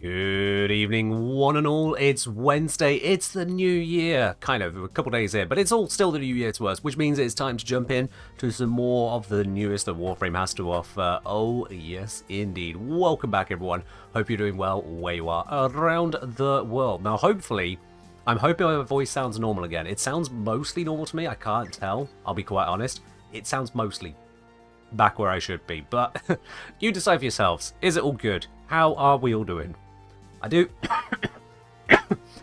Good evening, one and all. It's Wednesday. It's the new year. Kind of, a couple days here, but it's all still the new year to us, which means it's time to jump in to some more of the newest that Warframe has to offer. Oh, yes, indeed. Welcome back, everyone. Hope you're doing well where you are around the world. Now, hopefully, I'm hoping my voice sounds normal again. It sounds mostly normal to me. I can't tell. I'll be quite honest. It sounds mostly back where I should be, but you decide for yourselves. Is it all good? How are we all doing? I do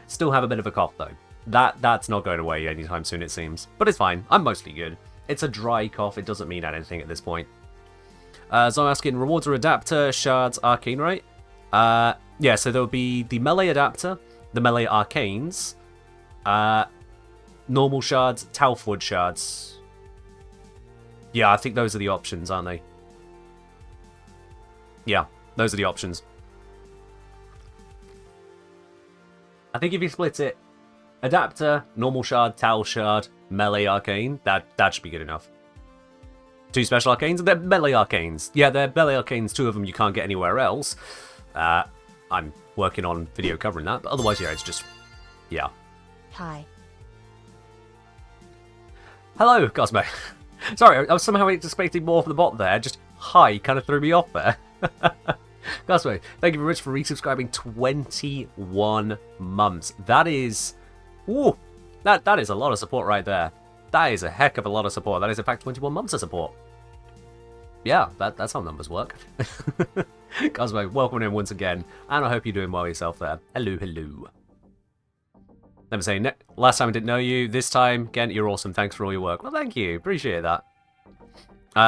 still have a bit of a cough, though. That's not going away anytime soon, it seems. But it's fine. I'm mostly good. It's a dry cough. It doesn't mean anything at this point. So I'm asking, rewards are adapter, shards, arcane, right? Yeah, so there'll be the melee adapter, the melee arcanes, normal shards, Talfwood shards. Yeah, I think those are the options, aren't they? Yeah, those are the options. I think if you split it, adapter, normal shard, Tal shard, melee arcane, that should be good enough. 2 special arcanes, and they're melee arcanes. Yeah, they're melee arcanes, 2 of them you can't get anywhere else. I'm working on video covering that, but otherwise, yeah, it's just, yeah. Hi. Hello, Cosmo. Sorry, I was somehow expecting more from the bot there, just hi kind of threw me off there. Cosmo, thank you very much for resubscribing 21 months. That is... Ooh, that is a lot of support right there. That is a heck of a lot of support. That is, in fact, 21 months of support. Yeah, that's how numbers work. Cosmo, welcome in once again, and I hope you're doing well yourself there. Hello, hello. Never say, last time I didn't know you, this time, again, you're awesome. Thanks for all your work. Well, thank you. Appreciate that.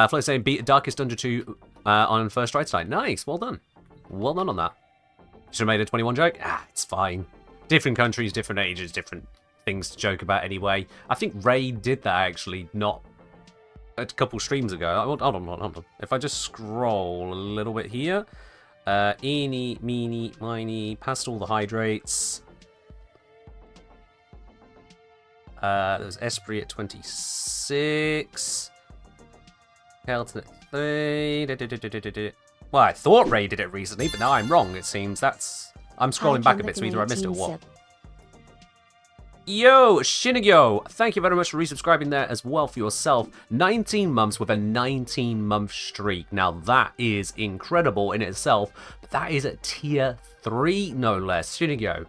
Flo saying, beat Darkest Dungeon 2 on first try tonight. Nice, well done. Well done on that. Should have made a 21 joke. It's fine. Different countries, different ages, different things to joke about anyway. I think Ray did that actually, not a couple streams ago. Hold on. If I just scroll a little bit here. Eeny, meeny, miny, past all the hydrates. There's Esprit at 26. Kelton at 3. Well, I thought Ray did it recently, but now I'm wrong, it seems. I'm scrolling back a bit, so either I missed it or what. Yo, Shinigyo! Thank you very much for resubscribing there as well for yourself. 19 months with a 19-month streak. Now, that is incredible in itself, but that is at tier 3, no less. Shinigyo.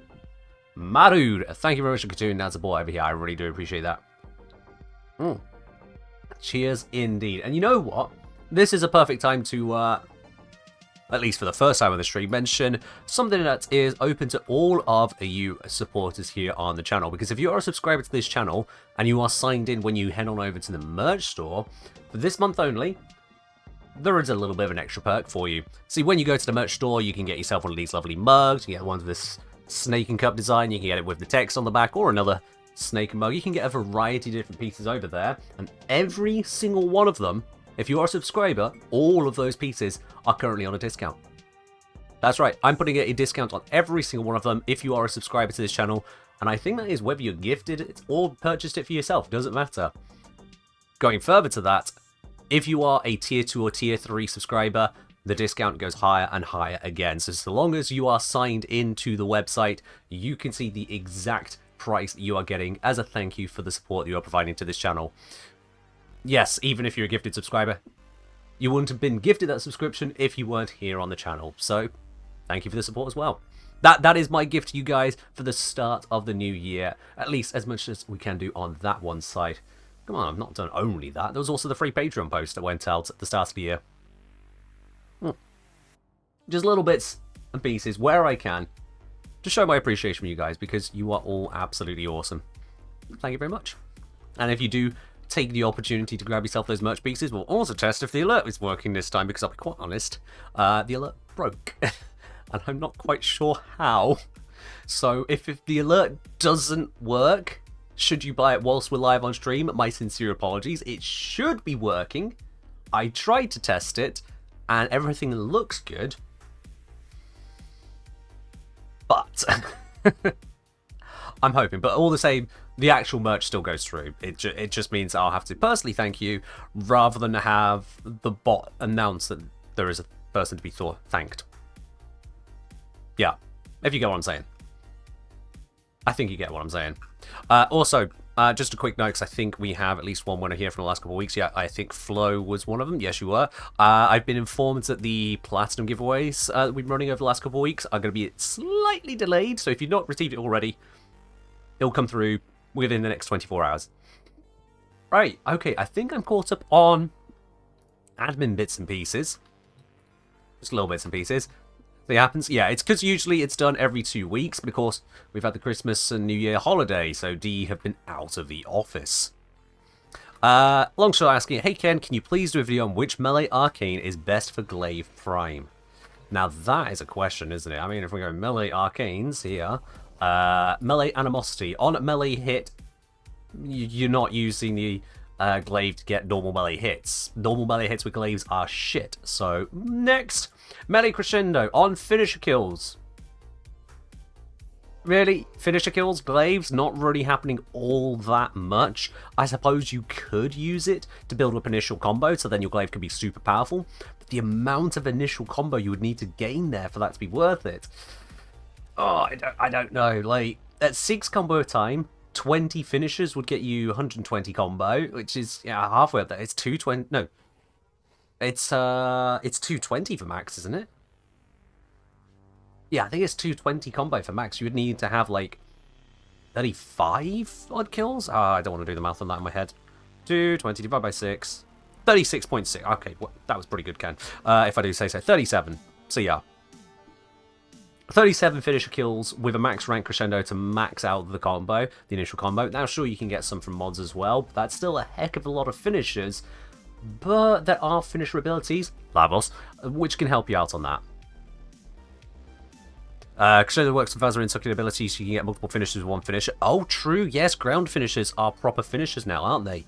Marud, thank you very much for continuing as a boy over here. I really do appreciate that. Cheers indeed. And you know what? This is a perfect time to, at least for the first time on the stream, mention something that is open to all of you supporters here on the channel. Because if you are a subscriber to this channel and you are signed in when you head on over to the merch store, for this month only, there is a little bit of an extra perk for you. See, when you go to the merch store, you can get yourself one of these lovely mugs. You get one of this snake and cup design. You can get it with the text on the back, or another snake and mug. You can get a variety of different pieces over there, and every single one of them, if you are a subscriber, all of those pieces are currently on a discount. That's right, I'm putting a discount on every single one of them if you are a subscriber to this channel, and I think that is whether you're gifted it or purchased it for yourself, doesn't matter. Going further to that, if you are a tier 2 or tier 3 subscriber, the discount goes higher and higher again. So long as you are signed into the website, you can see the exact price you are getting as a thank you for the support you are providing to this channel. Yes, even if you're a gifted subscriber, you wouldn't have been gifted that subscription if you weren't here on the channel. So thank you for the support as well. That is my gift to you guys for the start of the new year, at least as much as we can do on that one side. Come on, I've not done only that. There was also the free Patreon post that went out at the start of the year. Just little bits and pieces where I can to show my appreciation for you guys, because you are all absolutely awesome. Thank you very much. And if you do take the opportunity to grab yourself those merch pieces, we'll also test if the alert is working this time, because I'll be quite honest, the alert broke. And I'm not quite sure how. So if the alert doesn't work, should you buy it whilst we're live on stream, my sincere apologies. It should be working. I tried to test it, and everything looks good. But I'm hoping, but all the same, the actual merch still goes through. It just means I'll have to personally thank you rather than have the bot announce that there is a person to be thanked. Yeah, If you get what I'm saying. I think you get what I'm saying. Also, just a quick note, because I think we have at least one winner here from the last couple of weeks. Yeah, I think Flo was one of them. Yes, you were. I've been informed that the Platinum giveaways that we've been running over the last couple of weeks are going to be slightly delayed. So if you've not received it already, it'll come through within the next 24 hours. Right, okay, I think I'm caught up on admin bits and pieces. Just little bits and pieces. It happens. Yeah, it's because usually it's done every 2 weeks because we've had the Christmas and New Year holiday, so D have been out of the office. Longshot asking, hey Ken, can you please do a video on which melee arcane is best for Glaive Prime? Now that is a question, isn't it? I mean, if we go melee arcanes here, melee animosity. On melee hit, you're not using the glaive to get normal melee hits. Normal melee hits with glaives are shit. So, next, melee crescendo on finisher kills. Really? Finisher kills, glaives, not really happening all that much. I suppose you could use it to build up initial combo, so then your glaive could be super powerful. But the amount of initial combo you would need to gain there for that to be worth it. Oh, I don't know. Like, at 6 combo a time, 20 finishers would get you 120 combo, which is halfway up there. It's 220. No, it's 220 for max, isn't it? Yeah, I think it's 220 combo for max. You would need to have like 35 odd kills. I don't want to do the math on that in my head. 220 divided by 6, 36.6. Okay, well, that was pretty good, Ken. If I do say so, 37. So yeah. 37 finisher kills with a max rank crescendo to max out the combo, the initial combo. Now, sure, you can get some from mods as well, but that's still a heck of a lot of finishers. But there are finisher abilities, Lavos, which can help you out on that. Crescendo works with Vazarin sucking abilities, so you can get multiple finishers with one finisher. Oh, true, yes, ground finishers are proper finishers now, aren't they?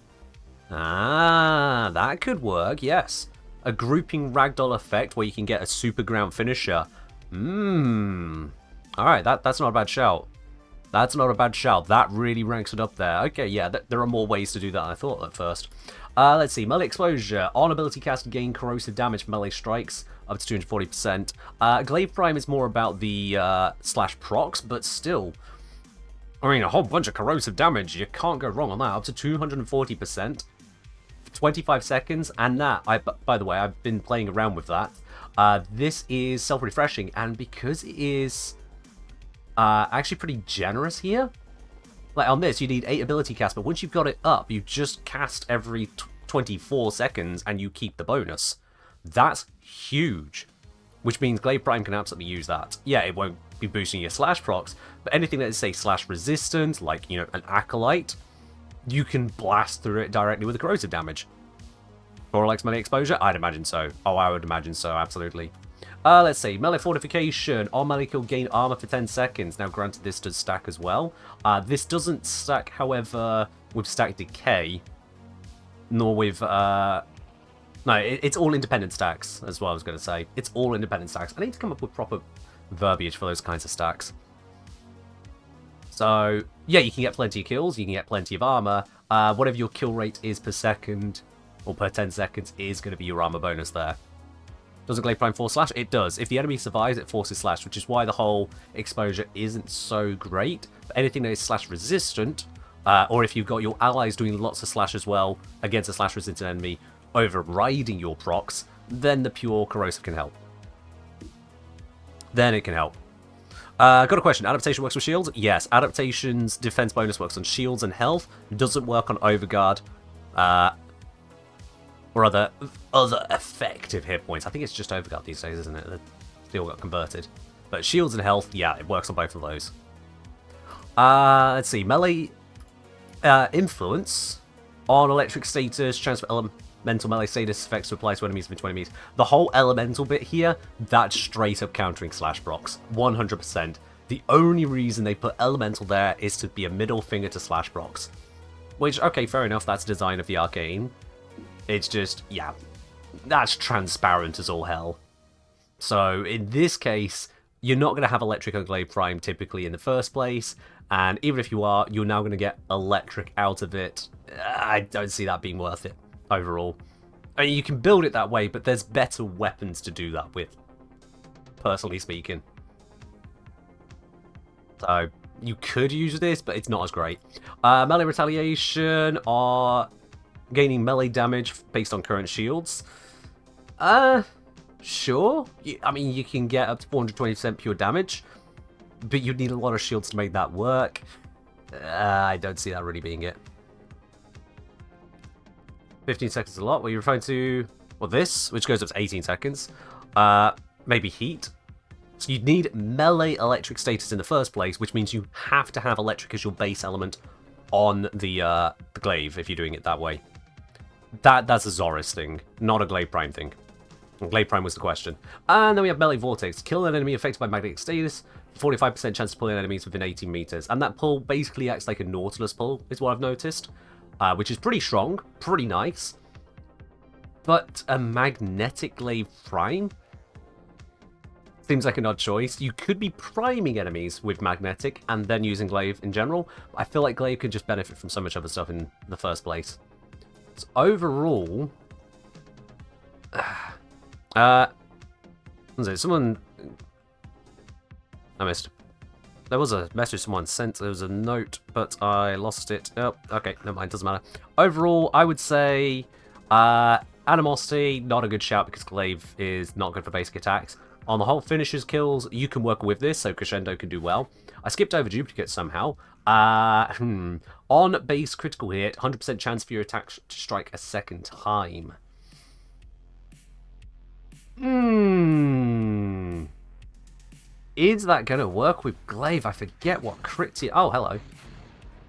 Ah, that could work, yes. A grouping ragdoll effect where you can get a super ground finisher. Alright, that's not a bad shout. That's not a bad shout. That really ranks it up there. Okay, yeah, there are more ways to do that than I thought at first. Let's see. Melee exposure. On ability cast, gain corrosive damage melee strikes up to 240%. Glaive Prime is more about the slash procs, but still. I mean, a whole bunch of corrosive damage. You can't go wrong on that. Up to 240%. 25 seconds. And that, by the way, I've been playing around with that. This is self-refreshing, and because it is actually pretty generous here, like on this, you need 8 ability casts, but once you've got it up, you just cast every 24 seconds, and you keep the bonus. That's huge, which means Glaive Prime can absolutely use that. Yeah, it won't be boosting your slash procs, but anything that is, say, slash resistant, like, you know, an Acolyte, you can blast through it directly with the corrosive damage. Likes melee exposure? I'd imagine so. Oh, I would imagine so, absolutely. Let's see. Melee fortification. On melee kill, gain armor for 10 seconds. Now, granted, this does stack as well. This doesn't stack, however, with stack decay. Nor with... No, it's all independent stacks, as well I was going to say. It's all independent stacks. I need to come up with proper verbiage for those kinds of stacks. So, yeah, you can get plenty of kills. You can get plenty of armor. Whatever your kill rate is per second... or per 10 seconds is going to be your armor bonus there. Doesn't Glaive Prime force slash? It does. If the enemy survives, it forces slash, which is why the whole exposure isn't so great. But anything that is slash resistant, or if you've got your allies doing lots of slash as well against a slash resistant enemy, overriding your procs, then the pure corrosive can help. Then it can help. Got a question. Adaptation works with shields? Yes. Adaptation's defense bonus works on shields and health. Doesn't work on overguard. Or other effective hit points. I think it's just overguard these days, isn't it? They all got converted. But shields and health, yeah, it works on both of those. Let's see. Melee influence on electric status, transfer elemental melee status effects to apply to enemies within 20 meters. The whole elemental bit here, that's straight up countering slash procs. 100%. The only reason they put elemental there is to be a middle finger to slash procs. Which, okay, fair enough, that's design of the arcane. It's just, yeah, that's transparent as all hell. So, in this case, you're not going to have electric on Glaive Prime typically in the first place, and even if you are, you're now going to get electric out of it. I don't see that being worth it, overall. I mean, you can build it that way, but there's better weapons to do that with, personally speaking. So you could use this, but it's not as great. Melee retaliation are gaining melee damage based on current shields. Sure. I mean, you can get up to 420% pure damage, but you'd need a lot of shields to make that work. I don't see that really being it. 15 seconds is a lot. Were you referring to, well, this, which goes up to 18 seconds? Maybe heat. So you'd need melee electric status in the first place, which means you have to have electric as your base element on the glaive if you're doing it that way. That's a Zoris thing, not a Glaive Prime thing. Glaive Prime was the question. And then we have Melee Vortex. Kill an enemy affected by magnetic status. 45% chance of pulling enemies within 18 meters. And that pull basically acts like a Nautilus pull, is what I've noticed. Which is pretty strong, pretty nice. But a magnetic Glaive Prime seems like an odd choice. You could be priming enemies with magnetic and then using Glaive in general. I feel like Glaive could just benefit from so much other stuff in the first place. So overall... was it someone... I missed. There was a message someone sent. There was a note, but I lost it. Oh, okay, never mind. Doesn't matter. Overall, I would say Animosity, not a good shout because Glaive is not good for basic attacks. On the whole, finishers kills, you can work with this, so Crescendo can do well. I skipped over Duplicate somehow. On base critical hit, 100% chance for your attack to strike a second time. Is that going to work with Glaive? I forget what crit... Oh, hello.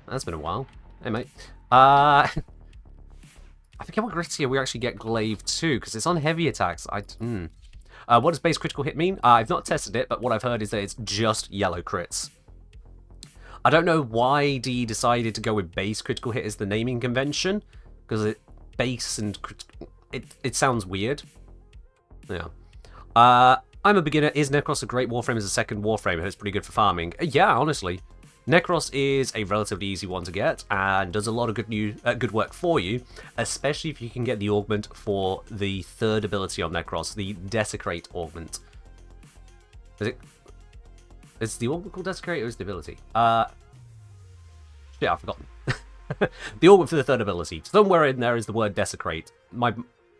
That's been a while. Hey, mate. I forget what crit we actually get Glaive to, because it's on heavy attacks. What does base critical hit mean? I've not tested it, but what I've heard is that it's just yellow crits. I don't know why DE decided to go with base critical hit as the naming convention, because base and... It sounds weird. Yeah. I'm a beginner. Is Necros a great Warframe as a second Warframe? It's pretty good for farming. Yeah, honestly. Necros is a relatively easy one to get and does a lot of good work for you, especially if you can get the augment for the third ability on Necros, the Desecrate augment. Is the augment called Desecrate or is the ability? Shit, I've forgotten. The augment for the third ability. Somewhere in there is the word Desecrate. My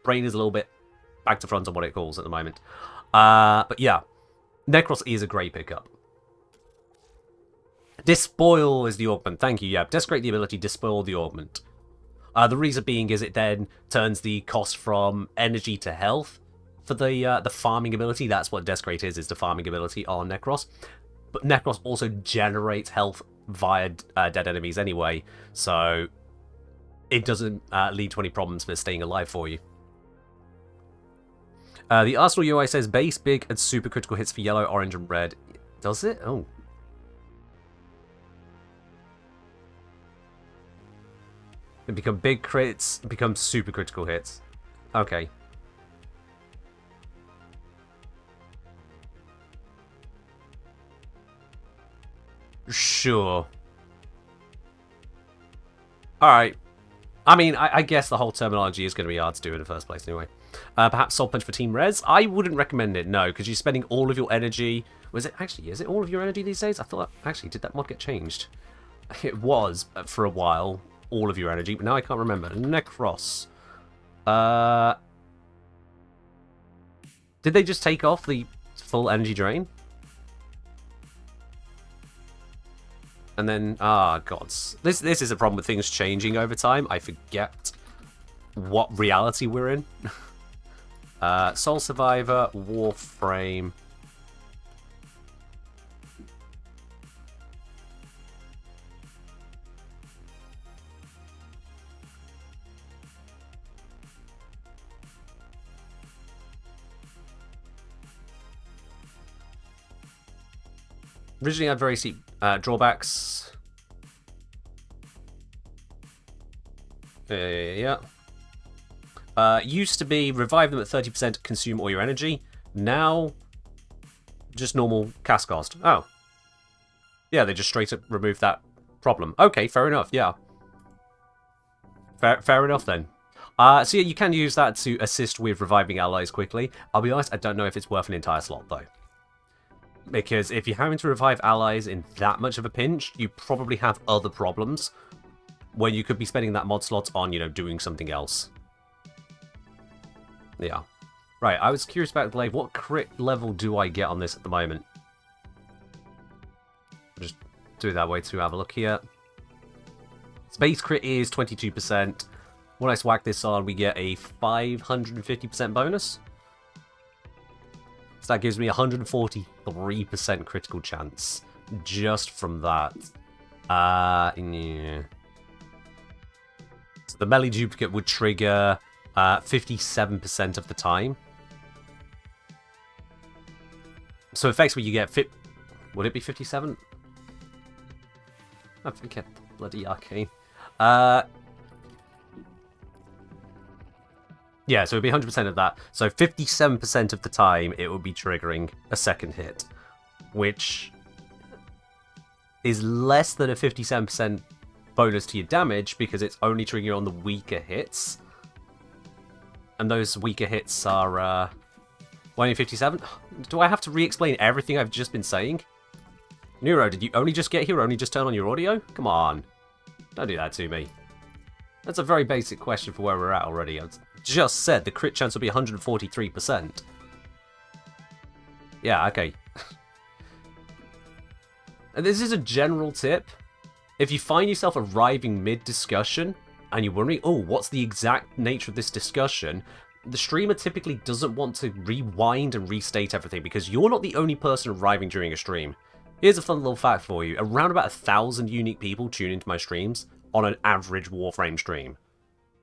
brain is a little bit back to front on what it calls at the moment. But yeah, Necros is a great pickup. Despoil is the augment. Thank you, yeah. Desecrate the ability, despoil the augment. The reason being is it then turns the cost from energy to health for the farming ability. That's what Desecrate is the farming ability on Necros. But Necros also generates health via dead enemies anyway, so it doesn't lead to any problems for staying alive for you. The Arsenal UI says base, big, and super critical hits for yellow, orange, and red. Does it? Oh. It become big crits, it becomes super critical hits. Okay. Sure. Alright. I mean, I guess the whole terminology is going to be hard to do in the first place anyway. Perhaps Soul Punch for Team Res? I wouldn't recommend it, no, because you're spending all of your energy... is it all of your energy these days? I thought, actually, did that mod get changed? It was, for a while, all of your energy, but now I can't remember. Necros. Did they just take off the full energy drain? And then, gods. This is a problem with things changing over time. I forget what reality we're in. Soul Survivor, Warframe. Originally had very steep drawbacks. Yeah. Used to be revive them at 30%, consume all your energy. Now, just normal cast cost. Oh. Yeah, they just straight up removed that problem. Okay, fair enough, yeah. Fair enough then. So yeah, you can use that to assist with reviving allies quickly. I'll be honest, I don't know if it's worth an entire slot though. Because if you're having to revive allies in that much of a pinch, you probably have other problems when you could be spending that mod slot on, you know, doing something else. Yeah. Right, I was curious about Glaive. What crit level do I get on this at the moment? I'll just do it that way to have a look here. Space crit is 22%. When I whack this on, we get a 550% bonus. So that gives me 143% critical chance just from that. Yeah. So the melee duplicate would trigger 57% of the time. So effectively you get would it be 57? I forget the bloody arcane. Yeah, so it would be 100% of that. So 57% of the time, it would be triggering a second hit. Which is less than a 57% bonus to your damage, because it's only triggering on the weaker hits. And those weaker hits are... 157? Do I have to re-explain everything I've just been saying? Neuro, did you only just get here or only just turn on your audio? Come on. Don't do that to me. That's a very basic question for where we're at already. I've just said the crit chance will be 143%. Yeah, okay. And this is a general tip. If you find yourself arriving mid-discussion and you're wondering, oh, what's the exact nature of this discussion? The streamer typically doesn't want to rewind and restate everything because you're not the only person arriving during a stream. Here's a fun little fact for you. Around about 1,000 unique people tune into my streams on an average Warframe stream.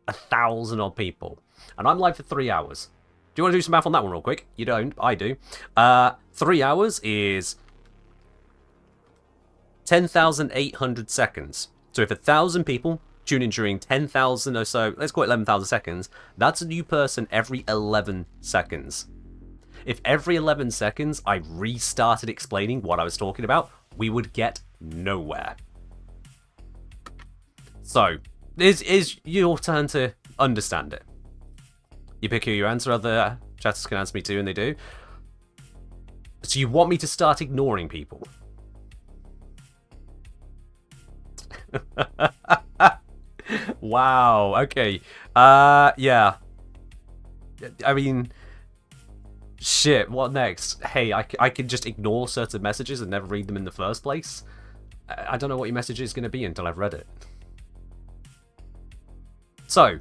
1,000 odd people. And I'm live for 3 hours. Do you want to do some math on that one real quick? You don't. I do. 3 hours is 10,800 seconds. So if 1,000 people tune in during 10,000 or so, let's call it 11,000 seconds, that's a new person every 11 seconds. If every 11 seconds I restarted explaining what I was talking about, we would get nowhere. So, this is your turn to understand it. You pick who you answer, other chatters can answer me too, and they do. So you want me to start ignoring people? Wow, okay. Yeah. I mean... Shit, what next? Hey, I can just ignore certain messages and never read them in the first place? I don't know what your message is going to be until I've read it. So,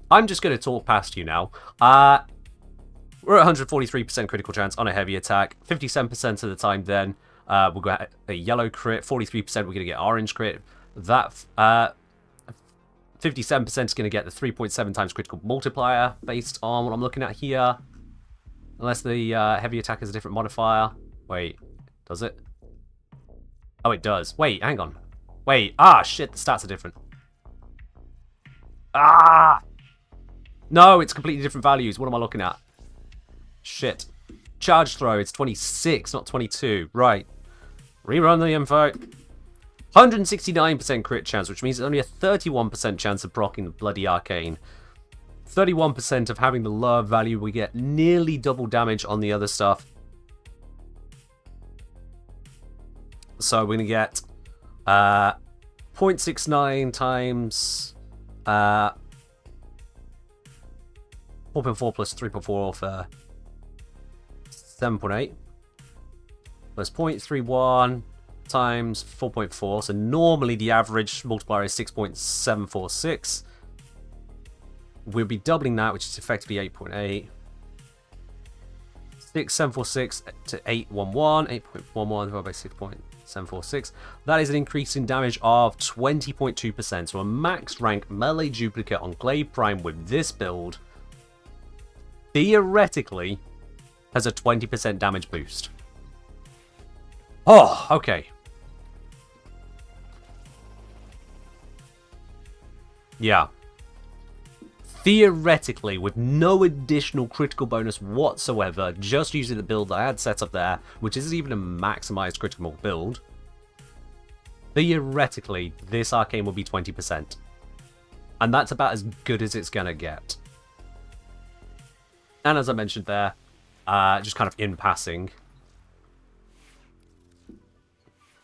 I'm just going to talk past you now. We're at 143% critical chance on a heavy attack. 57% of the time then, we'll get a yellow crit. 43% we're going to get orange crit. That 57% is going to get the 3.7 times critical multiplier based on what I'm looking at here. Unless the heavy attack has a different modifier. Wait, does it? Oh, it does. Wait, hang on. Wait, shit, the stats are different. No, it's completely different values. What am I looking at? Shit. Charge throw, it's 26, not 22. Right. Rerun the info. 169% crit chance, which means it's only a 31% chance of proccing the bloody arcane. 31% of having the lower value, we get nearly double damage on the other stuff. So we're going to get 0.69 times 4.4 plus 3.4 for 7.8 plus 0.31 times 4.4. So normally the average multiplier is 6.746. We'll be doubling that, which is effectively 8.8. 6.746 to 8.11. 8.11 divided by 6.746. That is an increase in damage of 20.2%. So a max rank melee duplicate on Glaive Prime with this build theoretically has a 20% damage boost. Oh, okay. Yeah. Theoretically, with no additional critical bonus whatsoever, just using the build I had set up there, which isn't even a maximized critical build, theoretically, this arcane will be 20%. And that's about as good as it's gonna get. And as I mentioned there, just kind of in passing,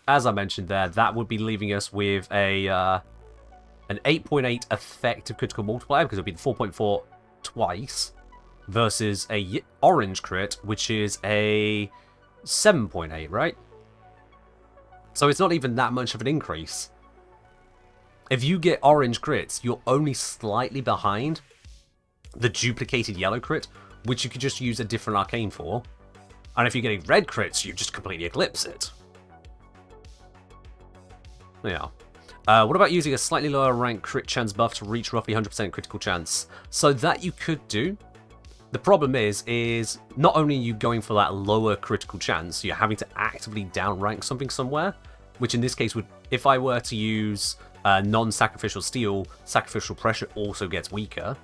as I mentioned there, that would be leaving us with a an 8.8 effective critical multiplier, because it would be the 4.4 twice, versus a orange crit, which is a 7.8, right? So it's not even that much of an increase. If you get orange crits, you're only slightly behind the duplicated yellow crit, which you could just use a different arcane for. And if you're getting red crits, you just completely eclipse it. Yeah. What about using a slightly lower rank crit chance buff to reach roughly 100% critical chance? So that you could do. The problem is not only are you going for that lower critical chance, you're having to actively downrank something somewhere, which in this case would, if I were to use non-sacrificial steel, sacrificial pressure also gets weaker.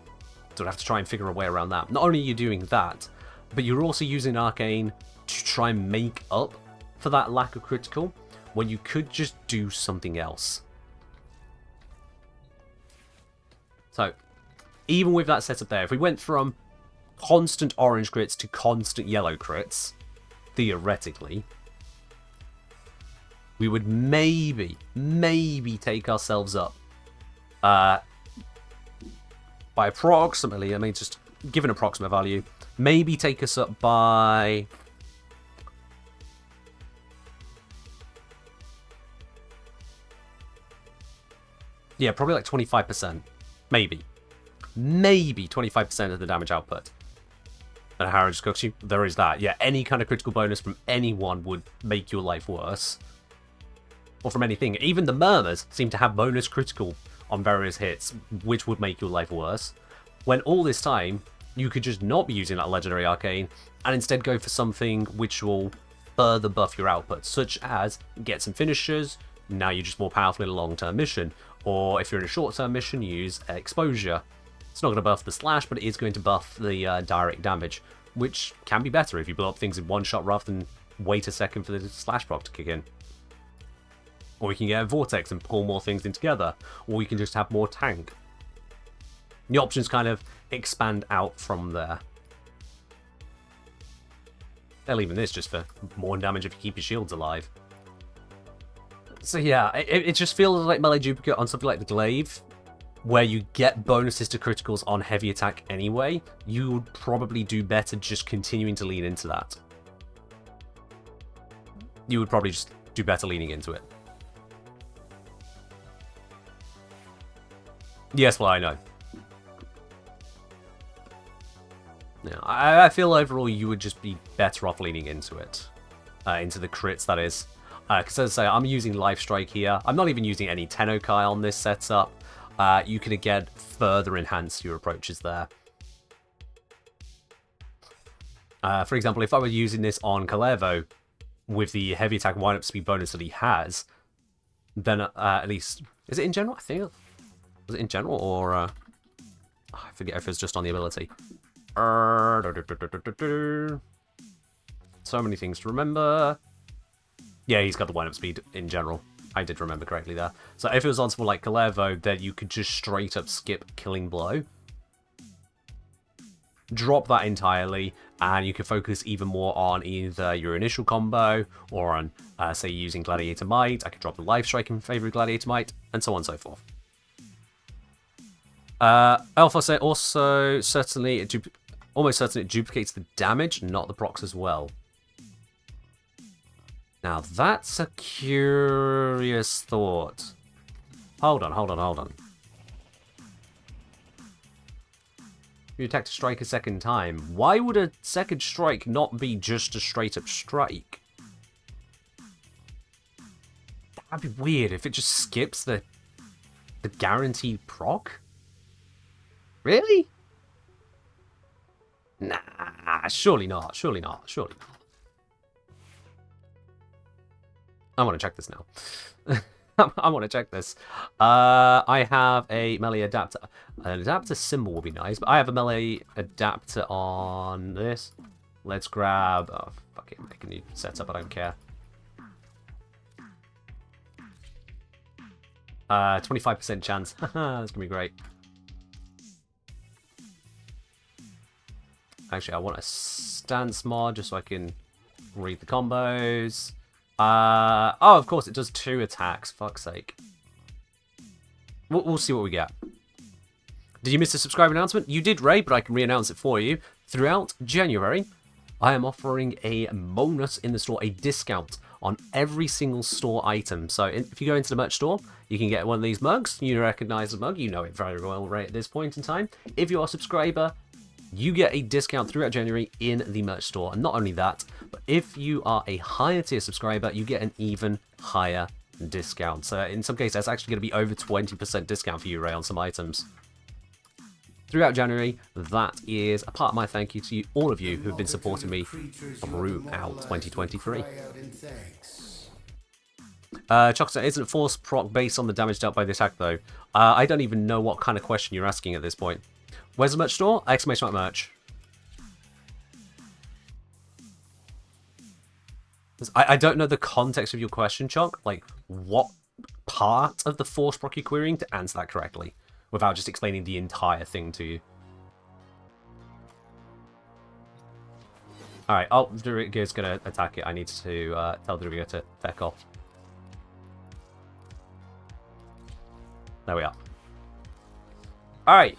So I'd have to try and figure a way around that. Not only are you doing that, but you're also using arcane to try and make up for that lack of critical, when you could just do something else. So, even with that setup there, if we went from constant orange crits to constant yellow crits, theoretically, we would maybe take ourselves up by approximately, I mean, just give an approximate value, maybe take us up by... yeah, probably like 25%. Maybe 25% of the damage output. And how it just cooks you, there is that. Yeah, any kind of critical bonus from anyone would make your life worse. Or from anything. Even the murmurs seem to have bonus critical on various hits, which would make your life worse. When all this time, you could just not be using that legendary arcane, and instead go for something which will further buff your output, such as get some finishers, now you're just more powerful in a long-term mission. Or if you're in a short-term mission, use exposure. It's not going to buff the slash, but it is going to buff the direct damage, which can be better if you blow up things in one shot rather than wait a second for the slash proc to kick in. Or you can get a vortex and pull more things in together, or you can just have more tank. The options kind of expand out from there. They'll even this just for more damage if you keep your shields alive. So yeah, it just feels like melee duplicate on something like the glaive, where you get bonuses to criticals on heavy attack anyway. You would probably do better just continuing to lean into that. You would probably just do better leaning into it. Yes, well, I know. Yeah, I feel overall you would just be better off leaning into it. Into the crits, that is. Because as I say, I'm using Life Strike here. I'm not even using any Tennokai on this setup. You can again further enhance your approaches there. For example, if I were using this on Kalervo with the heavy attack and wind-up speed bonus that he has, then at least... is it in general? I think... was it in general or... I forget if it's just on the ability. So many things to remember. Yeah, he's got the wind-up speed in general. I did remember correctly there. So if it was on someone like Kalervo, then you could just straight up skip Killing Blow. Drop that entirely, and you can focus even more on either your initial combo, or on, say, using Gladiator Might. I could drop the Life Strike in favor of Gladiator Might, and so on and so forth. Alpha say also certainly, almost certainly it duplicates the damage, not the procs as well. Now, that's a curious thought. Hold on. You attack to strike a second time. Why would a second strike not be just a straight-up strike? That'd be weird if it just skips the guaranteed proc? Really? Nah, surely not. I want to check this now. I want to check this. I have a melee adapter. An adapter symbol would be nice, but I have a melee adapter on this. Let's grab... oh, fuck it. Make a new setup. I don't care. 25% chance. That's going to be great. Actually, I want a stance mod just so I can read the combos. Oh, of course, it does 2 attacks. Fuck's sake. We'll see what we get. Did you miss the subscribe announcement? You did, Ray, but I can re-announce it for you. Throughout January, I am offering a bonus in the store, a discount on every single store item. So if you go into the merch store, you can get one of these mugs. You recognize the mug. You know it very well, Ray, at this point in time. If you are a subscriber, you get a discount throughout January in the merch store. And not only that, but if you are a higher tier subscriber, you get an even higher discount. So in some cases, that's actually going to be over 20% discount for you, Ray, on some items. Throughout January, that is a part of my thank you to you, all of you who have been supporting me throughout 2023. Chocolate, isn't force proc based on the damage dealt by the attack, though? I don't even know what kind of question you're asking at this point. Where's the merch store? Exclamation mark merch. I don't know the context of your question, Choc. Like, what part of the force proc you're querying to answer that correctly, without just explaining the entire thing to you. Alright, oh, Druidgear's going to attack it. I need to tell Druidgear to feck off. There we are. Alright.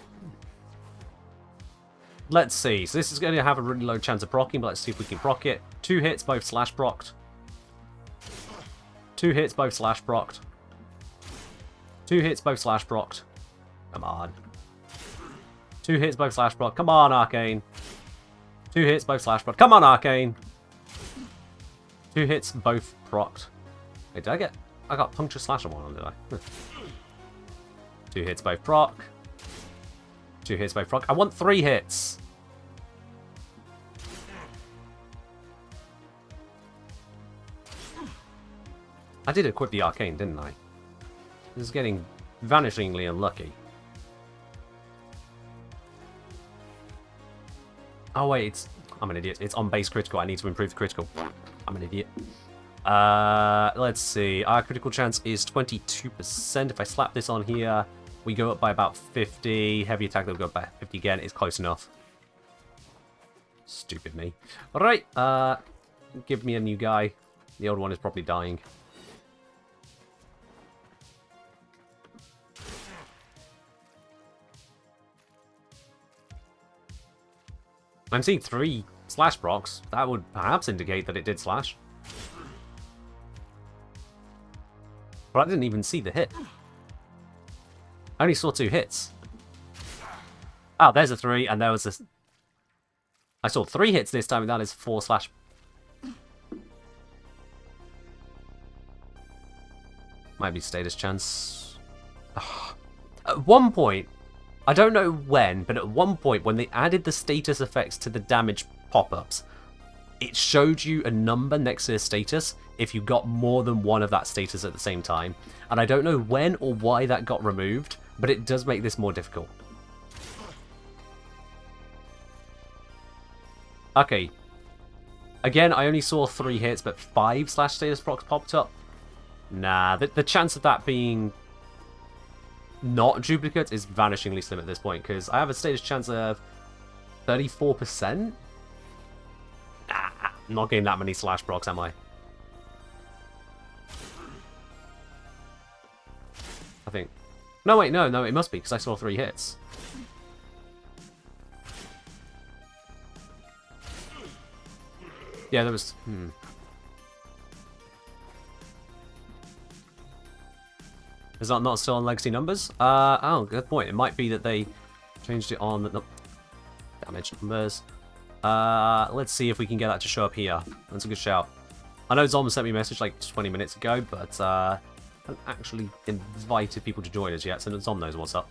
Let's see. So this is going to have a really low chance of proccing, but let's see if we can proc it. 2 hits, both slash procced. 2 hits, both slash procced. 2 hits, both slash procced. Come on. 2 hits, both slash proc. Come on, Arcane. 2 hits, both slash proc. Come on, Arcane. 2 hits, both procced. Wait, did I get... I got puncture slash on one, did I? 2 hits, both proc. 2 hits, both proc. I want 3 hits. I did equip the Arcane, didn't I? This is getting vanishingly unlucky. Oh wait, it's... I'm an idiot. It's on base critical. I need to improve the critical. I'm an idiot. Let's see. Our critical chance is 22%. If I slap this on here, we go up by about 50. Heavy attack, they'll go up by 50 again. It's close enough. Stupid me. Alright, give me a new guy. The old one is probably dying. I'm seeing 3 slash procs. That would perhaps indicate that it did slash. But I didn't even see the hit. I only saw 2 hits. Oh, there's a 3, and there was a... I saw 3 hits this time, and that is 4 slash... Might be status chance. At one point... I don't know when, but at one point when they added the status effects to the damage pop-ups, it showed you a number next to the status if you got more than one of that status at the same time. And I don't know when or why that got removed, but it does make this more difficult. Okay. Again, I only saw 3 hits, but 5 slash status procs popped up. Nah, the chance of that being... not duplicate is vanishingly slim at this point, because I have a status chance of 34%? I'm not getting that many slash procs, am I? I think. No, wait, no, it must be, because I saw 3 hits. Yeah, there was... Is that not still on legacy numbers? Oh, good point. It might be that they changed it on the damage numbers. Let's see if we can get that to show up here. That's a good shout. I know Zom sent me a message like 20 minutes ago, but I haven't actually invited people to join us yet, so Zom knows what's up.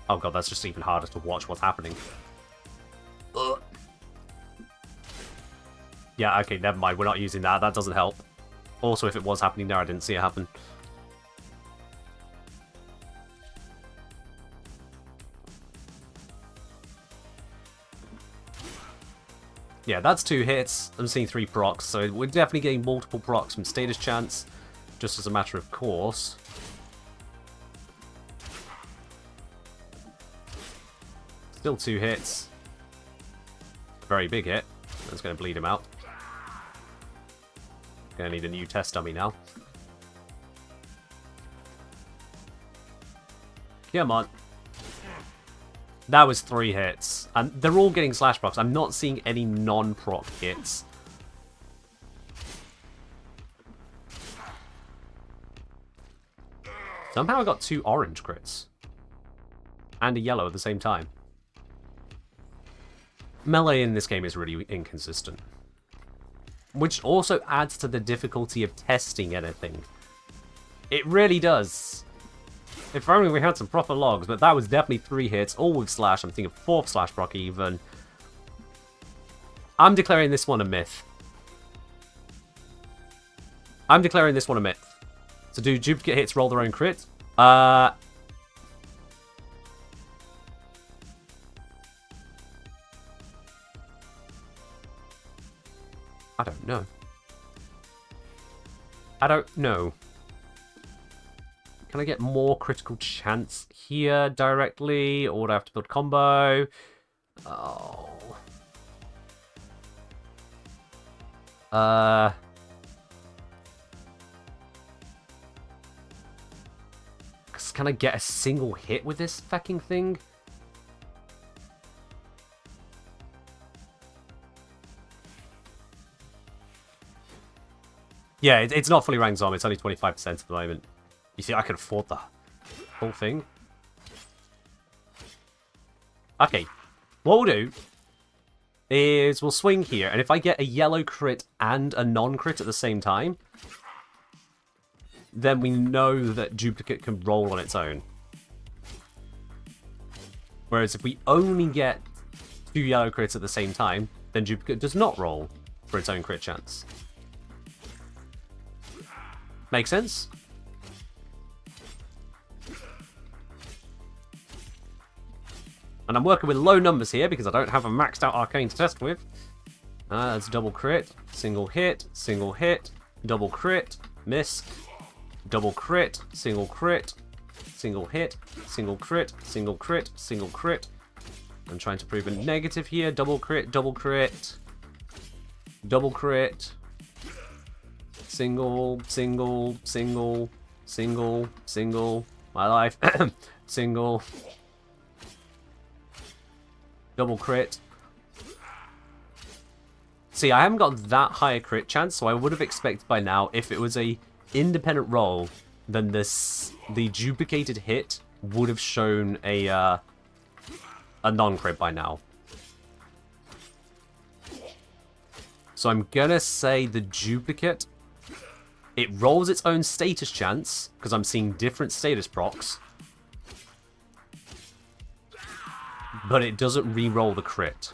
Oh god, that's just even harder to watch what's happening. Ugh. Yeah, okay, never mind. We're not using that. That doesn't help. Also, if it was happening there, I didn't see it happen. Yeah, that's 2 hits. I'm seeing 3 procs, so we're definitely getting multiple procs from status chance, just as a matter of course. Still 2 hits. Very big hit. That's going to bleed him out. Gonna need a new test dummy now. Come on. That was 3 hits. And they're all getting slash procs. I'm not seeing any non-proc hits. Somehow I got 2 orange crits. And a yellow at the same time. Melee in this game is really inconsistent. Which also adds to the difficulty of testing anything. It really does. If only we had some proper logs, but that was definitely 3 hits, all with slash. I'm thinking 4th slash proc even. I'm declaring this one a myth. I'm declaring this one a myth. So do duplicate hits roll their own crit? I don't know. I don't know. Can I get more critical chance here directly? Or would I have to build combo? Oh. Can I get a single hit with this fucking thing? Yeah, it's not fully ranked zombie. It's only 25% at the moment. You see, I can afford the whole thing. Okay. What we'll do is we'll swing here, and if I get a yellow crit and a non-crit at the same time, then we know that duplicate can roll on its own. Whereas if we only get 2 yellow crits at the same time, then duplicate does not roll for its own crit chance. Make sense? And I'm working with low numbers here because I don't have a maxed out arcane to test with. That's double crit, single hit, double crit, miss, double crit, single hit, single crit, single crit, single crit. I'm trying to prove a negative here. Double crit, double crit, double crit, single, single, single, single, single, my life, single, double crit. See, I haven't got that high a crit chance, so I would have expected by now, if it was a independent roll, then the duplicated hit would have shown a non-crit by now. So I'm gonna say the duplicate, it rolls its own status chance, because I'm seeing different status procs, but it doesn't re-roll the crit.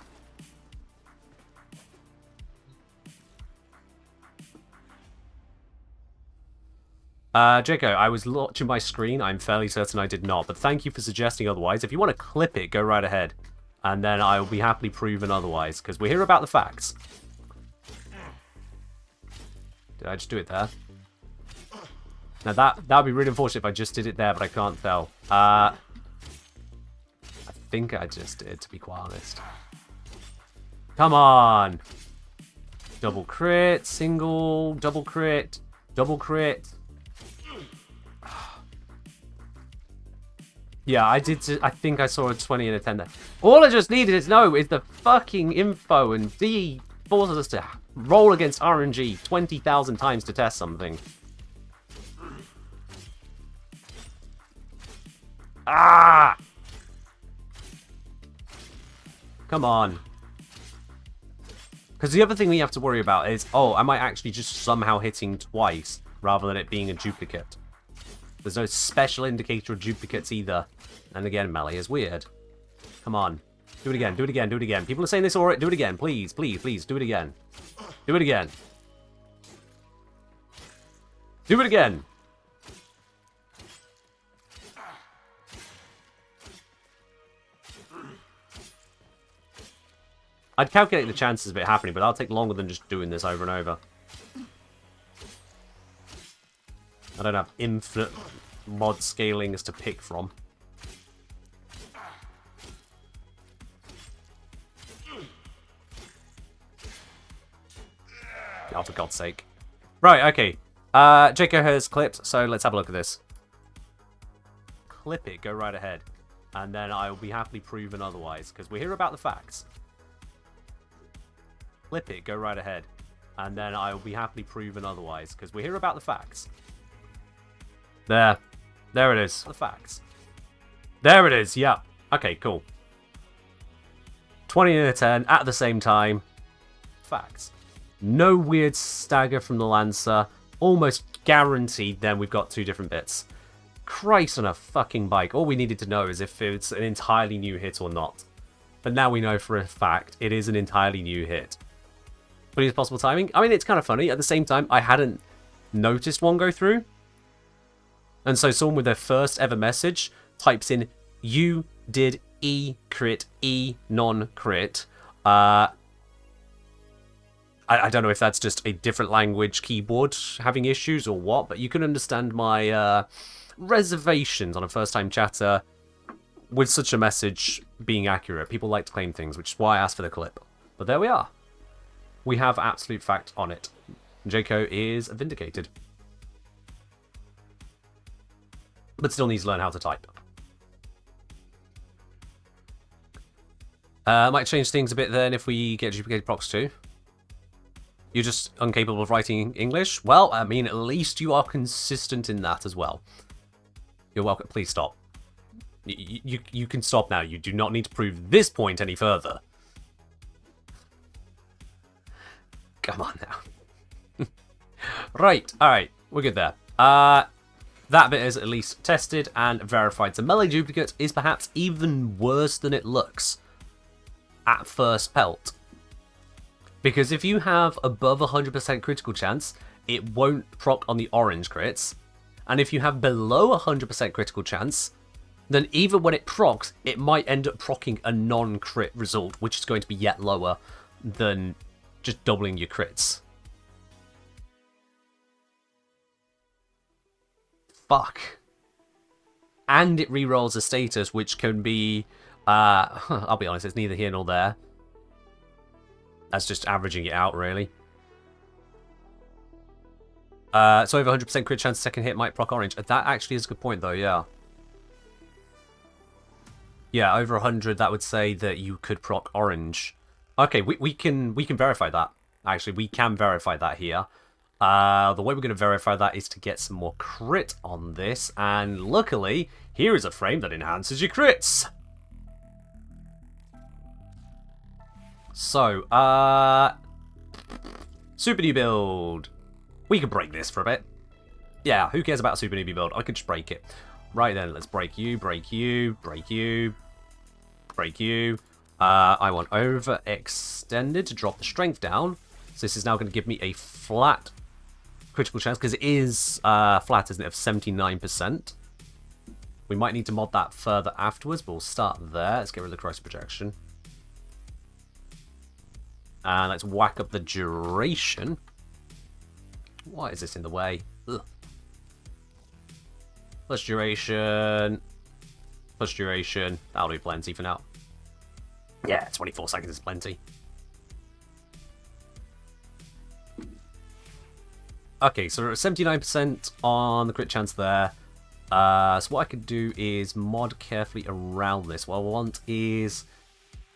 Jaco, I was watching my screen. I'm fairly certain I did not, but thank you for suggesting otherwise. If you want to clip it, go right ahead. And then I will be happily proven otherwise, because we're here about the facts. Did I just do it there? Now that would be really unfortunate if I just did it there, but I can't tell. I think I just did, to be quite honest. Come on! Double crit, single, double crit, double crit. Yeah, I did. I think I saw a 20 and a 10 there. All I just needed is the fucking info, and D forces us to roll against RNG 20,000 times to test something. Ah! Come on. Because the other thing we have to worry about is, oh, am I actually just somehow hitting twice rather than it being a duplicate? There's no special indicator of duplicates either. And again, melee is weird. Come on. Do it again, do it again, do it again. People are saying this already. Do it again, please, please, please. Do it again. Do it again. Do it again. I'd calculate the chances of it happening, but I'll take longer than just doing this over and over. I don't have infinite mod scalings to pick from. Oh, for God's sake. Right, okay. Jaco has clipped, so let's have a look at this. Clip it, go right ahead. And then I will be happily proven otherwise, because we're here about the facts. Clip it, go right ahead. And then I will be happily proven otherwise, because we're here about the facts. There. There it is. The facts. There it is, yeah. Okay, cool. 20 and a 10 at the same time. Facts. No weird stagger from the Lancer. Almost guaranteed then we've got two different bits. Christ on a fucking bike. All we needed to know is if it's an entirely new hit or not. But now we know for a fact it is an entirely new hit. But is possible timing? I mean, it's kind of funny. At the same time, I hadn't noticed one go through. And so someone with their first ever message types in, "You did E crit, E non-crit." I don't know if that's just a different language keyboard having issues or what, but you can understand my reservations on a first-time chatter with such a message being accurate. People like to claim things, which is why I asked for the clip. But there we are. We have absolute fact on it. Jaco is vindicated. But still needs to learn how to type. Might change things a bit then if we get duplicated procs too. You're just incapable of writing English? Well, I mean, at least you are consistent in that as well. You're welcome. Please stop. You can stop now. You do not need to prove this point any further. Come on now. Right. Alright. We're good there. That bit is at least tested and verified. So melee duplicate is perhaps even worse than it looks at first pelt. Because if you have above 100% critical chance, it won't proc on the orange crits. And if you have below 100% critical chance, then even when it procs, it might end up procking a non-crit result, which is going to be yet lower than just doubling your crits. Fuck. And it rerolls a status, which can be... I'll be honest, it's neither here nor there. That's just averaging it out, really. So over 100% crit chance second hit might proc orange. That actually is a good point, though, yeah. Yeah, over 100, that would say that you could proc orange. Okay, we can verify that. Actually, we can verify that here. The way we're going to verify that is to get some more crit on this. And luckily, here is a frame that enhances your crits. So, super new build. We can break this for a bit. Yeah, who cares about a super newbie build? I could just break it. Right then, let's break you, break you, break you, break you. I want overextended to drop the strength down. So this is now going to give me a flat critical chance, because it is flat, isn't it, of 79%. We might need to mod that further afterwards, but we'll start there. Let's get rid of the crisis projection. And let's whack up the duration. Why is this in the way? Ugh. Plus duration. Plus duration. That'll do plenty for now. Yeah, 24 seconds is plenty. Okay, so we're at 79% on the crit chance there. So what I could do is mod carefully around this. What I want is...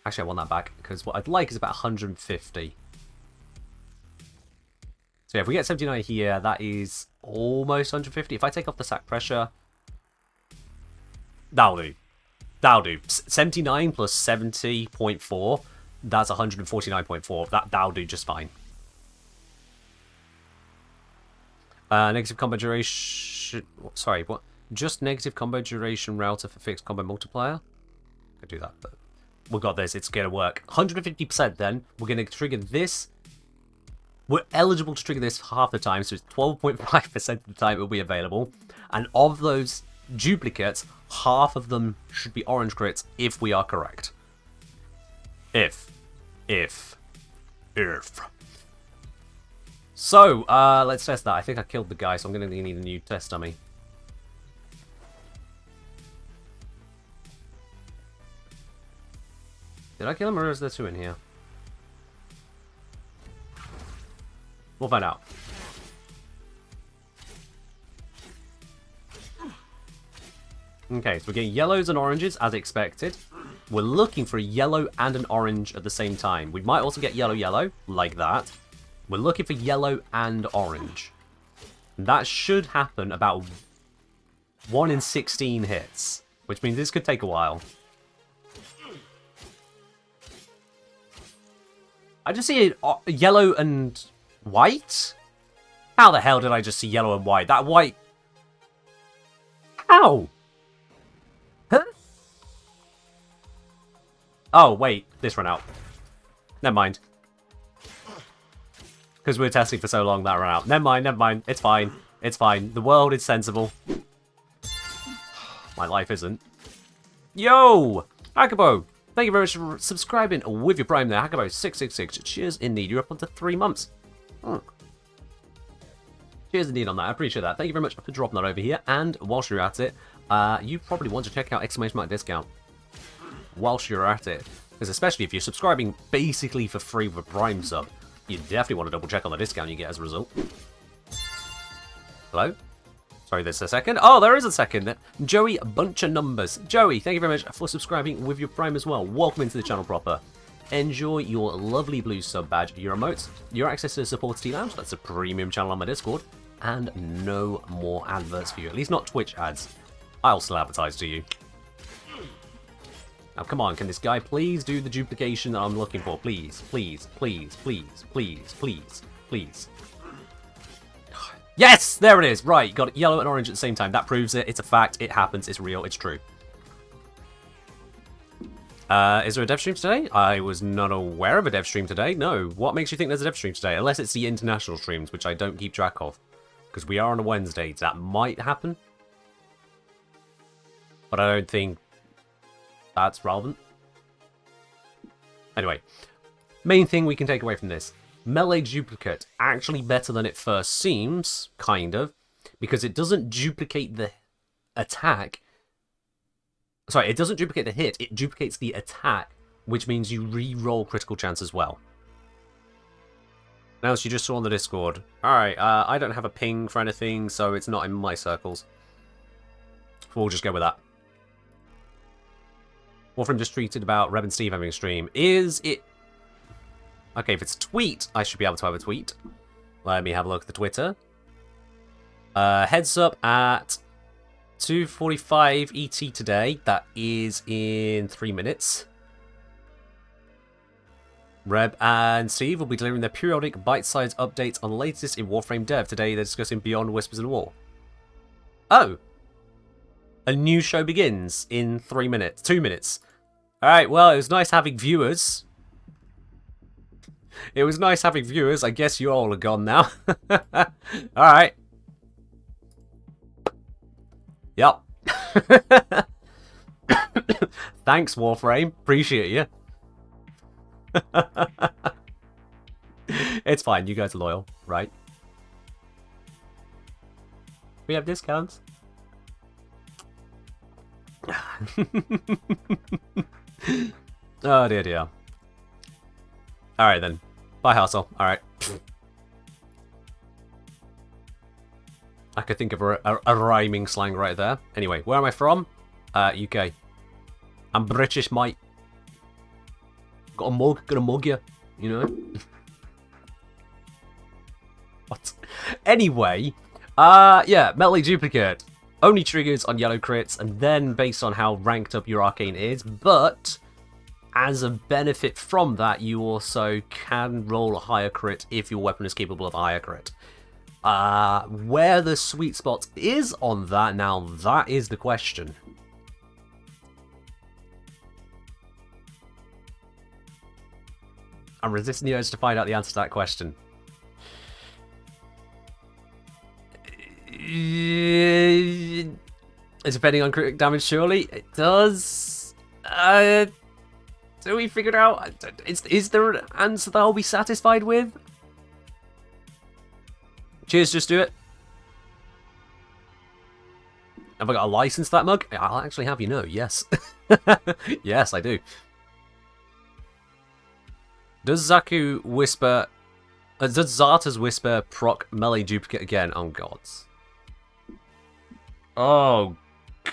Actually, I want that back, because what I'd like is about 150. So yeah, if we get 79 here, that is almost 150. If I take off the sack pressure... That'll do. That'll do. 79 plus 70.4, that's 149.4. That'll do just fine. Negative combo duration... Sorry, what? Just negative combo duration router for fixed combo multiplier? I could do that, but... We've got this. It's going to work. 150% then. We're going to trigger this. We're eligible to trigger this half the time, so it's 12.5% of the time it will be available. And of those duplicates, half of them should be orange crits if we are correct. If. So, let's test that. I think I killed the guy, so I'm going to need a new test dummy. Did I kill him, or is there two in here? We'll find out. Okay, so we're getting yellows and oranges as expected. We're looking for a yellow and an orange at the same time. We might also get yellow, like that. We're looking for yellow and orange. That should happen about 1 in 16 hits, which means this could take a while. I just see yellow and white? How the hell did I just see yellow and white? That white... How? Huh? Oh, wait. This ran out. Never mind. Because we were testing for so long, that ran out. Never mind, never mind. It's fine. It's fine. The world is sensible. My life isn't. Yo! Hackabo! Thank you very much for subscribing with your Prime there. Hackabo666. Cheers indeed. You're up onto 3 months. Cheers indeed on that. I appreciate that. Thank you very much for dropping that over here. And whilst you're at it, you probably want to check out exclamation mark discount whilst you're at it. Because especially if you're subscribing basically for free with a Prime sub, you definitely want to double check on the discount you get as a result. Hello? Sorry, there's a second. Oh, there is a second. Joey, a bunch of numbers. Joey, thank you very much for subscribing with your Prime as well. Welcome into the channel proper. Enjoy your lovely blue sub badge, your emotes, your access to the Support Tea Lounge, that's a premium channel on my Discord, and no more adverts for you. At least not Twitch ads. I'll still advertise to you. Now, come on, can this guy please do the duplication that I'm looking for? Please, please, please, please, please, please, please. Yes! There it is! Right, got yellow and orange at the same time. That proves it. It's a fact. It happens. It's real. It's true. Is there a dev stream today? I was not aware of a dev stream today. No. What makes you think there's a dev stream today? Unless it's the international streams, which I don't keep track of. Because we are on a Wednesday. That might happen. But I don't think that's relevant. Anyway. Main thing we can take away from this. Melee duplicate, actually better than it first seems, kind of, because it doesn't duplicate the attack. Sorry, it doesn't duplicate the hit, it duplicates the attack, which means you re-roll critical chance as well. Now, as you just saw on the Discord, alright, I don't have a ping for anything, so it's not in my circles. We'll just go with that. Warframe just tweeted about Reb and Steve having a stream. Is it... Okay, if it's a tweet, I should be able to have a tweet. Let me have a look at the Twitter. Heads up at 2:45 ET today. That is in 3 minutes. Reb and Steve will be delivering their periodic bite-sized updates on the latest in Warframe dev. Today they're discussing Beyond Whispers and War. Oh! A new show begins in 3 minutes. 2 minutes. Alright, well, it was nice having viewers. It was nice having viewers. I guess you all are gone now. Alright. Yep. Thanks, Warframe. Appreciate you. It's fine. You guys are loyal, right? We have discounts. Oh, dear, dear. Alright, then. Bye, Hassel. Alright. I could think of a rhyming slang right there. Anyway, where am I from? UK. I'm British, mate. Got a mug, gonna mug you. You know? What? Anyway, yeah, Melee Duplicate. Only triggers on yellow crits, and then based on how ranked up your arcane is, but as a benefit from that, you also can roll a higher crit if your weapon is capable of a higher crit. Where the sweet spot is on that, now that is the question. I'm resisting the urge to find out the answer to that question. It's depending on crit damage, surely. It does. So we figured out. Is there an answer that I'll be satisfied with? Cheers, just do it. Have I got a license for that mug? I'll actually have you know, yes. Yes, I do. Does Zaku whisper... does Zarta's whisper proc melee duplicate again? Oh, gods. Oh,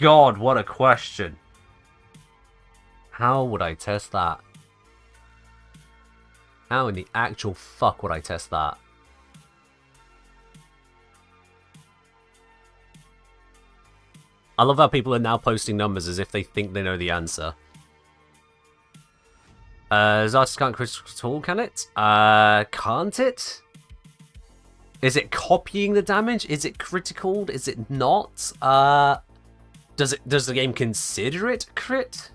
God, what a question. How would I test that? How in the actual fuck would I test that? I love how people are now posting numbers as if they think they know the answer. Zartus can't critical at all, can it? Can't it? Is it copying the damage? Is it critical? Is it not? Does the game consider it crit?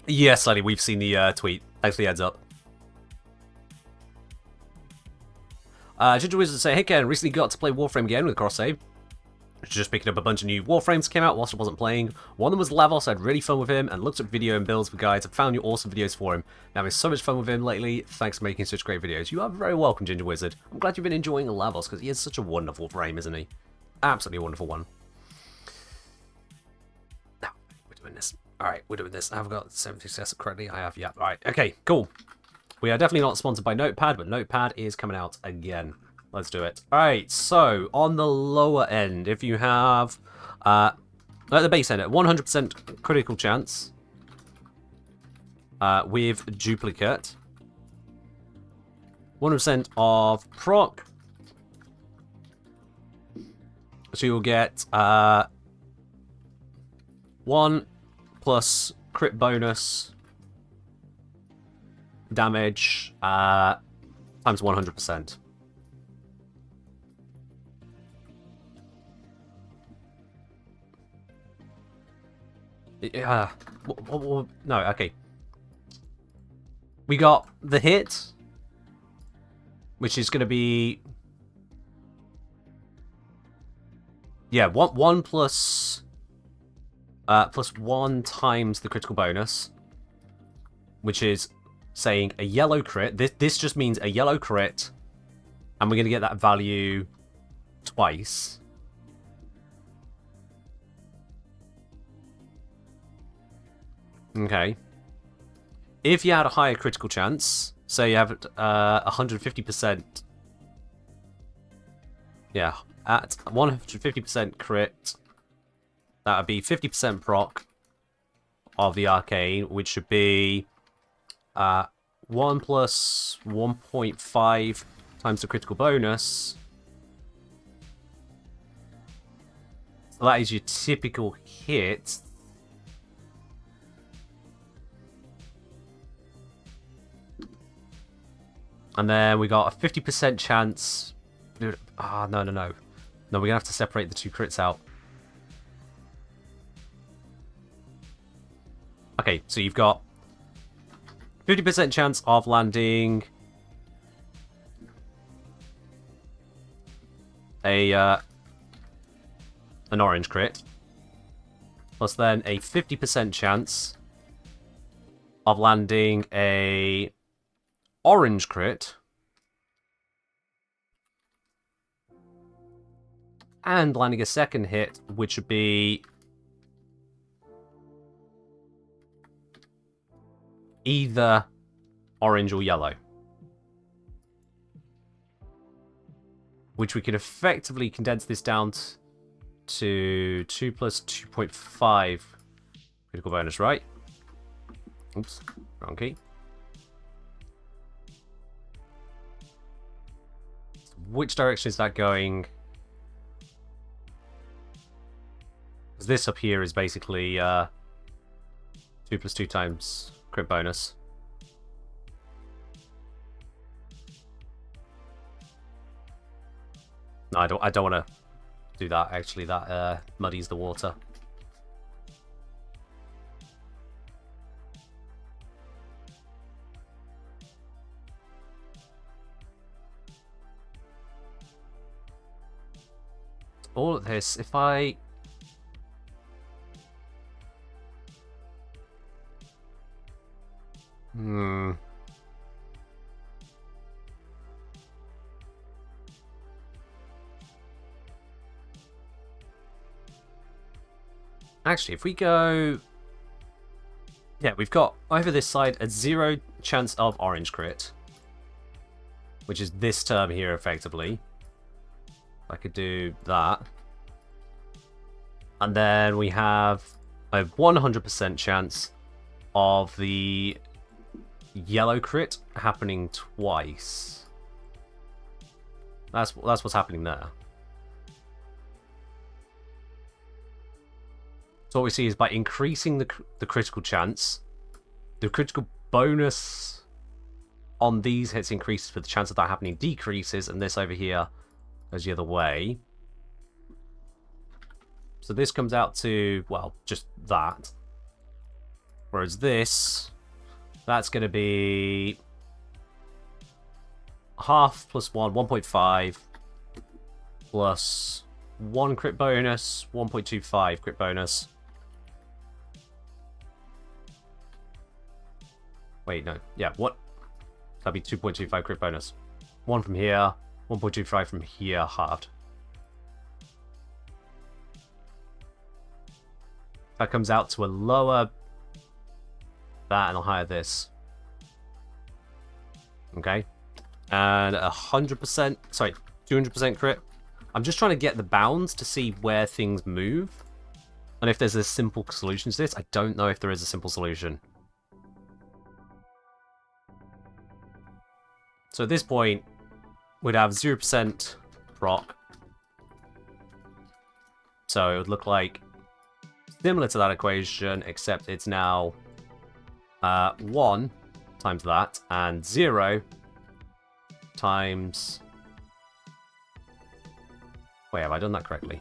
Yes, Lady, we've seen the tweet. Thanks for the heads up. Ginger Wizard say, hey Ken, recently got to play Warframe again with cross save. Just picking up a bunch of new Warframes came out whilst I wasn't playing. One of them was Lavos, I had really fun with him and looked up video and builds for guides and found new awesome videos for him. Now having so much fun with him lately. Thanks for making such great videos. You are very welcome, Ginger Wizard. I'm glad you've been enjoying Lavos because he is such a wonderful frame, isn't he? Absolutely wonderful one. Now, we're doing this. Alright, we're doing this. I've got 70 success correctly. I have, yeah. Alright, okay, cool. We are definitely not sponsored by Notepad, but Notepad is coming out again. Let's do it. Alright, so on the lower end, if you have, at the base end, 100% critical chance with duplicate, 100% of proc, so you'll get 1 plus crit bonus damage times 100%. No, okay. We got the hit, which is going to be... Yeah, one plus 1 times the critical bonus, which is saying a yellow crit. This just means a yellow crit, and we're going to get that value twice. Okay. If you had a higher critical chance, say you have 150%. Yeah, at 150% crit, that would be 50% proc of the arcane, which should be 1 plus 1.5 times the critical bonus. So that is your typical hit. And then we got a 50% chance. No. No, we're going to have to separate the 2 crits out. Okay, so you've got 50% chance of landing an orange crit. Plus then a 50% chance of landing a orange crit, and landing a second hit, which would be either orange or yellow, which we can effectively condense this down to 2 plus 2.5 critical bonus, right? Oops, wrong key. Which direction is that going? Because this up here is basically 2 plus 2 times crit bonus. No, I don't want to do that, actually. That muddies the water. All of this, if I... Actually, if we go... Yeah, we've got over this side a 0 chance of orange crit, which is this term here, effectively. I could do that. And then we have a 100% chance of the yellow crit happening twice. That's what's happening there. So what we see is by increasing the critical chance, the critical bonus on these hits increases, but the chance of that happening decreases, and this over here goes the other way. So this comes out to, well, just that. Whereas this, that's going to be half plus 1, 1.5, plus 1 crit bonus, 1.25 crit bonus. Wait, no. Yeah, what? That'd be 2.25 crit bonus. 1 from here, 1.25 from here, halved. That comes out to a lower that and a higher this. Okay. And 100%, sorry, 200% crit. I'm just trying to get the bounds to see where things move. And if there's a simple solution to this. I don't know if there is a simple solution. So at this point, we'd have 0% proc. So it would look like similar to that equation, except it's now 1 times that, and 0 times... Wait, have I done that correctly?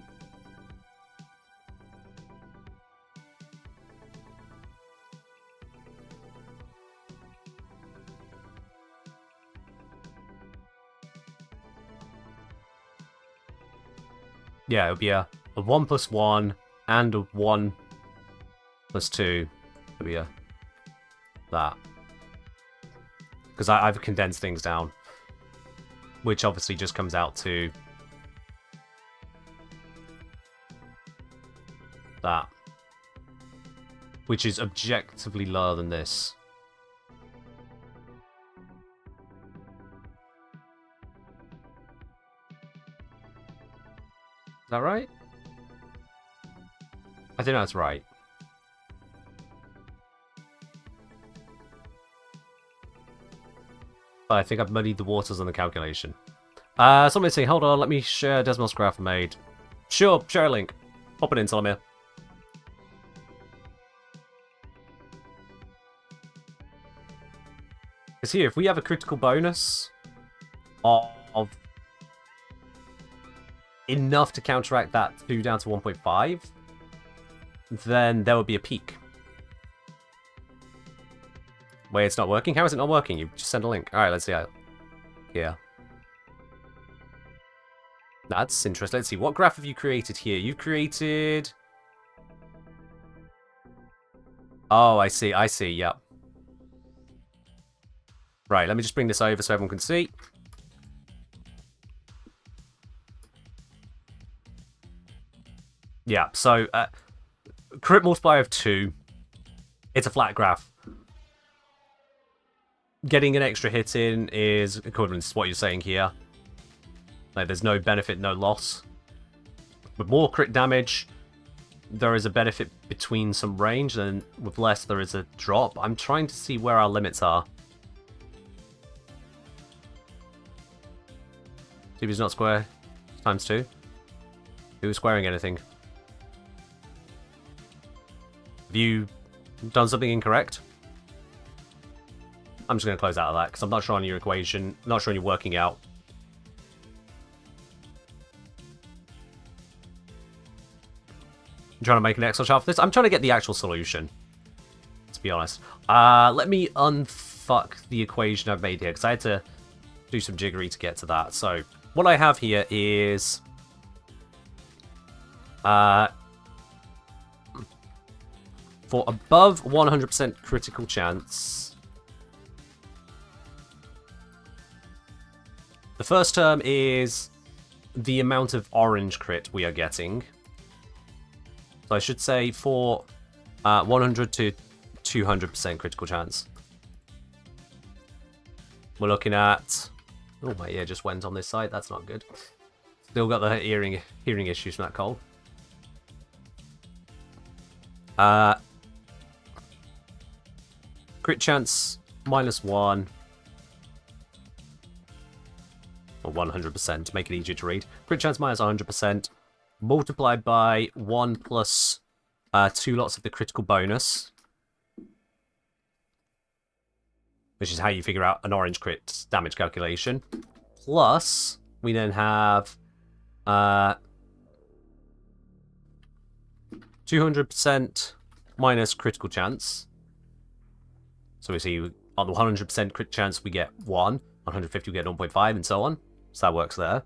Yeah, it would be a 1 plus 1 and a 1 plus 2. It would be a that. Because I've condensed things down. Which obviously just comes out to that. Which is objectively lower than this. Is that right? I think that's right. But I think I've muddied the waters on the calculation. Somebody's saying, hold on, let me share Desmos graph I made. Sure, share a link. Pop it in, Solomir. Because here, if we have a critical bonus of enough to counteract that 2 down to 1.5, then there would be a peak. Wait, it's not working? How is it not working? You just sent a link. Alright, let's see how. Here. That's interesting. Let's see. What graph have you created here? You've created... Oh, I see. I see. Yep. Right, let me just bring this over so everyone can see. Yeah, so crit multiplier of 2. It's a flat graph. Getting an extra hit in is equivalent to what you're saying here. Like, there's no benefit, no loss. With more crit damage, there is a benefit between some range, and with less, there is a drop. I'm trying to see where our limits are. TV is not square. Times 2. Who's squaring anything? Have you done something incorrect? I'm just going to close out of that, because I'm not sure on your equation. Not sure on your working out. I'm trying to make an Excel chart for this. I'm trying to get the actual solution, to be honest. Let me unfuck the equation I've made here, because I had to do some jiggery to get to that. So, what I have here is... for above 100% critical chance... The first term is the amount of orange crit we are getting. So I should say for 100 to 200% critical chance. We're looking at... Oh, my ear just went on this side. That's not good. Still got the hearing issues from that cold. Crit chance -1. Or 100% to make it easier to read. Crit chance -100%. Multiplied by 1 plus 2 lots of the critical bonus. Which is how you figure out an orange crit damage calculation. Plus, we then have 200% minus critical chance. So we see on the 100% crit chance we get 1, 150 we get 0.5, and so on. So that works there.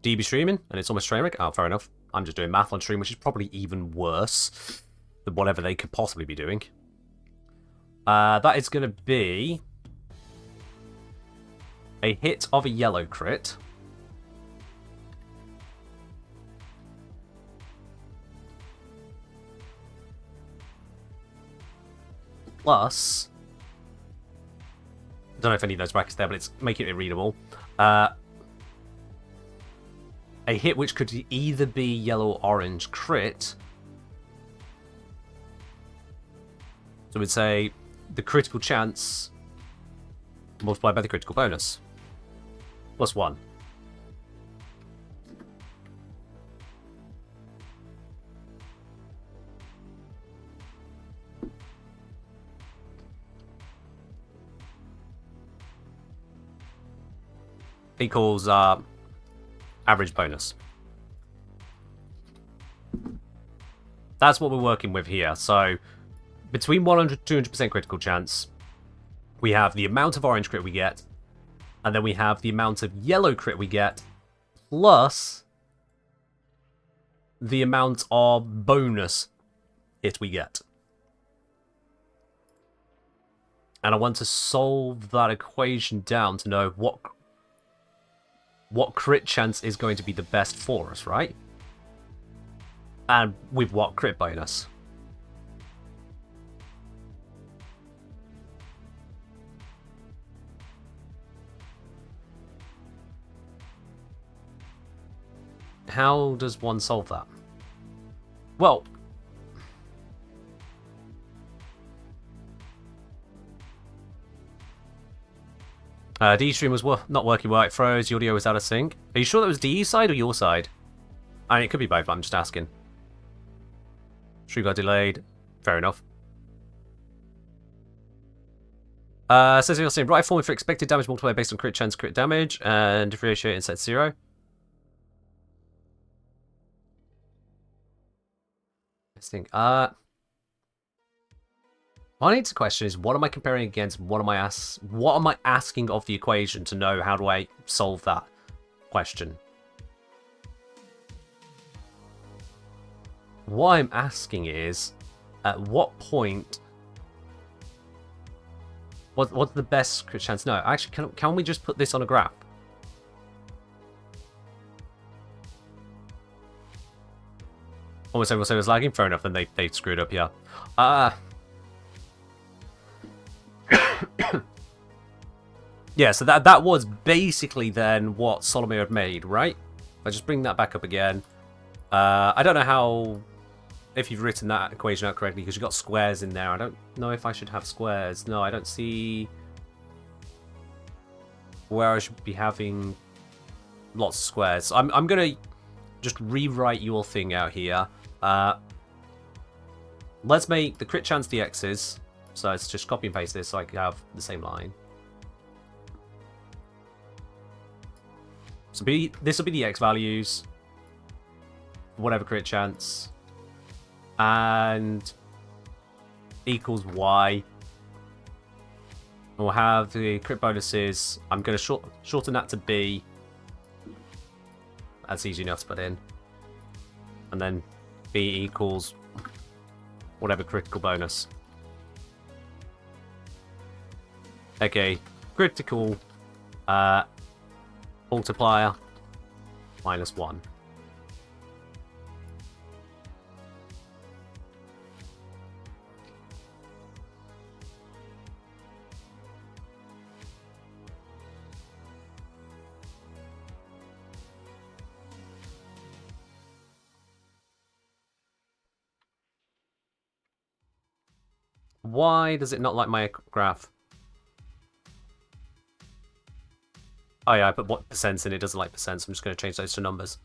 DB streaming, and it's almost train wreck. Oh, fair enough. I'm just doing math on stream, which is probably even worse than whatever they could possibly be doing. That is going to be a hit of a yellow crit. Plus, I don't know if any of those brackets there, but it's making it readable. A hit which could either be yellow or orange crit. So we'd say the critical chance multiplied by the critical bonus. +1. Equals average bonus. That's what we're working with here. So between 100 to 200% critical chance, we have the amount of orange crit we get, and then we have the amount of yellow crit we get, plus the amount of bonus hit we get. And I want to solve that equation down to know what crit chance is going to be the best for us, right? And with what crit bonus. How does one solve that? Well, D-Stream was not working well, it froze, the audio was out of sync. Are you sure that was DE's side or your side? I mean, it could be both, but I'm just asking. Stream got delayed. Fair enough. Says you're saying, right formula for expected damage multiplier based on crit chance, crit damage, and differentiate and set 0. Let's think. My next question is, what am I comparing against? What am I asking of the equation to know how do I solve that question? What I'm asking is, at what point? What's the best crit chance? No, actually, can we just put this on a graph? Almost everyone said it was lagging. Fair enough. Then they screwed up. Yeah. Yeah, so that was basically then what Solomir had made, right? I'll just bring that back up again. I don't know if you've written that equation out correctly, because you've got squares in there. I don't know if I should have squares. No, I don't see where I should be having lots of squares. I'm going to just rewrite your thing out here. Let's make the crit chance the x's. So let's just copy and paste this so I can have the same line. So this will be the x values, whatever crit chance, and equals y. And we'll have the crit bonuses. I'm going to shorten that to b. That's easy enough to put in. And then b equals whatever critical bonus. Okay, critical multiplier -1. Why does it not like my graph? Oh yeah, I put what percents in, it doesn't like percents, so I'm just going to change those to numbers.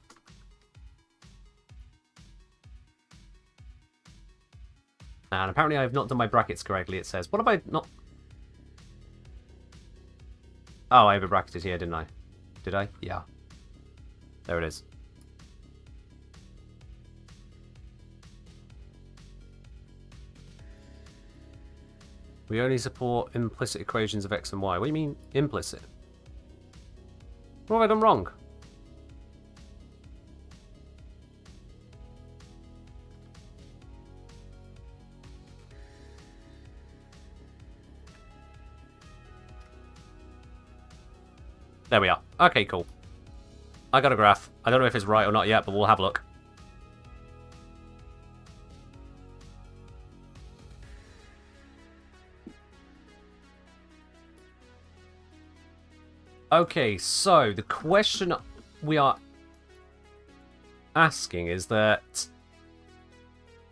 And apparently I have not done my brackets correctly, it says. What have I not... Oh, I have it bracketed here, didn't I? Did I? Yeah. There it is. We only support implicit equations of x and y. What do you mean, implicit? What have I done wrong? There we are. Okay, cool. I got a graph. I don't know if it's right or not yet, but we'll have a look. Okay, so the question we are asking is that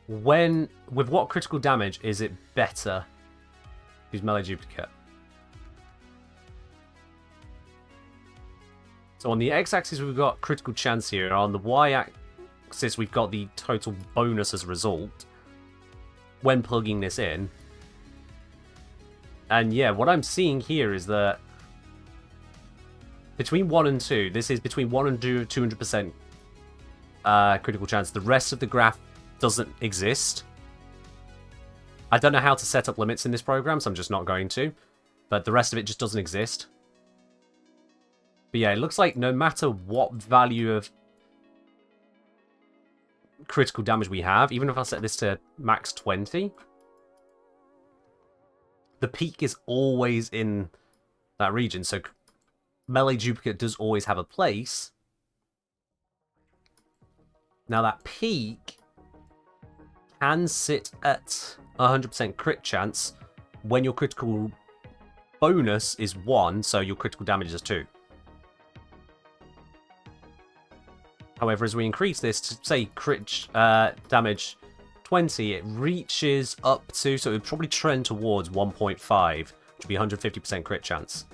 with what critical damage is it better to use melee duplicate? So on the x-axis we've got critical chance here, and on the y-axis we've got the total bonus as a result when plugging this in. And yeah, what I'm seeing here is that between 1 and 2, this is between 1 and 200% critical chance. The rest of the graph doesn't exist. I don't know how to set up limits in this program, so I'm just not going to. But the rest of it just doesn't exist. But yeah, it looks like no matter what value of critical damage we have, even if I set this to max 20, the peak is always in that region. So melee duplicate does always have a place. Now that peak can sit at 100% crit chance when your critical bonus is 1, so your critical damage is 2. However, as we increase this to, say, crit damage 20, it reaches up to, so it would probably trend towards 1.5, which would be 150% crit chance.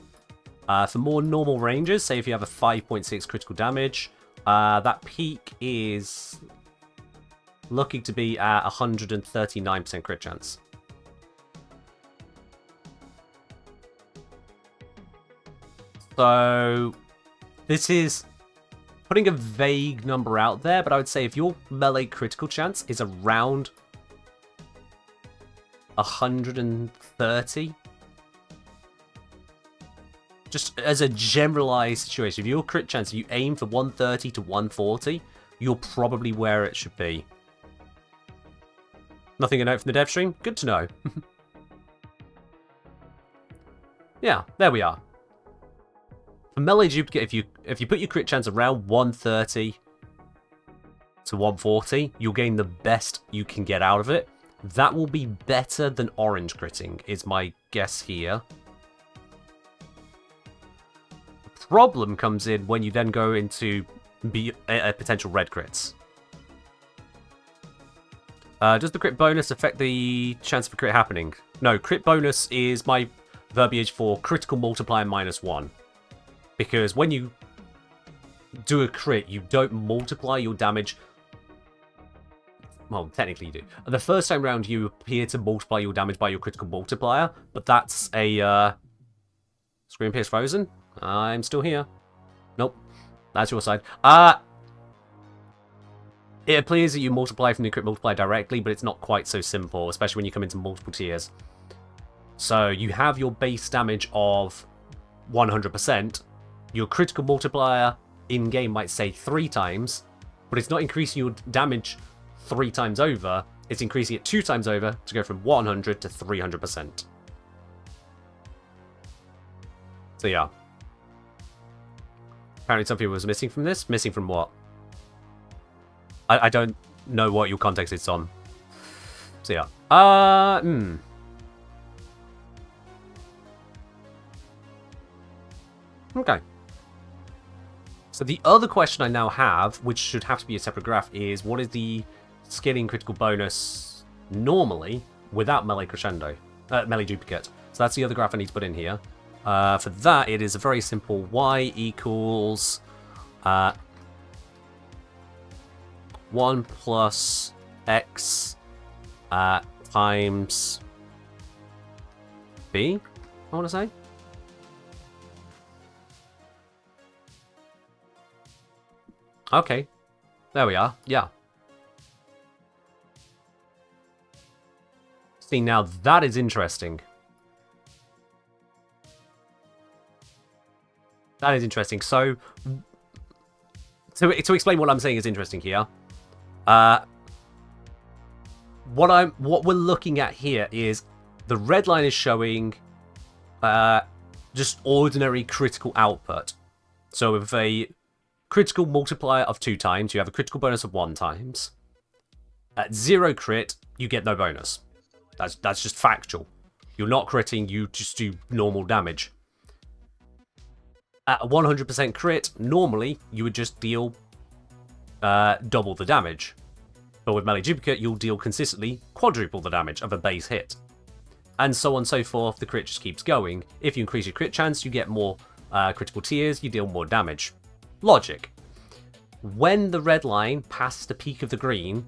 For more normal ranges, say if you have a 5.6 critical damage, that peak is looking to be at 139% crit chance. So this is putting a vague number out there, but I would say if your melee critical chance is around 130, just as a generalized situation, if your crit chance, if you aim for 130 to 140, you're probably where it should be. Nothing to note from the dev stream? Good to know. Yeah, there we are. For melee duplicate, if you put your crit chance around 130 to 140, you'll gain the best you can get out of it. That will be better than orange critting, is my guess here. The problem comes in when you then go into potential red crits. Does the crit bonus affect the chance of a crit happening? No, crit bonus is my verbiage for critical multiplier -1. Because when you do a crit, you don't multiply your damage. Well, technically you do. The first time round, you appear to multiply your damage by your critical multiplier, but that's a... Screen appears frozen. I'm still here. Nope. That's your side. It appears that you multiply from the crit multiplier directly, but it's not quite so simple, especially when you come into multiple tiers. So you have your base damage of 100%. Your critical multiplier in-game might say 3 times, but it's not increasing your damage 3 times over. It's increasing it 2 times over to go from 100 to 300%. So yeah. Apparently something was missing from this. Missing from what? I don't know what your context is on. So yeah. Okay. So the other question I now have, which should have to be a separate graph, is what is the scaling critical bonus normally without melee crescendo, melee duplicate. So that's the other graph I need to put in here. For that, it is a very simple y equals 1 plus x times b, I want to say. Okay, there we are, yeah. See, now that is interesting. That is interesting. So, to explain what I'm saying is interesting here. What we're looking at here is the red line is showing just ordinary critical output. So with a critical multiplier of 2 times, you have a critical bonus of 1 times. At 0 crit, you get no bonus. That's just factual. You're not critting, you just do normal damage. At a 100% crit, normally you would just deal double the damage. But with melee duplicate, you'll deal consistently quadruple the damage of a base hit. And so on and so forth, the crit just keeps going. If you increase your crit chance, you get more critical tiers, you deal more damage. Logic. When the red line passes the peak of the green,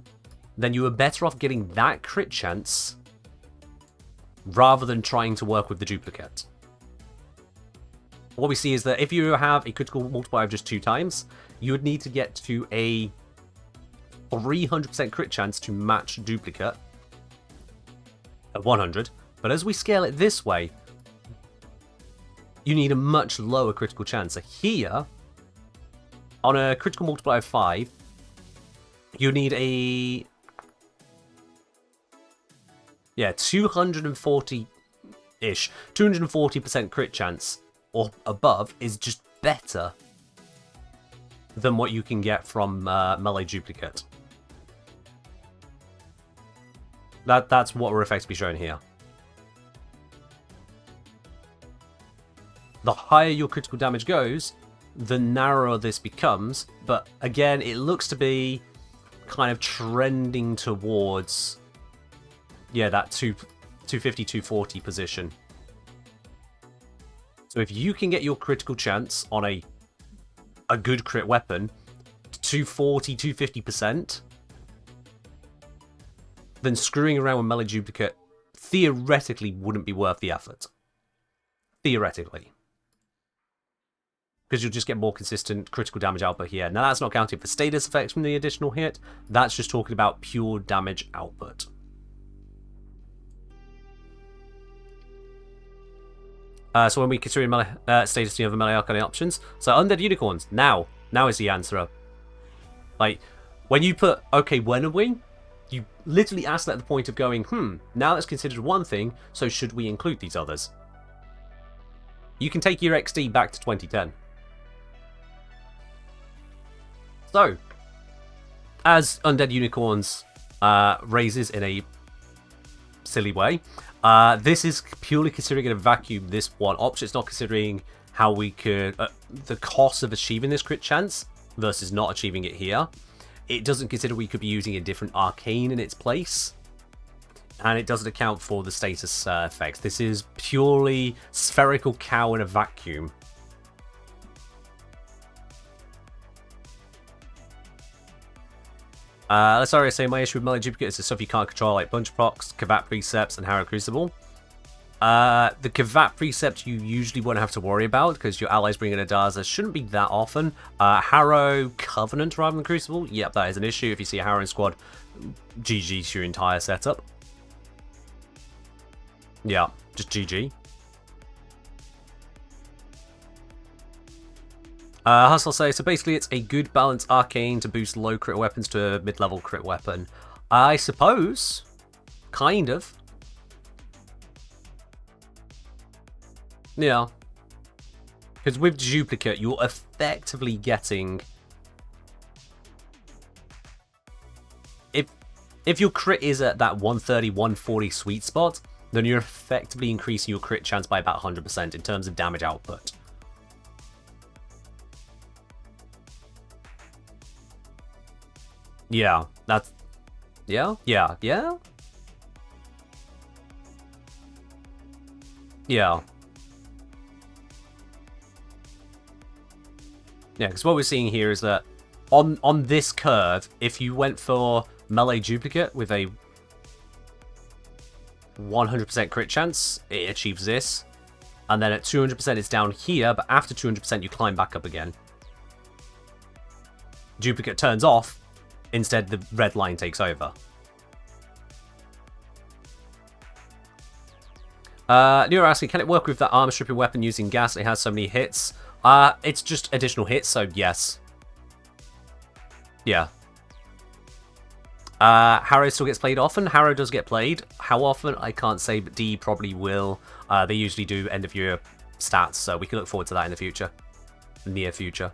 then you are better off getting that crit chance rather than trying to work with the duplicate. What we see is that if you have a critical multiplier of just 2 times, you would need to get to a 300% crit chance to match duplicate at 100. But as we scale it this way, you need a much lower critical chance. So here, on a critical multiplier of 5, you need a 240-ish, 240% crit chance or above is just better than what you can get from melee duplicate. That's what we're effectively showing here. The higher your critical damage goes, the narrower this becomes, but again, it looks to be kind of trending towards, that 250, 240 position. So if you can get your critical chance on a good crit weapon to 240, 250%, then screwing around with melee duplicate theoretically wouldn't be worth the effort. Theoretically. Because you'll just get more consistent critical damage output here. Now that's not counting for status effects from the additional hit, that's just talking about pure damage output. So when we consider melee, status of the melee arcane options, so undead unicorns, now is the answer. Like, when you put, okay, when are we? You literally ask that at the point of going, now that's considered one thing, so should we include these others? You can take your XD back to 2010. So, as undead unicorns raises in a silly way, this is purely considering a vacuum this one option. It's not considering how we could the cost of achieving this crit chance versus not achieving it here. It doesn't consider we could be using a different arcane in its place, and it doesn't account for the status effects. This is purely spherical cow in a vacuum. Let's already say my issue with melee duplicate is the stuff you can't control, like Bunch Procs, Kavat Precepts, and Harrow Crucible. The Kavat Precept you usually won't have to worry about because your allies bring in a Daza shouldn't be that often. Harrow Covenant rather than Crucible, yep, that is an issue. If you see a Harrow squad, GG to your entire setup. Yeah, just GG. Hustle says, so basically it's a good balanced arcane to boost low crit weapons to a mid-level crit weapon. I suppose. Kind of. Yeah. Because with duplicate, you're effectively getting... If your crit is at that 130, 140 sweet spot, then you're effectively increasing your crit chance by about 100% in terms of damage output. Yeah, that's... Yeah. Yeah. Yeah, because what we're seeing here is that on this curve, if you went for melee duplicate with a 100% crit chance, it achieves this. And then at 200% it's down here, but after 200% you climb back up again. Duplicate turns off, instead the red line takes over. You're asking, can it work with that armor stripping weapon using gas? It has so many hits. It's just additional hits, so yes. Yeah. Harrow still gets played often. Harrow does get played. How often, I can't say, but D probably will. They usually do end of year stats, so we can look forward to that in the future. Near future.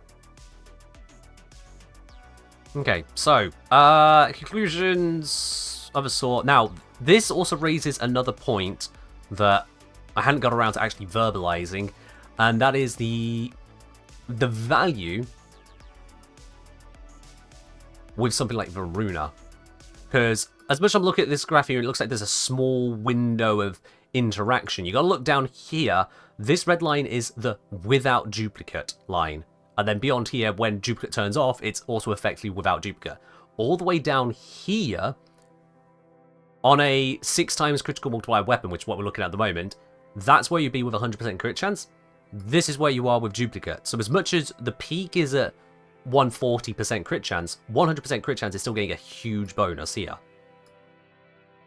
Okay, so, conclusions of a sort. Now, this also raises another point that I hadn't got around to actually verbalizing, and that is the value with something like Varuna. Because as much as I'm looking at this graph here, it looks like there's a small window of interaction. You got to look down here. This red line is the without duplicate line. And then beyond here, when duplicate turns off, it's also effectively without duplicate. All the way down here, on a 6 times critical multiplier weapon, which is what we're looking at the moment, that's where you'd be with 100% crit chance. This is where you are with duplicate. So as much as the peak is at 140% crit chance, 100% crit chance is still getting a huge bonus here,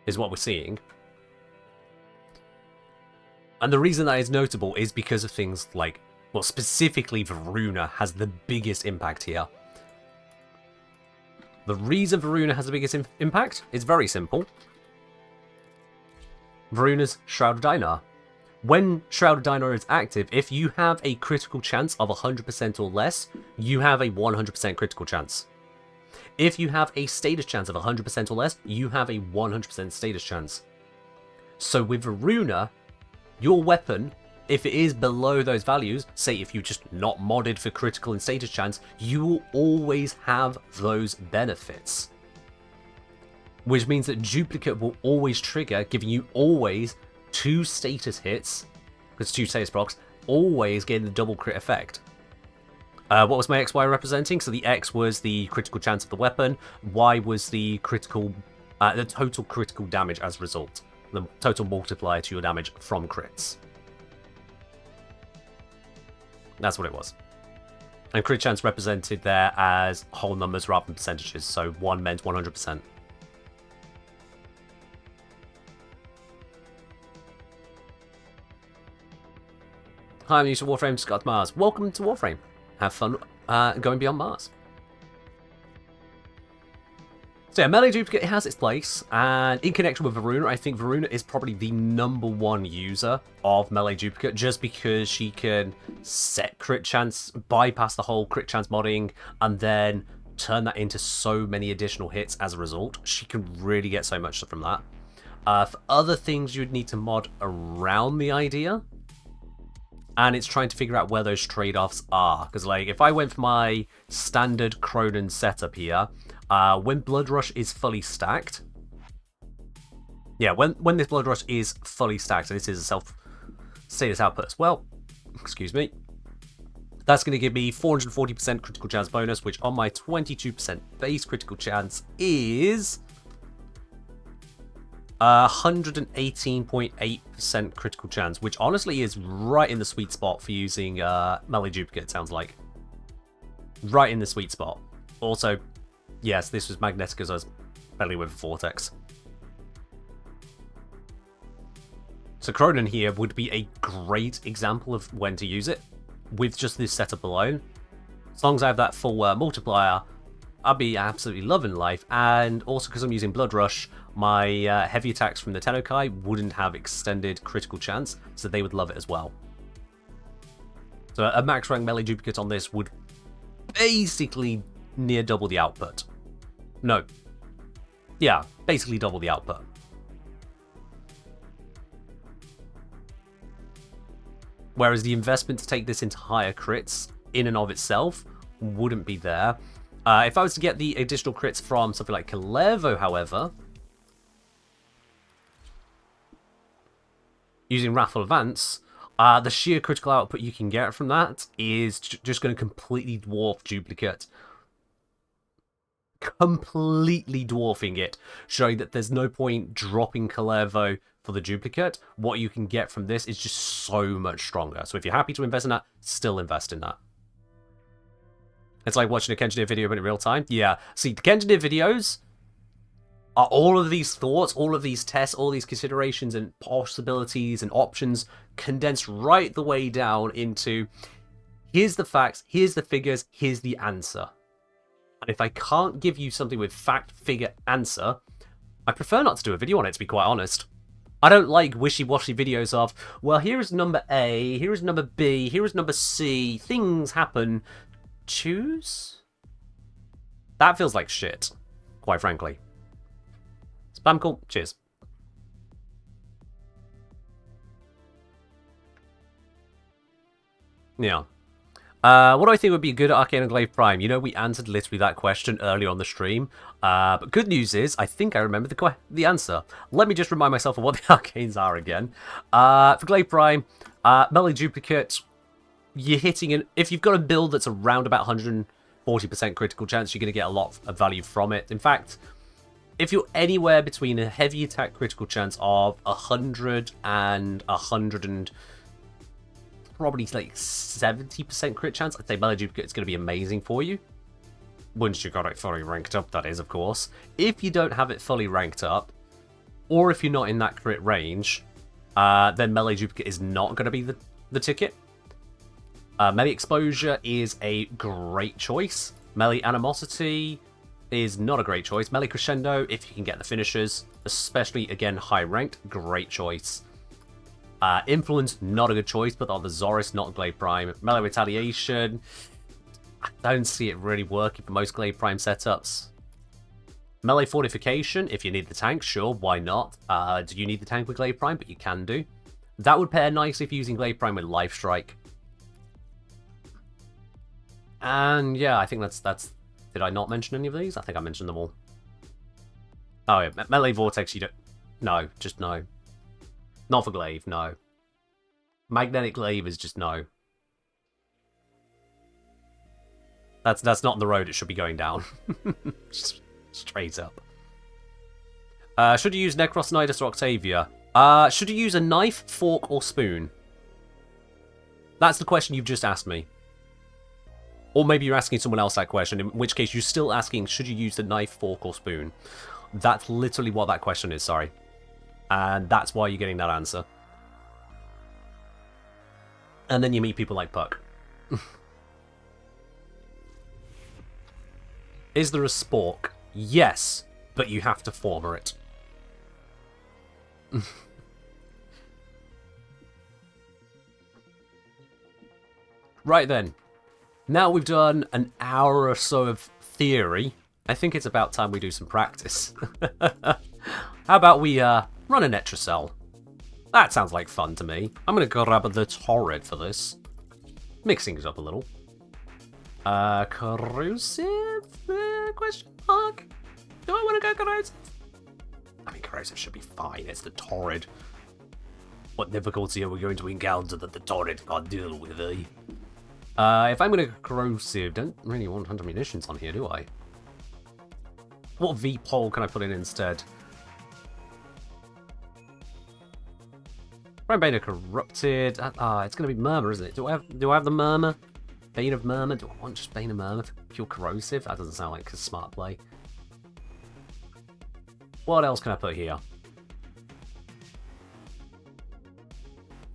is what we're seeing. And the reason that is notable is because of things like, well, specifically Varuna has the biggest impact here. The reason Varuna has the biggest impact is very simple. Varuna's Shroud of Dinar. When Shroud of Dinar is active, if you have a critical chance of 100% or less, you have a 100% critical chance. If you have a status chance of 100% or less, you have a 100% status chance. So with Varuna, your weapon, if it is below those values, say if you just not modded for critical and status chance, you will always have those benefits. Which means that duplicate will always trigger, giving you always 2 status hits, because 2 status procs, always getting the double crit effect. What was my XY representing? So the X was the critical chance of the weapon, Y was the critical, the total critical damage as a result, the total multiplier to your damage from crits. That's what it was. And crit chance represented there as whole numbers rather than percentages, so 1 meant 100%. Hi, I'm new to Warframe, Scott Mars. Welcome to Warframe. Have fun going beyond Mars. So yeah, melee duplicate has its place, and in connection with Varuna, I think Varuna is probably the #1 user of melee duplicate, just because she can set crit chance, bypass the whole crit chance modding, and then turn that into so many additional hits as a result. She can really get so much from that. For other things, you'd need to mod around the idea. And it's trying to figure out where those trade-offs are. Because, like, if I went for my standard Cronin setup here, when Blood Rush is fully stacked... Yeah, when this Blood Rush is fully stacked, and this is a self-status output as well, excuse me, that's going to give me 440% critical chance bonus, which on my 22% base critical chance is... 118.8% critical chance, which honestly is right in the sweet spot for using melee duplicate, it sounds like. Right in the sweet spot. Also, yes, this was magnetic as I was belly with Vortex. So Cronin here would be a great example of when to use it, with just this setup alone. As long as I have that full multiplier, I'll be absolutely loving life, and also because I'm using Blood Rush, my heavy attacks from the Tennokai wouldn't have extended critical chance, so they would love it as well. So a max rank melee duplicate on this would basically near double the output. No. Yeah, basically double the output. Whereas the investment to take this into higher crits in and of itself wouldn't be there. If I was to get the additional crits from something like Kalevo, however, using Wrathful Advance, the sheer critical output you can get from that is just going to completely dwarf Duplicate. Completely dwarfing it, showing that there's no point dropping Calevo for the Duplicate. What you can get from this is just so much stronger. So if you're happy to invest in that, still invest in that. It's like watching a Kenjinir video but in real time. Yeah, see, the Kenjinir videos are all of these thoughts, all of these tests, all these considerations and possibilities and options condensed right the way down into here's the facts, here's the figures, here's the answer. And if I can't give you something with fact, figure, answer, I prefer not to do a video on it, to be quite honest. I don't like wishy-washy videos of, well, here is number A, here is number B, here is number C, things happen, choose? That feels like shit, quite frankly. Spam call, cheers. Yeah. What do I think would be good at Arcane and Glaive Prime? You know, we answered literally that question earlier on the stream. But good news is, I think I remember the answer. Let me just remind myself of what the Arcanes are again. For Glaive Prime, Melee Duplicate, you're hitting it. If you've got a build that's around about 140% critical chance, you're going to get a lot of value from it. In fact, if you're anywhere between a heavy attack critical chance of 100 and 100 and probably like 70% crit chance, I'd say Melee Duplicate is going to be amazing for you. Once you got it fully ranked up, that is, of course. If you don't have it fully ranked up, or if you're not in that crit range, then Melee Duplicate is not going to be the ticket. Melee Exposure is a great choice. Melee Animosity is not a great choice. Melee Crescendo, if you can get the finishers, especially, again, high ranked, great choice. Influence, not a good choice, but on the Zoris, not Glaive Prime. Melee Retaliation, I don't see it really working for most Glaive Prime setups. Melee Fortification, if you need the tank, sure, why not? Do you need the tank with Glaive Prime? But you can do. That would pair nicely if you're using Glaive Prime with Life Strike. And yeah, I think that's... Did I not mention any of these? I think I mentioned them all. Oh yeah, Melee Vortex, you don't... No, just no. Not for Glaive, no. Magnetic Glaive is just no. That's not the road it should be going down. Straight up. Should you use Necros, Nidus, or Octavia? Should you use a knife, fork, or spoon? That's the question you've just asked me. Or maybe you're asking someone else that question, in which case you're still asking, should you use the knife, fork, or spoon? That's literally what that question is, sorry. And that's why you're getting that answer. And then you meet people like Puck. Is there a spork? Yes, but you have to former it. Right then. Now we've done an hour or so of theory, I think it's about time we do some practice. How about we run a Netracell? That sounds like fun to me. I'm going to grab the Torrid for this. Mixing it up a little. Corrosive? Question mark? Do I want to go Corrosive? I mean, Corrosive should be fine. It's the Torrid. What difficulty are we going to encounter that the Torrid can't deal with, eh? If I'm going to Corrosive, don't really want 100 munitions on here, do I? What V-pole can I put in instead? Bane Corrupted. It's going to be Murmur, isn't it? Do I have the Murmur? Bane of Murmur? Do I want just Bane of Murmur for pure Corrosive? That doesn't sound like a smart play. What else can I put here?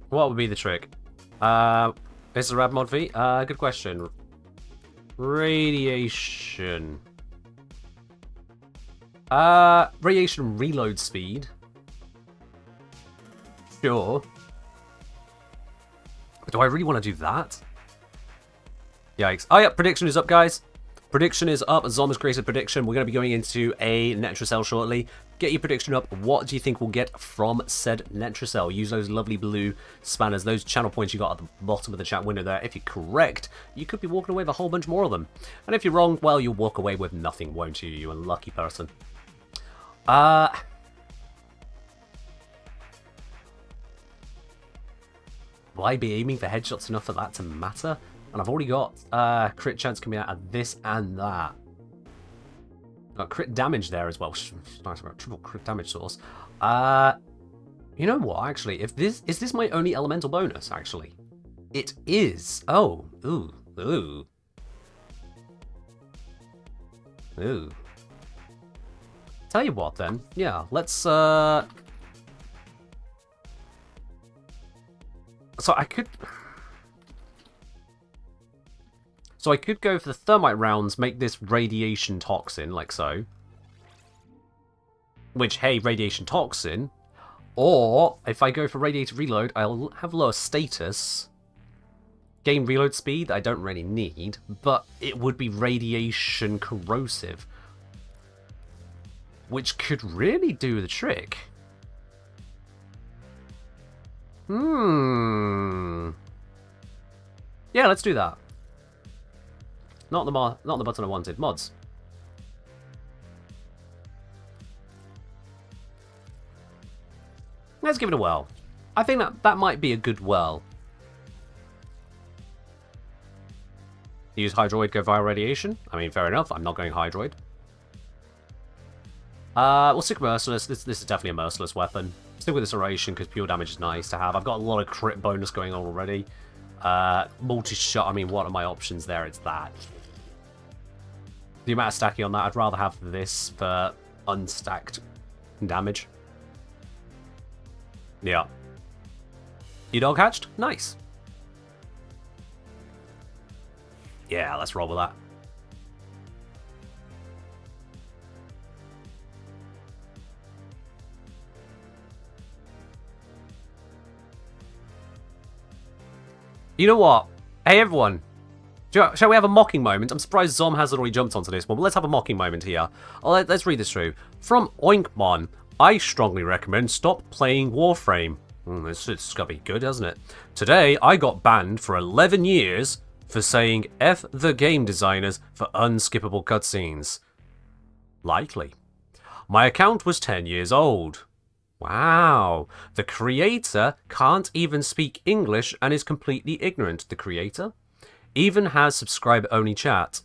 What would be the trick? Is the Rad Mod V? Good question. Radiation. Radiation reload speed. Sure. But do I really want to do that? Yikes. Oh yeah, prediction is up, guys. Prediction is up. Zom has created prediction. We're going to be going into a Netracell shortly. Get your prediction up. What do you think we'll get from said Netracell? Use those lovely blue spanners, those channel points you got at the bottom of the chat window there. If you're correct, you could be walking away with a whole bunch more of them. And if you're wrong, well, you'll walk away with nothing, won't you, you unlucky person? will I be aiming for headshots enough for that to matter? And I've already got crit chance coming out of this and that. Got crit damage there as well. Nice, triple crit damage source. You know what? Actually, if this is this my only elemental bonus? Actually, it is. Oh, ooh. Tell you what, then. Yeah, let's. So I could. So I could go for the thermite rounds, make this radiation toxin, like so. Which, hey, radiation toxin. Or, if I go for radiated reload, I'll have lower status. Gain reload speed, I don't really need. But it would be radiation corrosive. Which could really do the trick. Yeah, let's do that. Not the button I wanted. Mods. Let's give it a whirl. I think that might be a good whirl. Use Hydroid, go via radiation. I mean, fair enough. I'm not going Hydroid. We'll stick Merciless. This is definitely a Merciless weapon. Stick with this Oration because pure damage is nice to have. I've got a lot of crit bonus going on already. Multi-shot, I mean, what are my options there? It's that. The amount of stacking on that, I'd rather have this for unstacked damage. Yeah. You dog hatched? Nice. Yeah, let's roll with that. You know what? Hey, everyone. Shall we have a mocking moment? I'm surprised Zom hasn't already jumped onto this one, but let's have a mocking moment here. Let's read this through. From Oinkmon, I strongly recommend stop playing Warframe. It's gotta be good, hasn't it? Today, I got banned for 11 years for saying F the game designers for unskippable cutscenes. Likely. My account was 10 years old. Wow. The creator can't even speak English and is completely ignorant. The creator even has subscriber-only chat.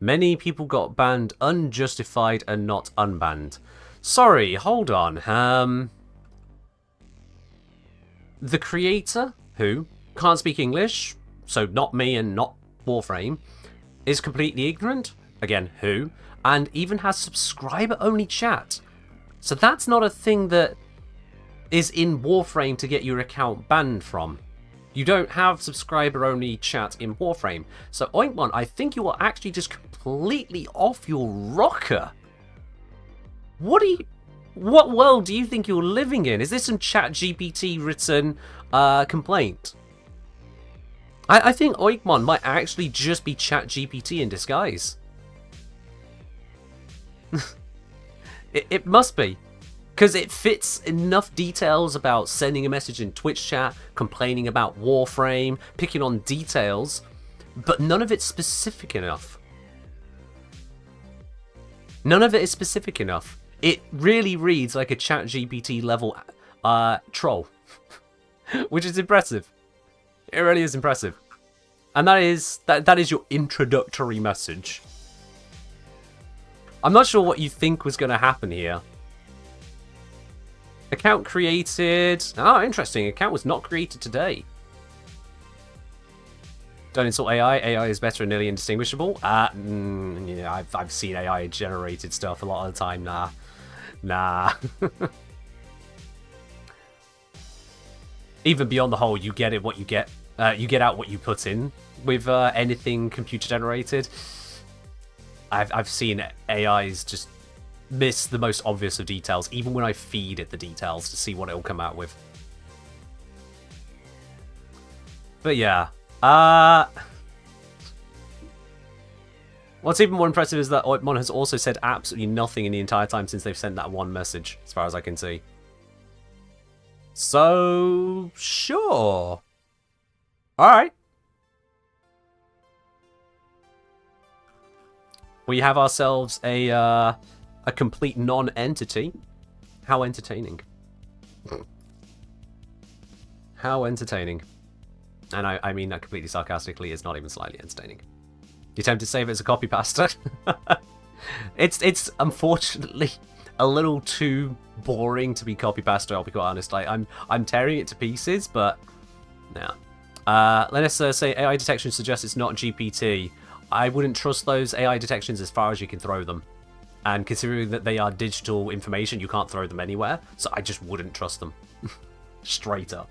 Many people got banned unjustified and not unbanned. Sorry, hold on. The creator, who can't speak English, so not me and not Warframe, is completely ignorant, again, who, and even has subscriber-only chat. So that's not a thing that is in Warframe to get your account banned from. You don't have subscriber-only chat in Warframe. So Oinkmon, I think you are actually just completely off your rocker. What world do you think you're living in? Is this some ChatGPT written complaint? I think Oinkmon might actually just be ChatGPT in disguise. It must be. Because it fits enough details about sending a message in Twitch chat, complaining about Warframe, picking on details, but none of it's specific enough. None of it is specific enough. It really reads like a ChatGPT level troll, which is impressive. It really is impressive. And that is your introductory message. I'm not sure what you think was going to happen here. Account created. Oh, interesting. Account was not created today. Don't insult AI. AI is better and nearly indistinguishable. Yeah, I've seen AI generated stuff a lot of the time. Nah. Even beyond the whole, you get it what you get. You get out what you put in with anything computer generated. I've seen AIs just miss the most obvious of details, even when I feed it the details to see what it'll come out with. But yeah. What's even more impressive is that Oinkmon has also said absolutely nothing in the entire time since they've sent that one message, as far as I can see. So, sure. Alright. We have ourselves a complete non-entity. How entertaining. How entertaining. And I mean that completely sarcastically. It's not even slightly entertaining. You attempted to save it as a copy pasta. It's unfortunately a little too boring to be copy pasta, I'll be quite honest. I'm tearing it to pieces, but no. Let us say AI detection suggests it's not GPT. I wouldn't trust those AI detections as far as you can throw them. And considering that they are digital information, you can't throw them anywhere. So I just wouldn't trust them. Straight up.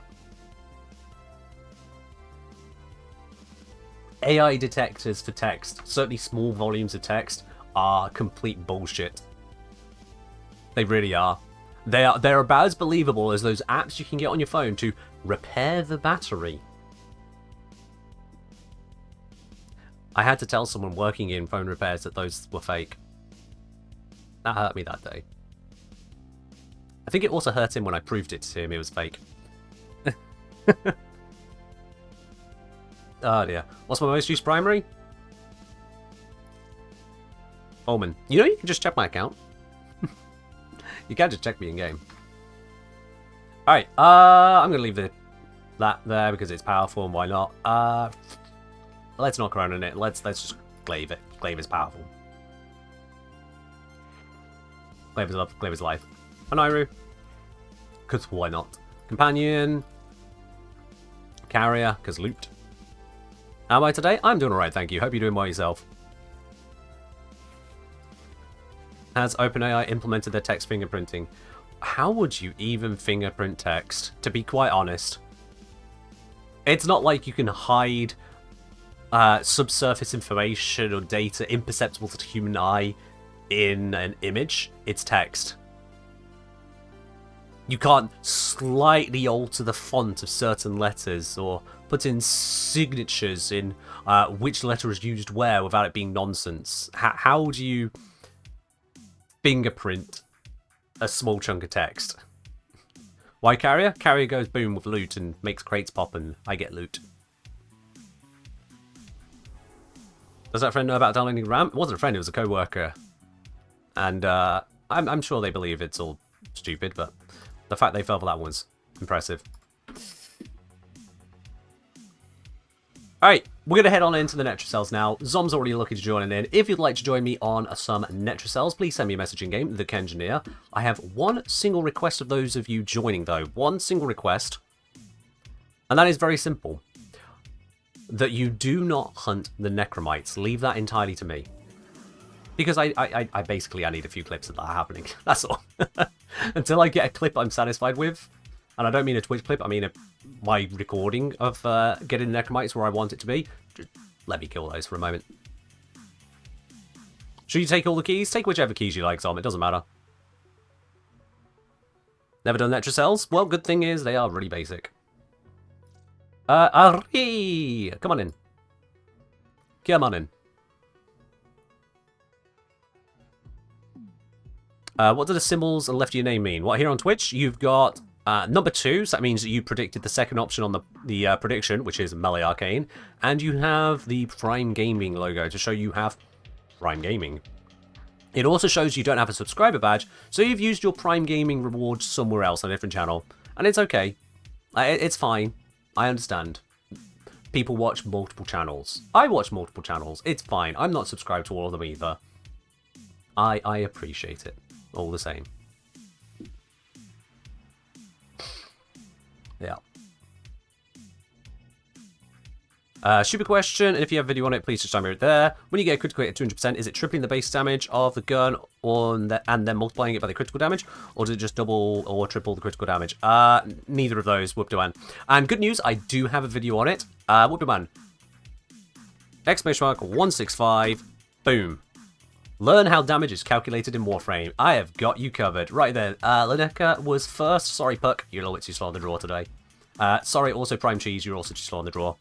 AI detectors for text, certainly small volumes of text, are complete bullshit. They really are. They're about as believable as those apps you can get on your phone to repair the battery. I had to tell someone working in phone repairs that those were fake. That hurt me that day. I think it also hurt him when I proved it to him it was fake. Oh dear. What's my most used primary? Omen. You know you can just check my account. You can just check me in game. Alright, I'm gonna leave that there because it's powerful and why not. Let's knock around in it. Let's just glaive it. Glaive is powerful. Glaive is love, glaive is life. Anairu. Cause why not? Companion. Carrier, cause loot. How am I today? I'm doing alright, thank you. Hope you're doing well yourself. Has OpenAI implemented their text fingerprinting? How would you even fingerprint text, to be quite honest? It's not like you can hide subsurface information or data imperceptible to the human eye in an image. It's text. You can't slightly alter the font of certain letters or put in signatures in which letter is used where without it being nonsense. How do you fingerprint a small chunk of text? Why carrier? Carrier goes boom with loot and makes crates pop and I get loot. Does that friend know about downloading RAM? It wasn't a friend, it was a co-worker. And I'm sure they believe it's all stupid, but the fact they fell for that was impressive. Alright, we're going to head on into the Netracells now. Zom's already looking to join in. If you'd like to join me on some Netracells, please send me a message in game, the Kengineer. I have one single request of those of you joining, though. One single request. And that is very simple. That you do not hunt the Necromites. Leave that entirely to me. Because I basically need a few clips of that happening. That's all. Until I get a clip I'm satisfied with. And I don't mean a Twitch clip, I mean my recording of getting the Necromites where I want it to be. Just let me kill those for a moment. Should you take all the keys? Take whichever keys you like, Zom. It doesn't matter. Never done Netracells? Well, good thing is they are really basic. Ari! Come on in. Come on in. What do the symbols on the left of your name mean? Well, here on Twitch, you've got number 2, so that means that you predicted the second option on the prediction, which is Melee Arcane, and you have the Prime Gaming logo to show you have Prime Gaming. It also shows you don't have a subscriber badge, so you've used your Prime Gaming reward somewhere else on a different channel, and it's okay. It's fine. I understand. People watch multiple channels. I watch multiple channels. It's fine. I'm not subscribed to all of them either. I appreciate it. All the same. Yeah. Stupid question, and if you have a video on it, please just time it there. When you get a critical hit at 200%, is it tripling the base damage of the gun and then multiplying it by the critical damage? Or does it just double or triple the critical damage? Neither of those, Whoop-de-man. And good news, I do have a video on it. Whoop-de-man. Exclamation mark 165. Boom. Learn how damage is calculated in Warframe. I have got you covered. Right there. Laneka was first. Sorry, Puck. You're a little bit too slow on the draw today. Sorry, also Prime Cheese. You're also too slow on the draw.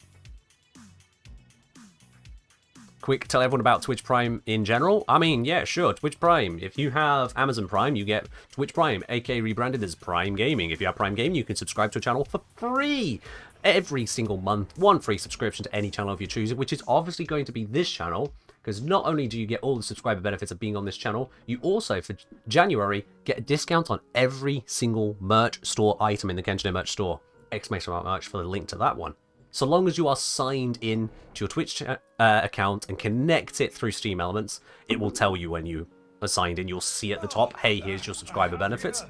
Quick, tell everyone about Twitch Prime in general. I mean, yeah, sure. Twitch Prime. If you have Amazon Prime, you get Twitch Prime, aka rebranded as Prime Gaming. If you have Prime Gaming, you can subscribe to a channel for free. Every single month. One free subscription to any channel if you choose it, which is obviously going to be this channel. Because not only do you get all the subscriber benefits of being on this channel, you also, for January, get a discount on every single merch store item in the Kengineer merch store. exclamation mark for the link to that one. So long as you are signed in to your Twitch account and connect it through Steam Elements, it will tell you when you are signed in. You'll see at the top, hey, here's your subscriber benefits.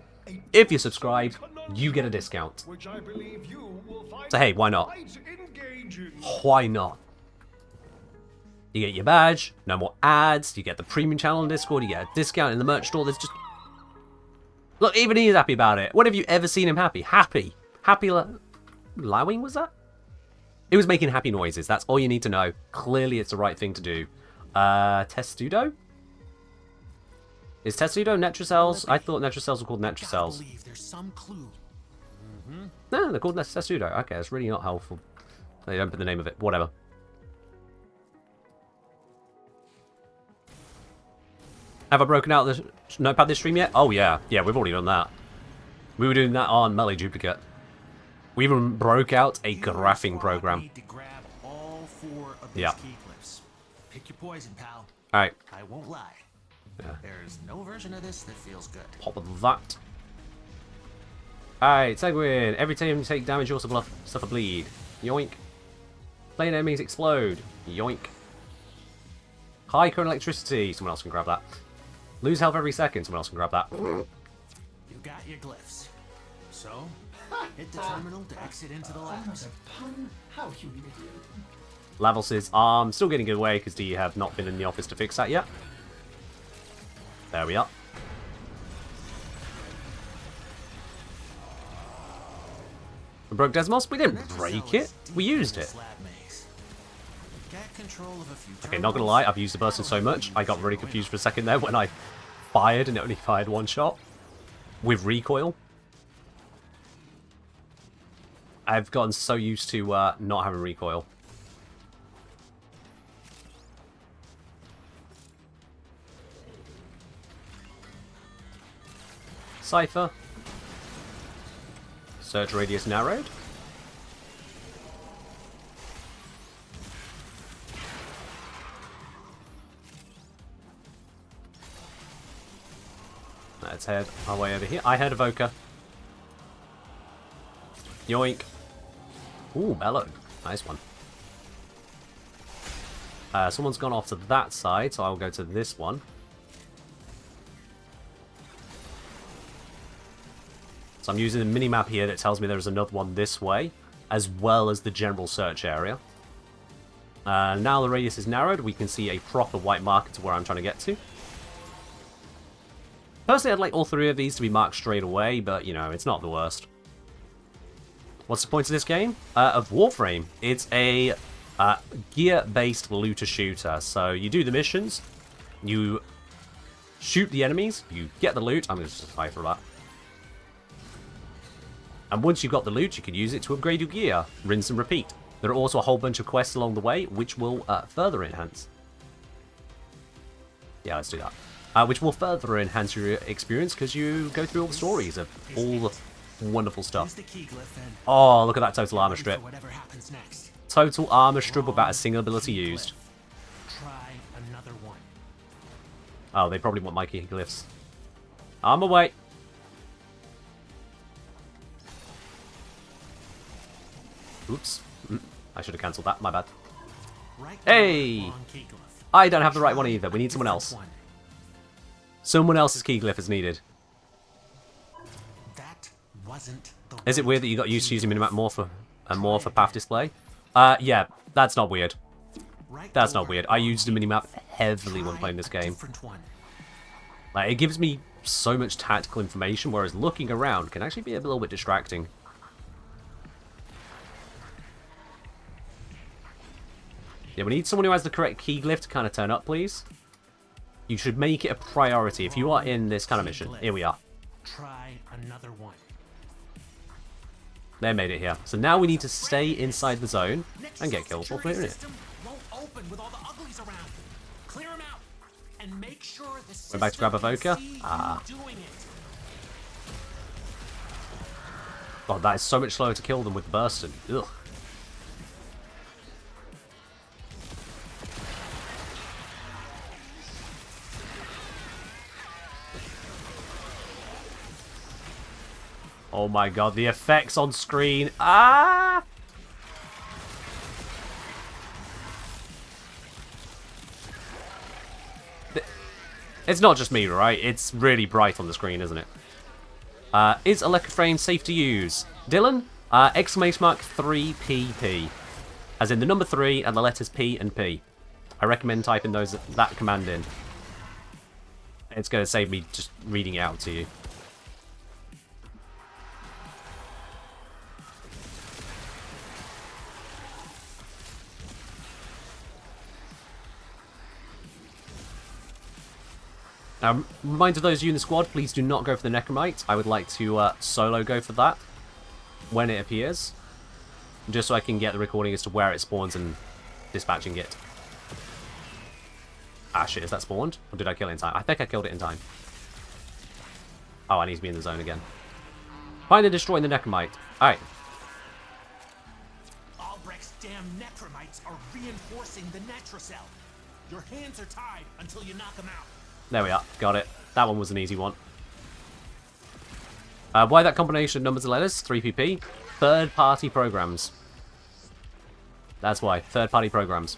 If you're subscribed, you get a discount. So hey, why not? Why not? You get your badge, no more ads, you get the premium channel on Discord, you get a discount in the merch store. There's just... Look, even he's happy about it. When have you ever seen him happy? Happy. Happy... Lowing, was that? It was making happy noises. That's all you need to know. Clearly, it's the right thing to do. Testudo? Is Testudo Netrocells? I thought Netrocells were called Netrocells. No, they're called Testudo. Okay, that's really not helpful. They don't put the name of it. Whatever. Have I broken out the notepad this stream yet? Oh, yeah. Yeah, we've already done that. We were doing that on Melee Duplicate. We even broke out a graphing program. Yeah. Pick your poison, pal. Alright. I won't lie. Yeah. There's no version of this that feels good. Pop of that. Alright, Seguin. Every time you take damage, you also suffer bleed. Yoink. Plain enemies explode. Yoink. High current electricity. Someone else can grab that. Lose health every second. Someone else can grab that. You got your glyphs. So, hit the terminal to exit into the labs. How humiliating. Lavos' arm still getting away because you have not been in the office to fix that yet. There we are. We broke Desmos? We didn't break it. We used it. Okay, not gonna lie, I've used the bursting so much, I got really confused for a second there when I fired and it only fired one shot. With recoil. I've gotten so used to not having recoil. Cypher. Search radius narrowed. Let's head our way over here. I heard Evoker. Yoink. Ooh, Bellow. Nice one. Someone's gone off to that side, so I'll go to this one. So I'm using the mini-map here that tells me there's another one this way, as well as the general search area. Now the radius is narrowed, we can see a proper white marker to where I'm trying to get to. Personally, I'd like all three of these to be marked straight away, but, you know, it's not the worst. What's the point of this game? Of Warframe. It's a gear-based looter-shooter. So you do the missions, you shoot the enemies, you get the loot. I'm going to just fight for that. And once you've got the loot, you can use it to upgrade your gear. Rinse and repeat. There are also a whole bunch of quests along the way, which will further enhance. Yeah, let's do that. Which will further enhance your experience because you go through all the stories of all the wonderful stuff. Oh, look at that total armor strip. Total armor strip without a single ability used. Oh, they probably want my key glyphs. I'm away. Oops. I should have cancelled that. My bad. Hey! I don't have the right one either. We need someone else. Someone else's key glyph is needed. Is it weird that you got used to using minimap more for path display? Yeah, that's not weird. That's not weird. I used the minimap heavily when playing this game. Like, it gives me so much tactical information, whereas looking around can actually be a little bit distracting. Yeah, we need someone who has the correct key glyph to kind of turn up, please. You should make it a priority if you are in this kind of mission. Here we are. Try another one. They made it here. So now we need to stay inside the zone and get killed for clearing it. We're back to grab Evoker. Ah. God, that is so much slower to kill than with the Burston. Ugh. Oh my god, the effects on screen. Ah! It's not just me, right? It's really bright on the screen, isn't it? Is Warframe safe to use? Dylan? Exclamation mark 3PP. As in the number 3 and the letters P and P. I recommend typing that command in. It's going to save me just reading it out to you. Reminder to those of you in the squad, please do not go for the Necromite. I would like to solo go for that when it appears. Just so I can get the recording as to where it spawns and dispatching it. Ah shit, is that spawned? Or did I kill it in time? I think I killed it in time. Oh, I need to be in the zone again. Find and destroy the Necromite. Alright. Albrecht's damn Necromites are reinforcing the Netrocell. Your hands are tied until you knock them out. There we are. Got it. That one was an easy one. Why that combination of numbers and letters? 3PP. Third-party programs. That's why. Third-party programs.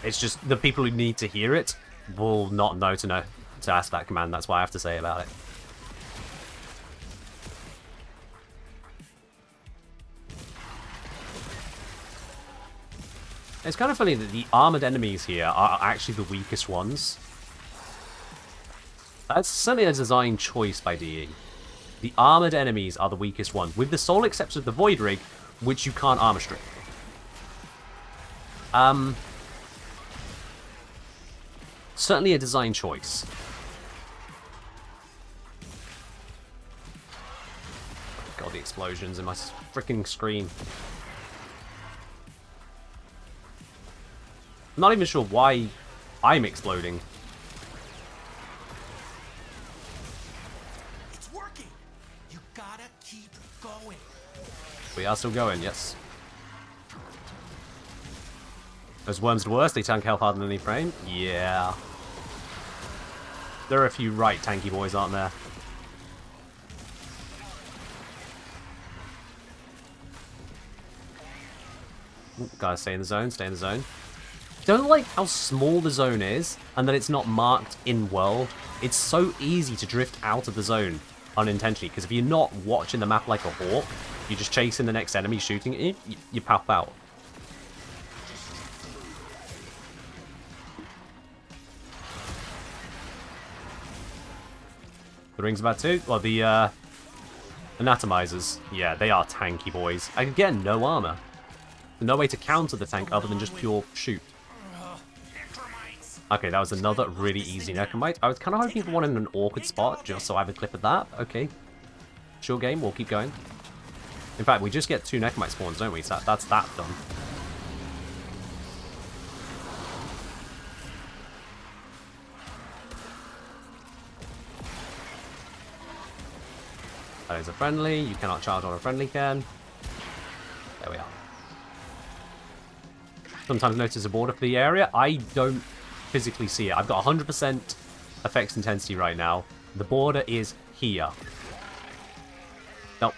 It's just the people who need to hear it will not know to ask that command. That's what I have to say about it. It's kind of funny that the armored enemies here are actually the weakest ones. That's certainly a design choice by DE. The armored enemies are the weakest ones, with the sole exception of the Void Rig, which you can't armor strip. Certainly a design choice. God, the explosions in my freaking screen. I'm not even sure why I'm exploding. It's working. You gotta keep going. We are still going, yes. Those worms are worse, they tank health harder than any frame. Yeah. There are a few right tanky boys, aren't there? Ooh, gotta stay in the zone, stay in the zone. Don't like how small the zone is, and that it's not marked in world. It's so easy to drift out of the zone unintentionally, because if you're not watching the map like a hawk, you're just chasing the next enemy, shooting at you, you pop out. The ring's about to. Well, the anatomizers. Yeah, they are tanky boys. Again, no armor. No way to counter the tank other than just pure shoot. Okay, that was another really easy Necromite. I was kind of hoping for one in an awkward spot, just so I have a clip of that. Okay. Sure game, we'll keep going. In fact, we just get 2 Necromite spawns, don't we? So that's that done. That is a friendly. You cannot charge on a friendly can. There we are. Sometimes notice a border for the area. I don't physically see it. I've got 100% effects intensity right now. The border is here. No.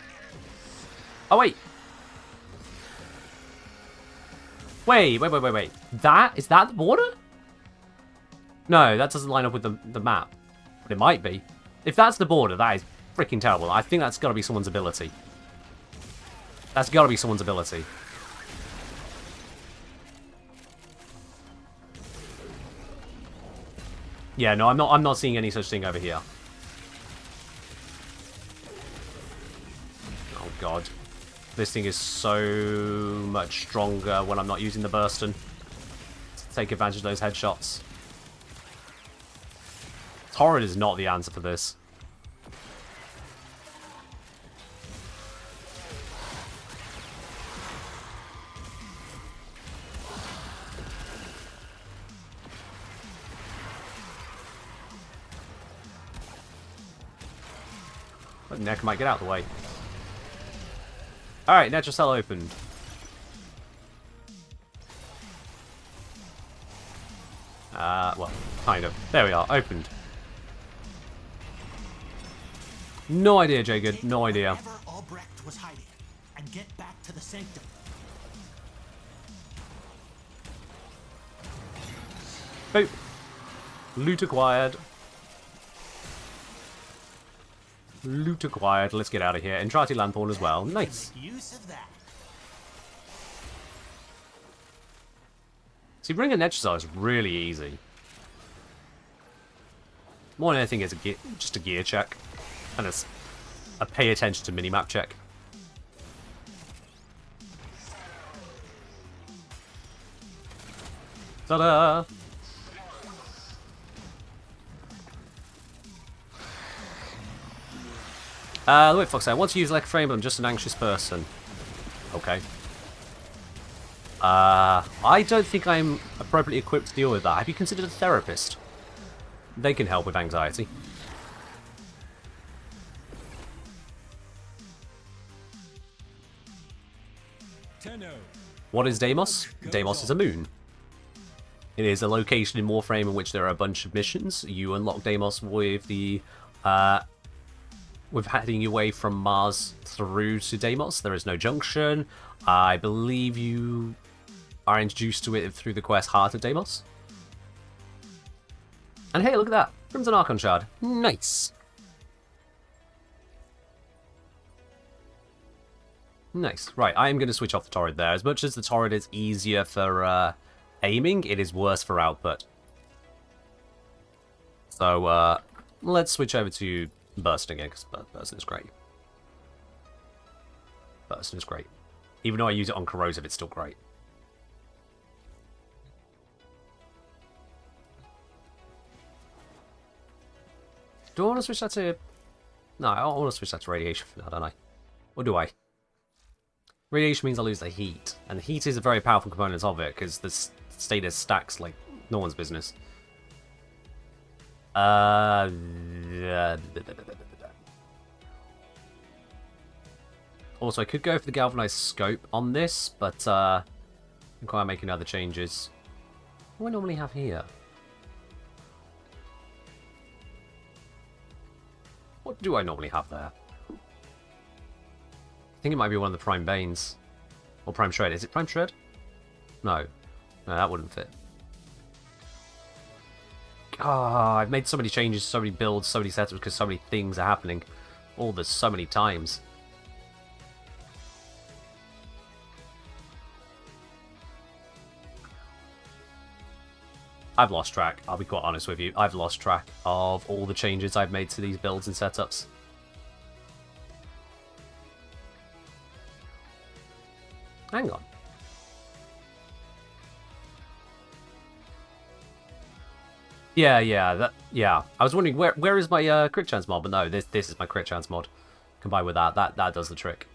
Oh, wait. Wait. Is that the border? No, that doesn't line up with the map. But it might be. If that's the border, that is freaking terrible. I think that's got to be someone's ability. That's got to be someone's ability. Yeah, no, I'm not seeing any such thing over here. Oh god. This thing is so much stronger when I'm not using the Burston. To take advantage of those headshots. Torrid is not the answer for this. But Neck might get out of the way. Alright, Netrocell opened. Well, Kind of. There we are. Opened. No idea, Jacob. No idea. Wherever Albrecht was hiding, and get back to the sanctum. Boop. Loot acquired. Loot acquired. Let's get out of here. Entrati Lanthorn as well. Nice. Make use of that. See, bringing Netchazar is really easy. More than anything, it's just a gear check. And it's a pay attention to minimap check. Ta-da! Wait, Fox, I want to use Warframe, but I'm just an anxious person. Okay. I don't think I'm appropriately equipped to deal with that. Have you considered a therapist? They can help with anxiety. What is Deimos? Deimos is a moon. It is a location in Warframe in which there are a bunch of missions. You unlock Deimos with the with heading your way from Mars through to Deimos. There is no junction. I believe you are introduced to it through the quest Heart of Deimos. And hey, look at that. Crimson Archon Shard. Nice. Nice. Right, I am going to switch off the torrid there. As much as the torrid is easier for aiming, it is worse for output. So, let's switch over to bursting again, because bursting is great. Bursting is great. Even though I use it on corrosive, it's still great. Do I want to switch that to... No, I don't want to switch that to radiation for now, don't I? Or do I? Radiation means I lose the heat. And the heat is a very powerful component of it, because the status stacks like no one's business. Also, I could go for the galvanized scope on this, but I'm quite making other changes. What do I normally have here? What do I normally have there? I think it might be one of the Prime Banes. Or Prime Shred. Is it Prime Shred? No. No, that wouldn't fit. Ah, I've made so many changes, so many builds, so many setups, because so many things are happening. All this so many times. I've lost track. I'll be quite honest with you. I've lost track of all the changes I've made to these builds and setups. Hang on. Yeah. I was wondering where is my crit chance mod, but no, this is my crit chance mod. Combined with that does the trick.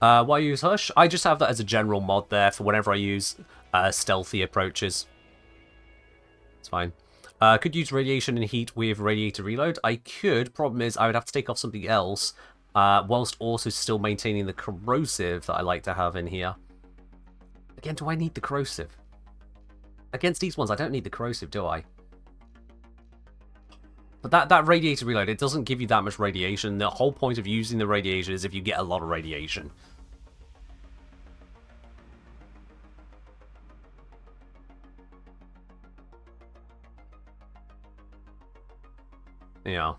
Why use Hush? I just have that as a general mod there for whenever I use stealthy approaches. It's fine. Could use radiation and heat with radiator reload. I could. Problem is, I would have to take off something else, whilst also still maintaining the corrosive that I like to have in here. Again, do I need the corrosive? Against these ones, I don't need the corrosive, do I? But that radiator reload, it doesn't give you that much radiation. The whole point of using the radiation is if you get a lot of radiation. Yeah.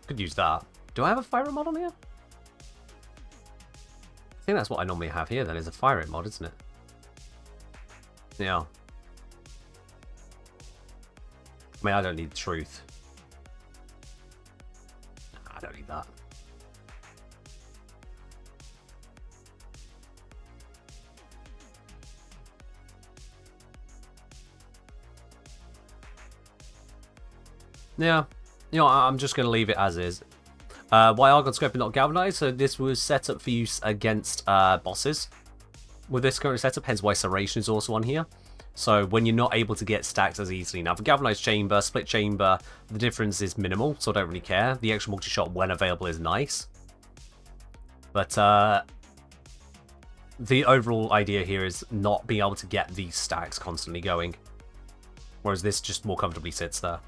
Could use that. Do I have a fire rate mod on here? I think that's what I normally have here then, is a fire rate mod, isn't it? Yeah. I mean, I don't need truth. I don't need that. Yeah. You know, I'm just going to leave it as is. Why Argon Scope and not Galvanized? So this was set up for use against bosses with this current setup, hence why Serration is also on here. So when you're not able to get stacks as easily. Now, for galvanized chamber, split chamber, the difference is minimal, so I don't really care. The extra multi-shot when available is nice. But the overall idea here is not being able to get these stacks constantly going. Whereas this just more comfortably sits there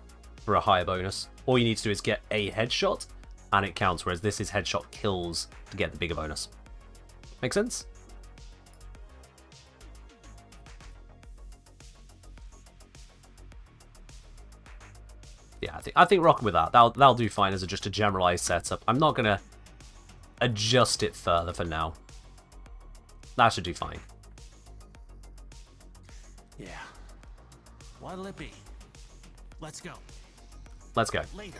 for a higher bonus. All you need to do is get a headshot, and it counts, whereas this is headshot kills to get the bigger bonus. Make sense? Yeah, I think rocking with that. That'll do fine as just a generalized setup. I'm not gonna adjust it further for now. That should do fine. Yeah. What'll it be? Let's go. Let's go. Later.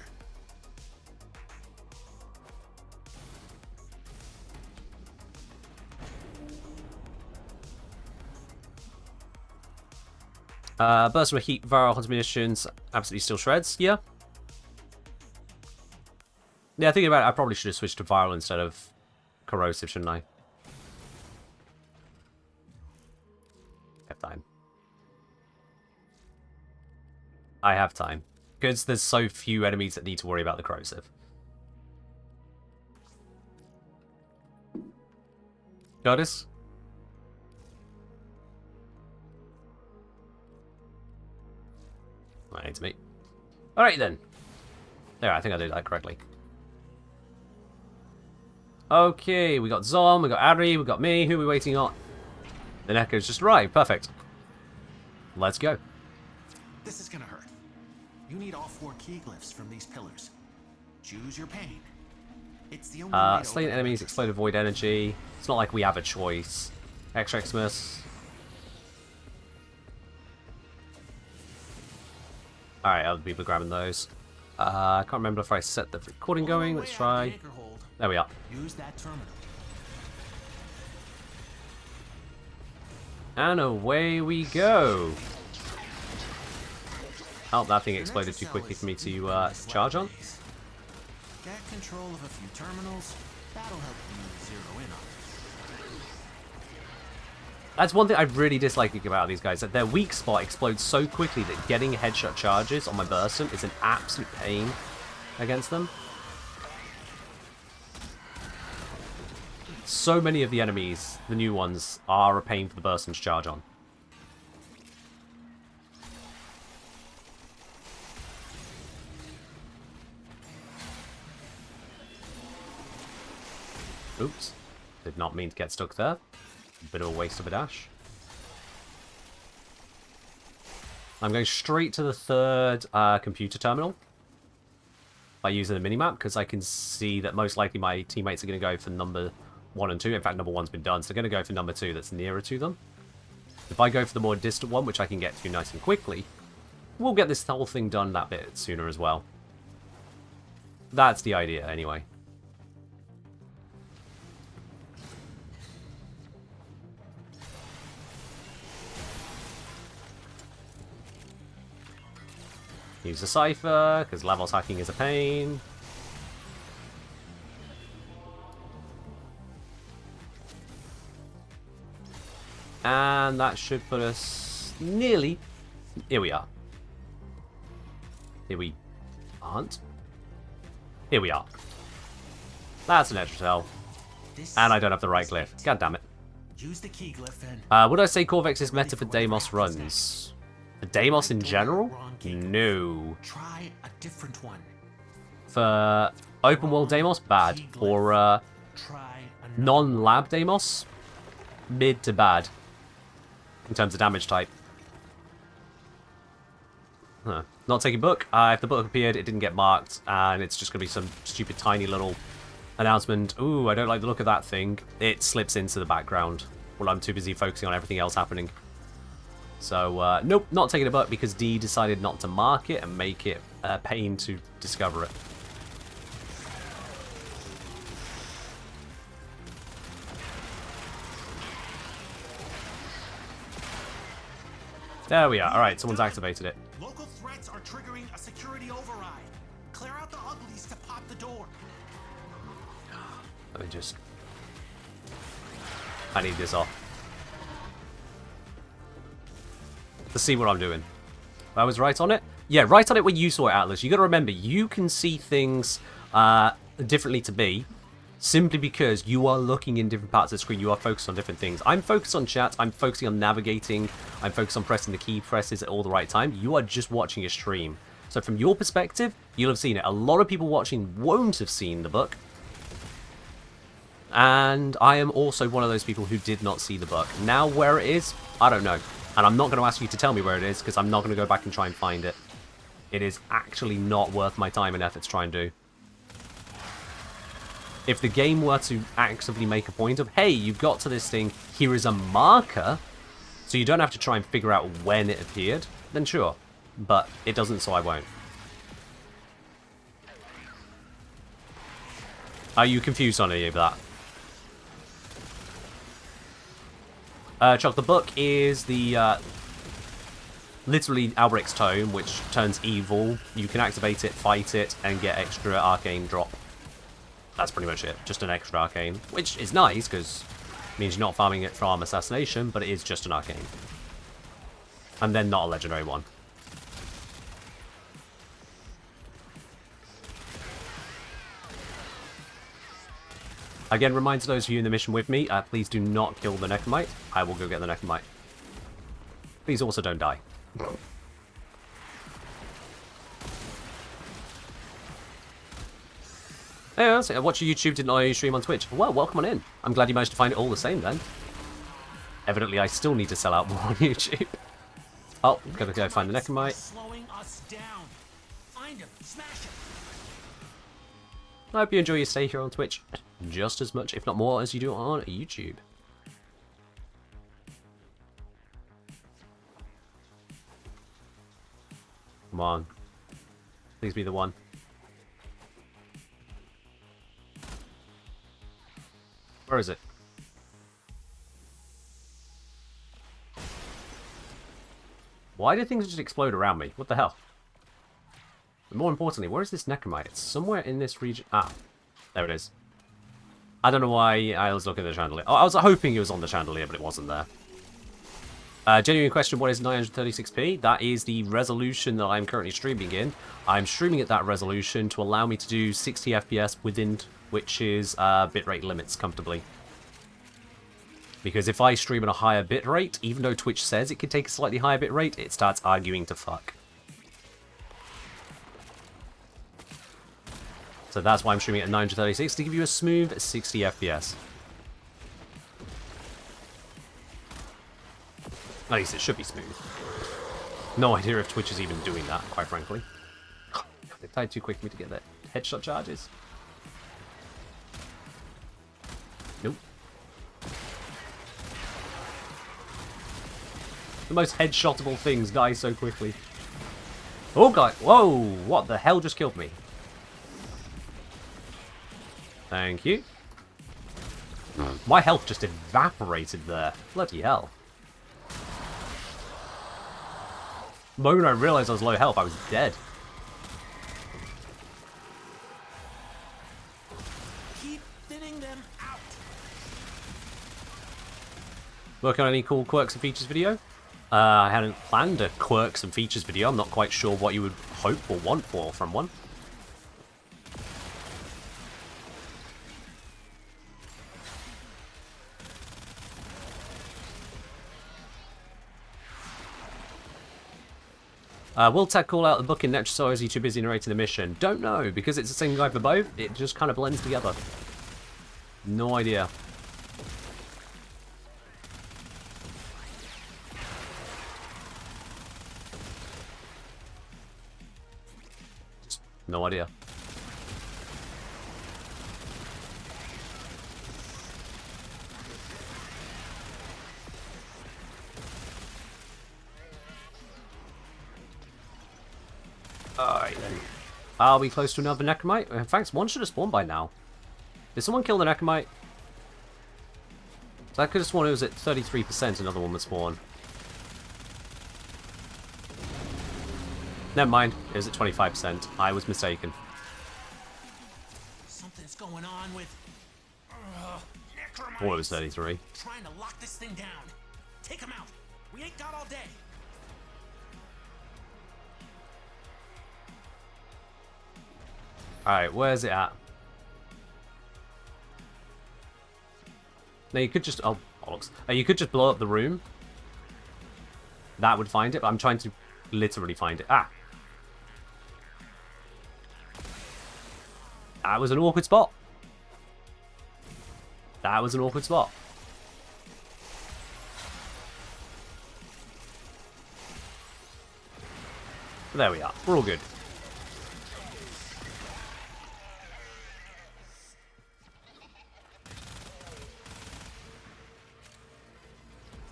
Burst of heat, viral hunter munitions, absolutely still shreds. Yeah. Yeah, thinking about it, I probably should have switched to viral instead of corrosive, shouldn't I? Have time. I have time. Because there's so few enemies that need to worry about the corrosive. Goddess? I need to meet. Alright then. There, I think I did that correctly. Okay, we got Zom, we got Adri, we got me. Who are we waiting on? The Neko's just arrived. Perfect. Let's go. This is gonna hurt. You need all 4 key glyphs from these pillars. Choose your pain. It's the only way to Slain open enemies, the exploded void energy. It's not like we have a choice. Xmas. Alright, other people are grabbing those. I can't remember if I set the recording going. Let's try. There we are. Use that terminal. And away we go. Oh, that thing exploded too quickly for me to charge on. Get control of a few terminals. That'll help you zero in on it. That's one thing I really dislike about these guys, that their weak spot explodes so quickly that getting headshot charges on my Burston is an absolute pain against them. So many of the enemies, the new ones, are a pain for the Burston to charge on. Oops. Did not mean to get stuck there. Bit of a waste of a dash. I'm going straight to the third computer terminal by using the minimap, because I can see that most likely my teammates are going to go for number 1 and 2. In fact, number 1's been done, so they're going to go for number 2 that's nearer to them. If I go for the more distant one, which I can get to nice and quickly, we'll get this whole thing done that bit sooner as well. That's the idea, anyway. Use the Cypher, because levels hacking is a pain. And that should put us nearly... Here we are. Here we aren't. Here we are. That's an extra cell. And I don't have the right glyph. God damn it. Use the key glyph and Would I say Corvex is meta for Deimos runs? For Deimos in general? No. try a different one. For open world Deimos, bad. For Try another. non-lab Deimos, mid to bad. In terms of damage type. Huh. Not taking book. If the book appeared, it didn't get marked, and it's just going to be some stupid tiny little announcement. Ooh, I don't like the look of that thing. It slips into the background while I'm too busy focusing on everything else happening. So, nope, not taking a book because D decided not to mark it and make it a pain to discover it. There we are. Alright, someone's activated it. Local threats are triggering a security override. Clear out the uglies to pop the door. Let me just... I need this off. to see what I'm doing. I was right on it? Yeah, right on it when you saw it, Atlas. You got to remember, you can see things differently to me, simply because you are looking in different parts of the screen. You are focused on different things. I'm focused on chat. I'm focusing on navigating. I'm focused on pressing the key presses at all the right time. You are just watching a stream. So from your perspective, you'll have seen it. A lot of people watching won't have seen the book. And I am also one of those people who did not see the book. Now, where it is, I don't know. And I'm not going to ask you to tell me where it is, because I'm not going to go back and try and find it. It is actually not worth my time and effort to try and do. If the game were to actively make a point of, hey, you've got to this thing, here is a marker, so you don't have to try and figure out when it appeared, then sure. But it doesn't, so I won't. Are you confused on any of that? Chuck, the book is the, literally Alberic's Tome, which turns evil. You can activate it, fight it, and get extra arcane drop. That's pretty much it. Just an extra arcane, which is nice, because it means you're not farming it from assassination, but it is just an arcane. And then not a legendary one. Again, reminder to those of you in the mission with me, please do not kill the Necromite. I will go get the Necromite. Please also don't die. Hey, I watch your YouTube, didn't know you stream on Twitch. Well, welcome on in. I'm glad you managed to find it all the same then. Evidently, I still need to sell out more on YouTube. Oh, gotta go find the Necromite. Slowing us down. Find him. Smash him. I hope you enjoy your stay here on Twitch just as much, if not more, as you do on YouTube. Come on. Please be the one. Where is it? Why do things just explode around me? What the hell? But more importantly, where is this Necromite? It's somewhere in this region. Ah, there it is. I don't know why I was looking at the chandelier. Oh, I was hoping it was on the chandelier, but it wasn't there. Genuine question, what is 936p? That is the resolution that I'm currently streaming in. I'm streaming at that resolution to allow me to do 60 FPS within which is bitrate limits comfortably. Because if I stream at a higher bitrate, even though Twitch says it can take a slightly higher bitrate, it starts arguing to fuck. So that's why I'm streaming at 936 to give you a smooth 60 FPS. At least it should be smooth. No idea if Twitch is even doing that, quite frankly. They died too quick for me to get that headshot charges. Nope. The most headshotable things die so quickly. Oh god, whoa, what the hell just killed me? Thank you. My health just evaporated there. Bloody hell. The moment I realized I was low health, I was dead. Keep thinning them out. Working on any cool quirks and features video? I hadn't planned a quirks and features video. I'm not quite sure what you would hope or want from one. Will Tag call out the book in Netris, or is he too busy narrating the mission? Don't know, because it's the same guy for both. It just kind of blends together. No idea. Just no idea. Alright then. Are we close to another Necromite? In fact, one should have spawned by now. Did someone kill the Necromite? So I could have sworn it was at 33% another one would spawn. Never mind, it was at 25%. I was mistaken. Something's going on with Necromites. Thought it was 33. Trying to lock this thing down. Take him out. We ain't got all day. Alright, where's it at? Now you could just... Oh, bollocks. You could just blow up the room. That would find it, but I'm trying to literally find it. Ah! That was an awkward spot. That was an awkward spot. There we are. We're all good.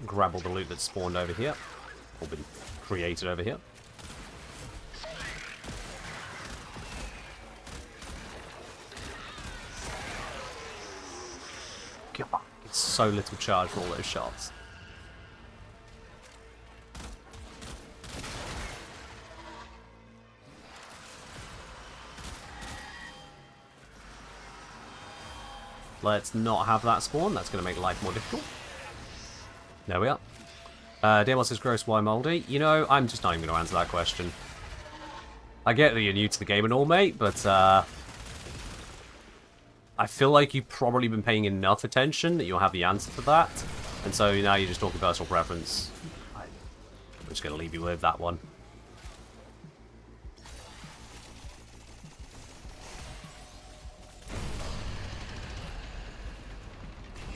Grab all the loot that's spawned over here. Or been created over here. God, it's so little charge for all those shards. Let's not have that spawn. That's going to make life more difficult. There we are. Demos is gross, why moldy? You know, I'm just not even going to answer that question. I get that you're new to the game and all, mate, but I feel like you've probably been paying enough attention that you'll have the answer to that. And so now you're just talking personal preference. I'm just going to leave you with that one.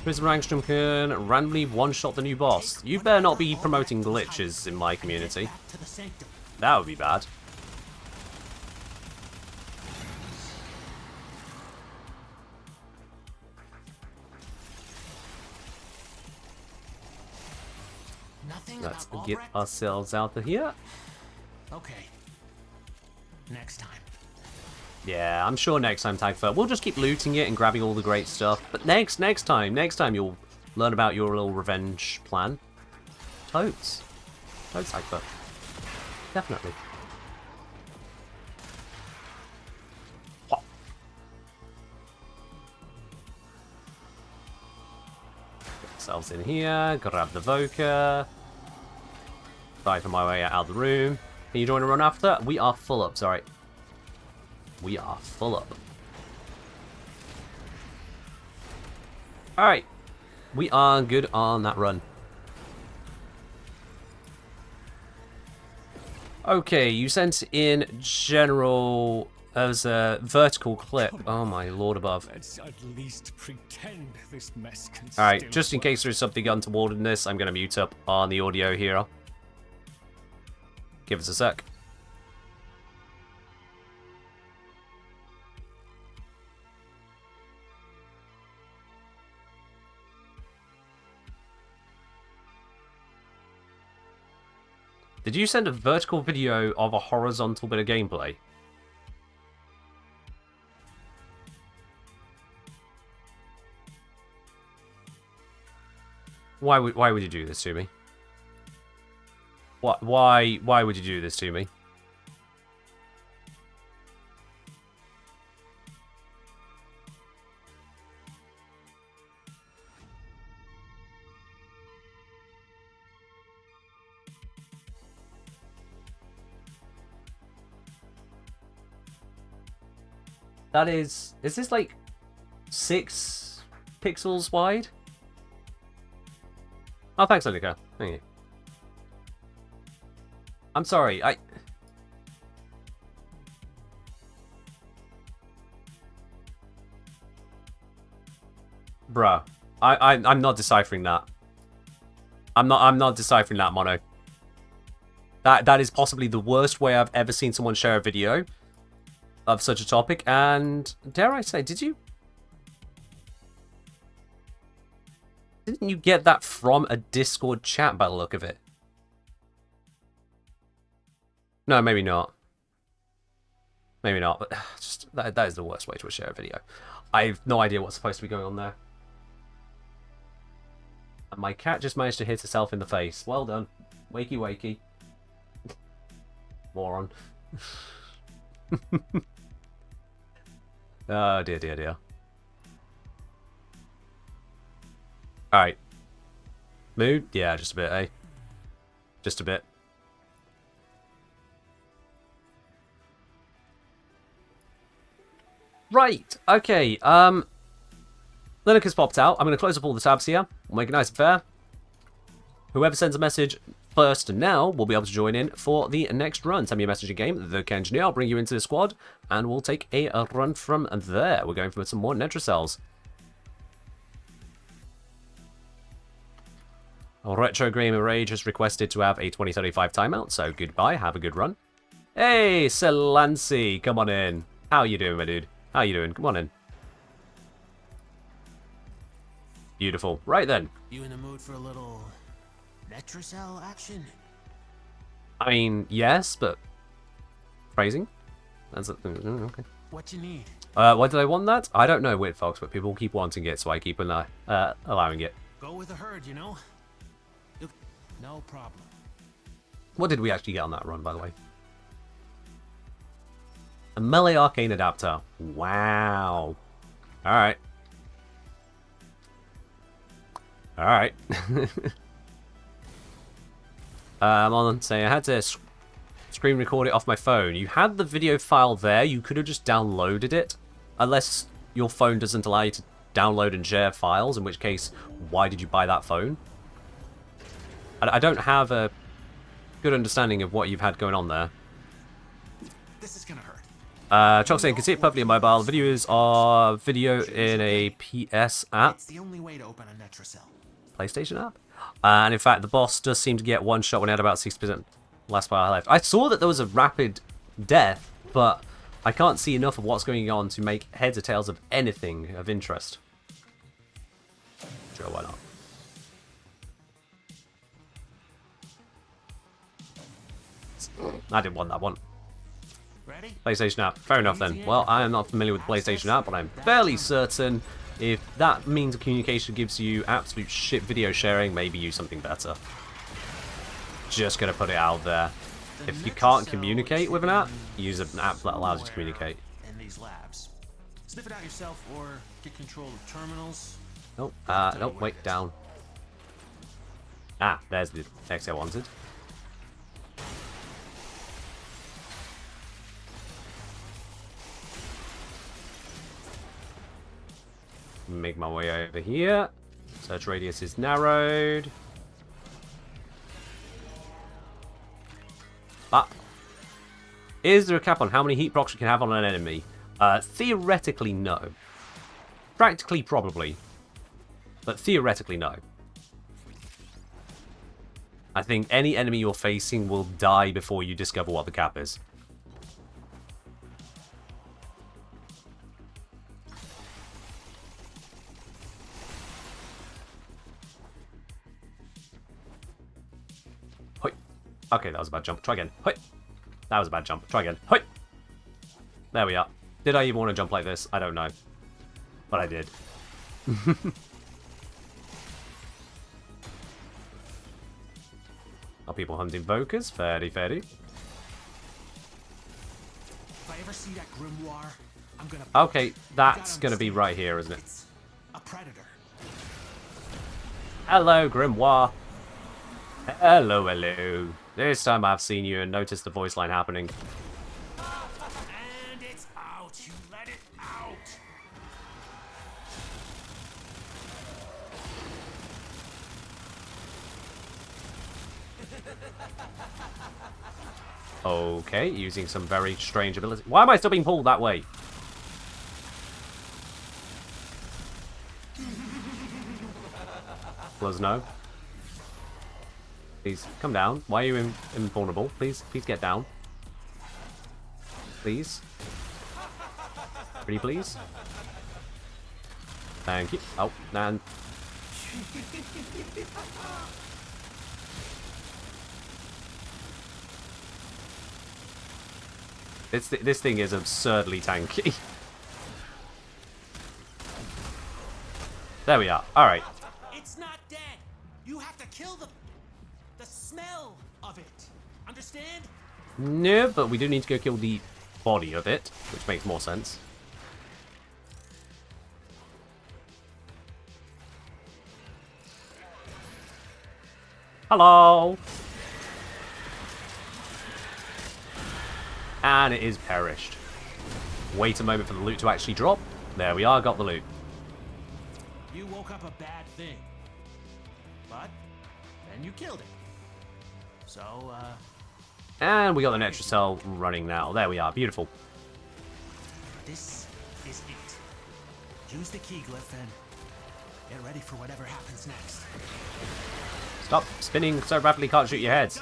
Mr. Rangstrom can randomly one-shot the new boss. You better not be promoting glitches in my community. That would be bad. Let's get ourselves out of here. Okay. Next time. Yeah, I'm sure next time, Tagfer, we'll just keep looting it and grabbing all the great stuff. But next time you'll learn about your little revenge plan. Totes. Totes, Tagfer. Definitely. What? Get ourselves in here, grab the Voker. Dive my way out of the room. Can you join a run after? We are full up, sorry. We are full up. Alright. We are good on that run. Okay, you sent in general as a vertical clip. Oh my lord above. Let's at least pretend this mess can Alright, just in case there's something untoward in this, I'm going to mute up on the audio here. Give us a sec. Did you send a vertical video of a horizontal bit of gameplay? Why would you do this to me? Why would you do this to me? That is this like 6 pixels wide? Oh, thanks, Anika. Thank you. I'm sorry, Bruh. I'm not deciphering that. I'm not deciphering that, Mono. That is possibly the worst way I've ever seen someone share a video of such a topic, and dare I say, didn't you get that from a Discord chat by the look of it? No, maybe not. Maybe not, but just that is the worst way to share a video. I have no idea what's supposed to be going on there. And my cat just managed to hit herself in the face. Well done. Wakey wakey. Moron. Oh, dear, dear, dear. Alright. Mood? Yeah, just a bit, eh? Just a bit. Right, okay, Linux has popped out. I'm going to close up all the tabs here. We'll make it nice and fair. Whoever sends a message first now will be able to join in for the next run. Send me a message in game, the engineer. I'll bring you into the squad, and we'll take a run from there. We're going for some more Netracells. Retro Gamer Rage has requested to have a 2035 timeout, so goodbye. Have a good run. Hey, Selancy, come on in. How you doing, my dude? How you doing? Come on in. Beautiful. Right then. You in the mood for a little Netracell action? I mean, yes, but phrasing. That's okay. What you need? Why did I want that? I don't know, Weird Fox, but people keep wanting it, so I keep allowing it. Go with the herd, you know? No problem. What did we actually get on that run, by the way? A melee arcane adapter. Wow. Alright. Alright. On say I had to screen record it off my phone. You had the video file there, you could have just downloaded it. Unless your phone doesn't allow you to download and share files, in which case, why did you buy that phone? I don't have a good understanding of what you've had going on there. This is gonna hurt. Chalk saying, can see it perfectly in mobile. Videos are video in a PS app. It's the only way to open a Netracell. PlayStation app. And in fact, the boss does seem to get one shot when he had about 60% last bar left. I saw that there was a rapid death, but I can't see enough of what's going on to make heads or tails of anything of interest. Sure, why not? I didn't want that one. Ready? PlayStation app. Fair enough then. Well, I am not familiar with the PlayStation app, but I'm fairly certain if that means of communication gives you absolute shit video sharing, maybe use something better. Just gonna put it out there. If you can't communicate with an app, use an app that allows you to communicate. In these labs. Sniff it out yourself or get control of terminals. Nope. Nope, wait, down. Ah, there's the text I wanted. Make my way over here. Search radius is narrowed. Ah. Is there a cap on how many heat procs you can have on an enemy? Theoretically, no. Practically, probably. But theoretically, no. I think any enemy you're facing will die before you discover what the cap is. Okay, that was a bad jump. Try again. Hoi. That was a bad jump. Try again. Hoi. There we are. Did I even want to jump like this? I don't know. But I did. Are people hunting Vokers? Fairly, fairly. If I ever see that grimoire, I'm gonna... Okay, that's going to be right here, isn't it? It's a predator. Hello, Grimoire. Hello, hello. This time I've seen you and noticed the voice line happening. And it's out. You let it out. Okay, using some very strange ability. Why am I still being pulled that way? Was no. Please, come down. Why are you invulnerable? Please get down. Please. Pretty please. Thank you. Oh, and... This thing is absurdly tanky. There we are. Alright. It's not dead. You have to kill the smell of it. Understand? No, but we do need to go kill the body of it, which makes more sense. Hello! And it is perished. Wait a moment for the loot to actually drop. There we are, got the loot. You woke up a bad thing. But then you killed it. So, And we got the Netra Cell running now. There we are, beautiful. this is it. Use the key glyph and get ready for whatever happens next. Stop spinning so rapidly, can't shoot your heads.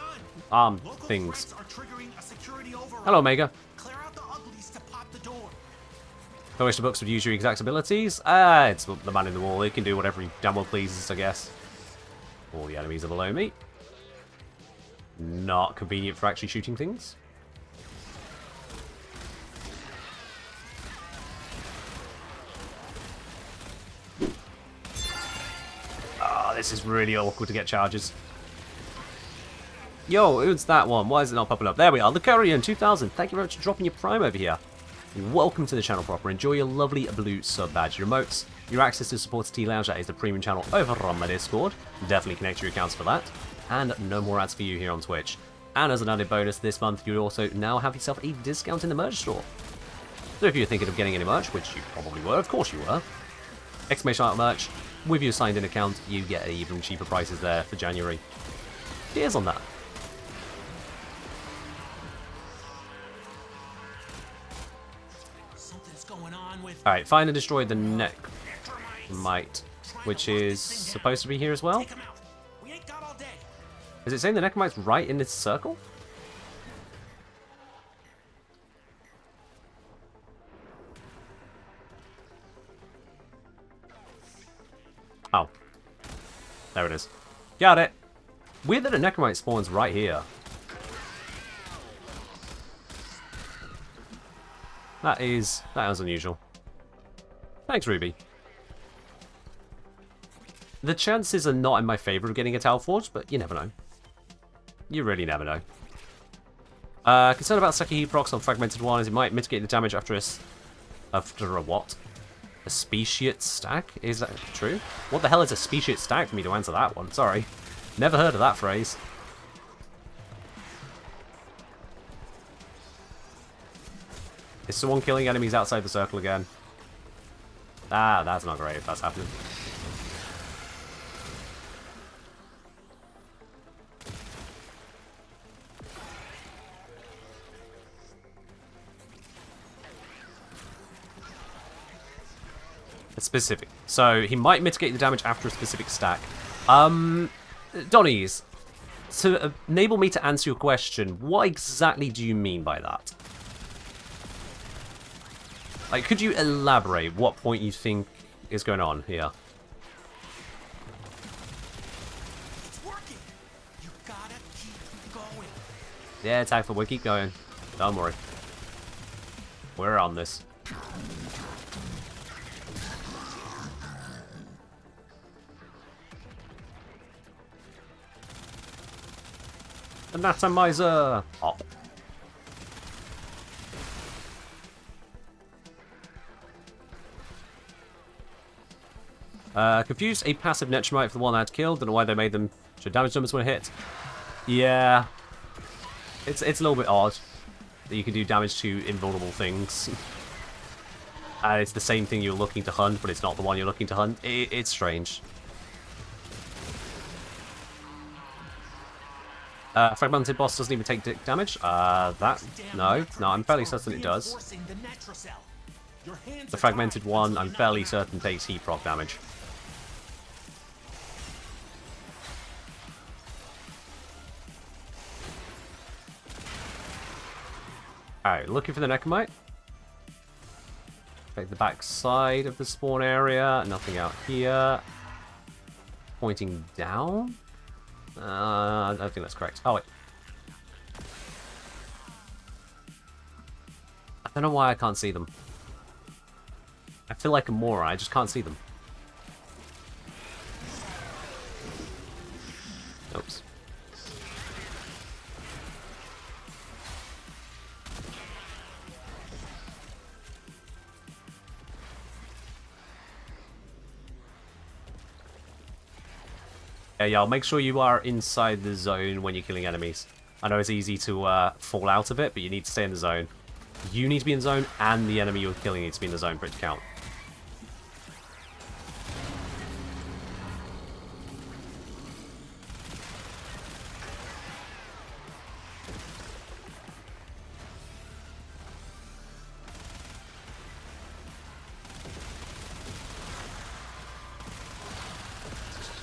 Arm Local things. threats are triggering a security override. Hello, Omega. Clear out the uglies to pop the door. I wish the books would use your exact abilities. It's the man in the wall. He can do whatever he damn well pleases, I guess. All the enemies are below me. Not convenient for actually shooting things. Ah, this is really awkward to get charges. Yo, who's that one? Why is it not popping up? There we are. Lucarian2000. Thank you very much for dropping your prime over here. Welcome to the channel proper. Enjoy your lovely blue sub badge, your emotes, your access to Supporter T Lounge. That is the premium channel over on my Discord. Definitely connect your accounts for that. And no more ads for you here on Twitch. And as an added bonus this month, you also now have yourself a discount in the merch store. So if you're thinking of getting any merch, which you probably were, of course you were, exclamation mark merch, with your signed in account, you get even cheaper prices there for January. Cheers on that. Something's going on with Alright, find and destroy the Necromite, which is supposed to be here as well. Take 'em out. We ain't got all day. Is it saying the Necromite's right in this circle? Oh. There it is. Got it. Weird that a Necromite spawns right here. That is unusual. Thanks, Ruby. The chances are not in my favor of getting a Tau Forge, but you never know. You really never know. Concerned about second heat procs on Fragmented One is it might mitigate the damage after a what? A speciate stack? Is that true? What the hell is a speciate stack for me to answer that one? Sorry. Never heard of that phrase. Is someone killing enemies outside the circle again? Ah, that's not great if that's happening. A specific. So he might mitigate the damage after a specific stack. Donnies, to enable me to answer your question, what exactly do you mean by that? Like, could you elaborate what point you think is going on here? It's working. You gotta keep going. Yeah, Tactful, we'll keep going. Don't worry. We're on this. Anatomizer! Oh. Confused a passive Netromite for the one I had killed. Don't know why they made them show damage numbers when hit. Yeah. It's a little bit odd that you can do damage to invulnerable things. And it's the same thing you're looking to hunt, but it's not the one you're looking to hunt. It's strange. Fragmented boss doesn't even take damage. No, I'm fairly certain it does. The fragmented one, I'm fairly certain takes heat proc damage. Alright, looking for the Necromite. Take the back side of the spawn area. Nothing out here. Pointing down? I don't think that's correct. Oh, wait. I don't know why I can't see them. I feel like a moron. I just can't see them. Oops. Yeah, y'all, make sure you are inside the zone when you're killing enemies. I know it's easy to fall out of it, but you need to stay in the zone. You need to be in zone, and the enemy you're killing needs to be in the zone for it to count.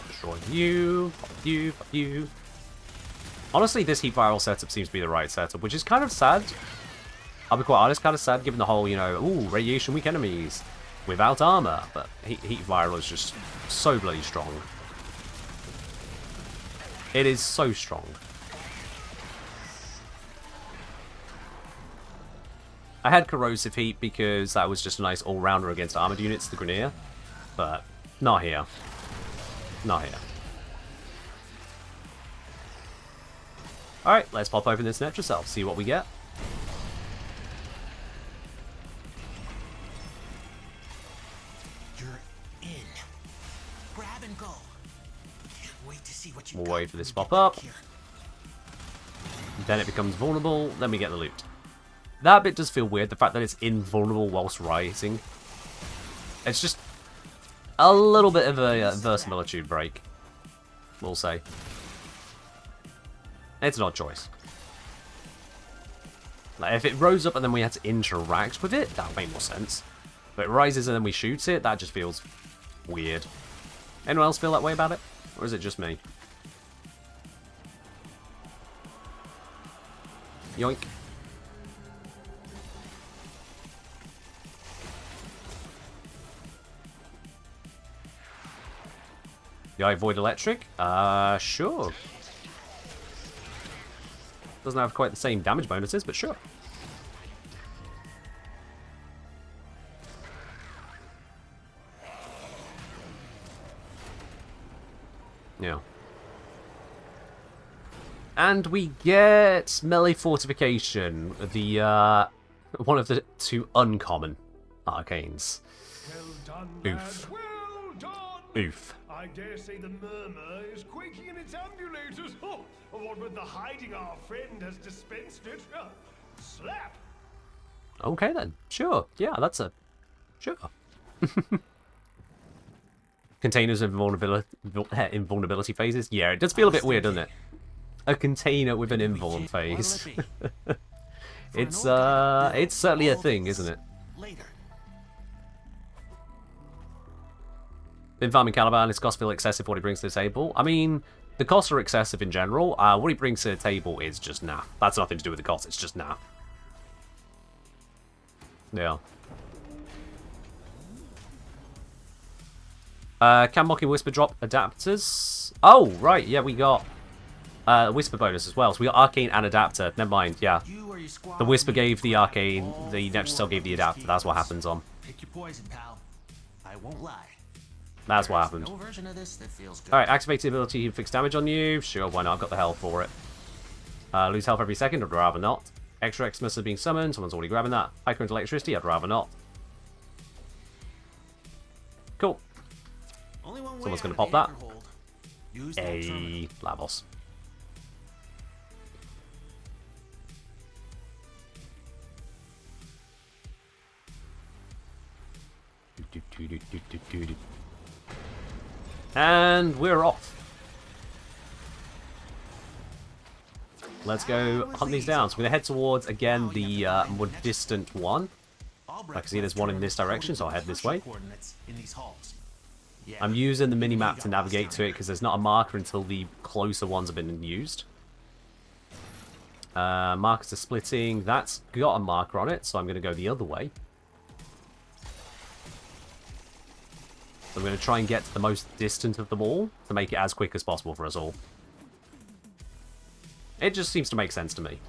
Destroy you, you. Honestly, this heat viral setup seems to be the right setup, which is kind of sad. I'll be quite honest, kind of sad given the whole, you know, ooh, radiation weak enemies without armor. But heat viral is just so bloody strong. It is so strong. I had corrosive heat because that was just a nice all-rounder against armored units, the Grineer. But not here. Not here. Alright, let's pop open this Netra Cell, see what we get. You're in. Grab and go. Can't wait to see what you We'll got wait for this to when pop we get up. back here. Then it becomes vulnerable, then we get the loot. That bit does feel weird, the fact that it's invulnerable whilst rising. It's just a little bit of a verisimilitude break, we'll say. It's an odd choice. Like, if it rose up and then we had to interact with it, that would make more sense. But it rises and then we shoot it, that just feels weird. Anyone else feel that way about it? Or is it just me? Yoink. Do I avoid electric? Sure. Doesn't have quite the same damage bonuses, but sure. Yeah. And we get melee fortification, the one of the two uncommon arcanes. Well done, Oof. lad. Well done. Oof. I dare say the murmur is quaking in its ambulators. Oh, what with the hiding our friend has dispensed it. Slap. Okay then. Sure. Yeah, that's a... Sure. Containers of invulnerability phases? Yeah, it does feel a bit weird, doesn't it? A container with an invuln phase. It's certainly a thing, isn't it? Later. Been farming Caliban, his costs feel excessive what he brings to the table. I mean, the costs are excessive in general. What he brings to the table is just naff. That's nothing to do with the cost, it's just naff. Yeah. Can Mocking Whisper drop adapters? Oh, right, yeah, we got Whisper bonus as well. So we got Arcane and Adapter. Never mind, yeah. The Whisper gave the Arcane, the Netra Cell gave the Adapter. That's what happens on. Pick your poison, pal. I won't lie. That's what happened. No version of this that feels good. Alright, activate the ability to fix damage on you. Sure, why not? I've got the health for it. Lose health every second. I'd rather not. Extra Xmas is being summoned. Someone's already grabbing that. High current electricity. I'd rather not. Cool. Only one way Someone's out gonna of pop the that. anchor hold. Use that terminal. Hey, Lavos. And we're off. Let's go hunt these down. So we're going to head towards, again, the more distant one. I can see there's one in this direction, so I'll head this way. I'm using the mini-map to navigate to it because there's not a marker until the closer ones have been used. Markers are splitting. That's got a marker on it, so I'm going to go the other way. So I'm going to try and get to the most distant of them all to make it as quick as possible for us all. It just seems to make sense to me.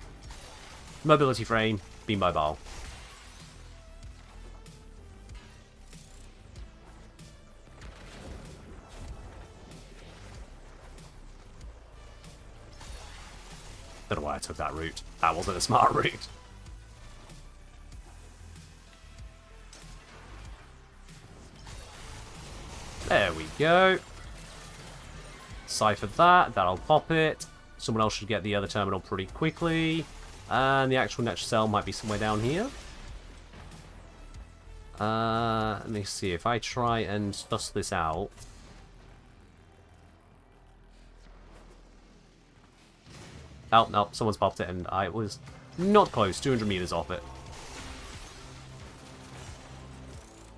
Mobility frame, be mobile. Don't know why I took that route. That wasn't a smart route. There we go. Cipher that. That'll pop it. Someone else should get the other terminal pretty quickly. And the actual Netra Cell might be somewhere down here. Let me see. If I try and suss this out... Oh, no, someone's popped it, and I was not close. 200 meters off it.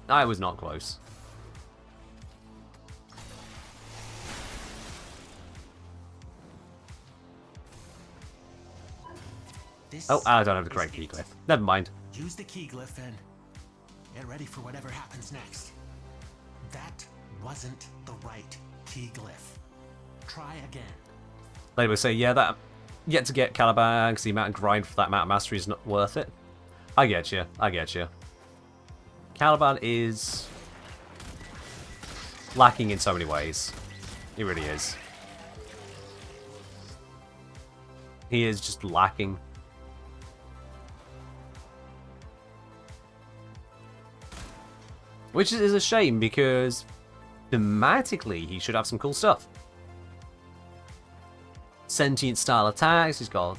I was not close. Oh, I don't have the correct key glyph. Never mind. Use the key glyph and get ready for whatever happens next. That wasn't the right key glyph. Try again. They would say, yeah, that yet to get Caliban, because the amount of grind for that amount of mastery is not worth it. I get you. I get you. Caliban is lacking in so many ways. He really is. He is just lacking. Which is a shame, because thematically he should have some cool stuff. Sentient style attacks, he's got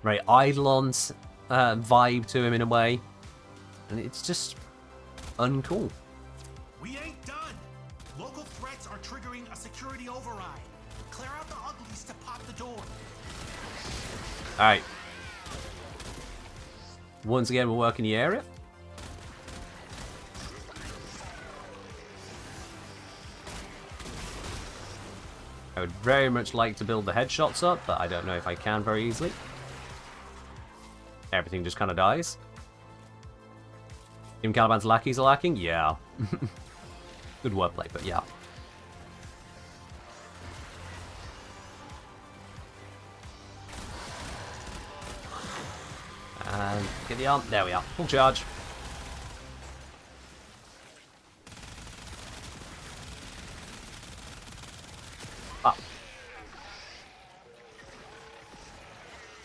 very Eidolon vibe to him in a way. And it's just uncool. We ain't done! Local threats are triggering a security override. Clear out the uglies to pop the door. Alright. Once again, we're working the area. I would very much like to build the headshots up, but I don't know if I can very easily. Everything just kind of dies. Even Caliban's lackeys are lacking? Yeah. Good wordplay, but yeah. And get the arm. There we are. Full charge. Ah.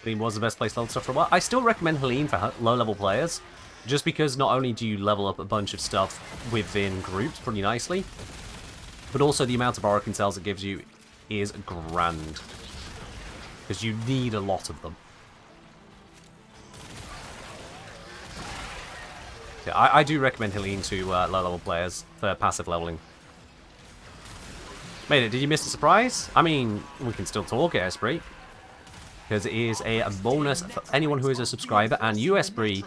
Helene was the best place to level stuff for a while. I still recommend Helene for low-level players, just because not only do you level up a bunch of stuff within groups pretty nicely, but also the amount of Archon cells it gives you is grand. Because you need a lot of them. Yeah, I do recommend Helene to low-level players for passive leveling. Made it. Did you miss the surprise? I mean, we can still talk at Esprit. Because it is a bonus for anyone who is a subscriber. And you, Esprit,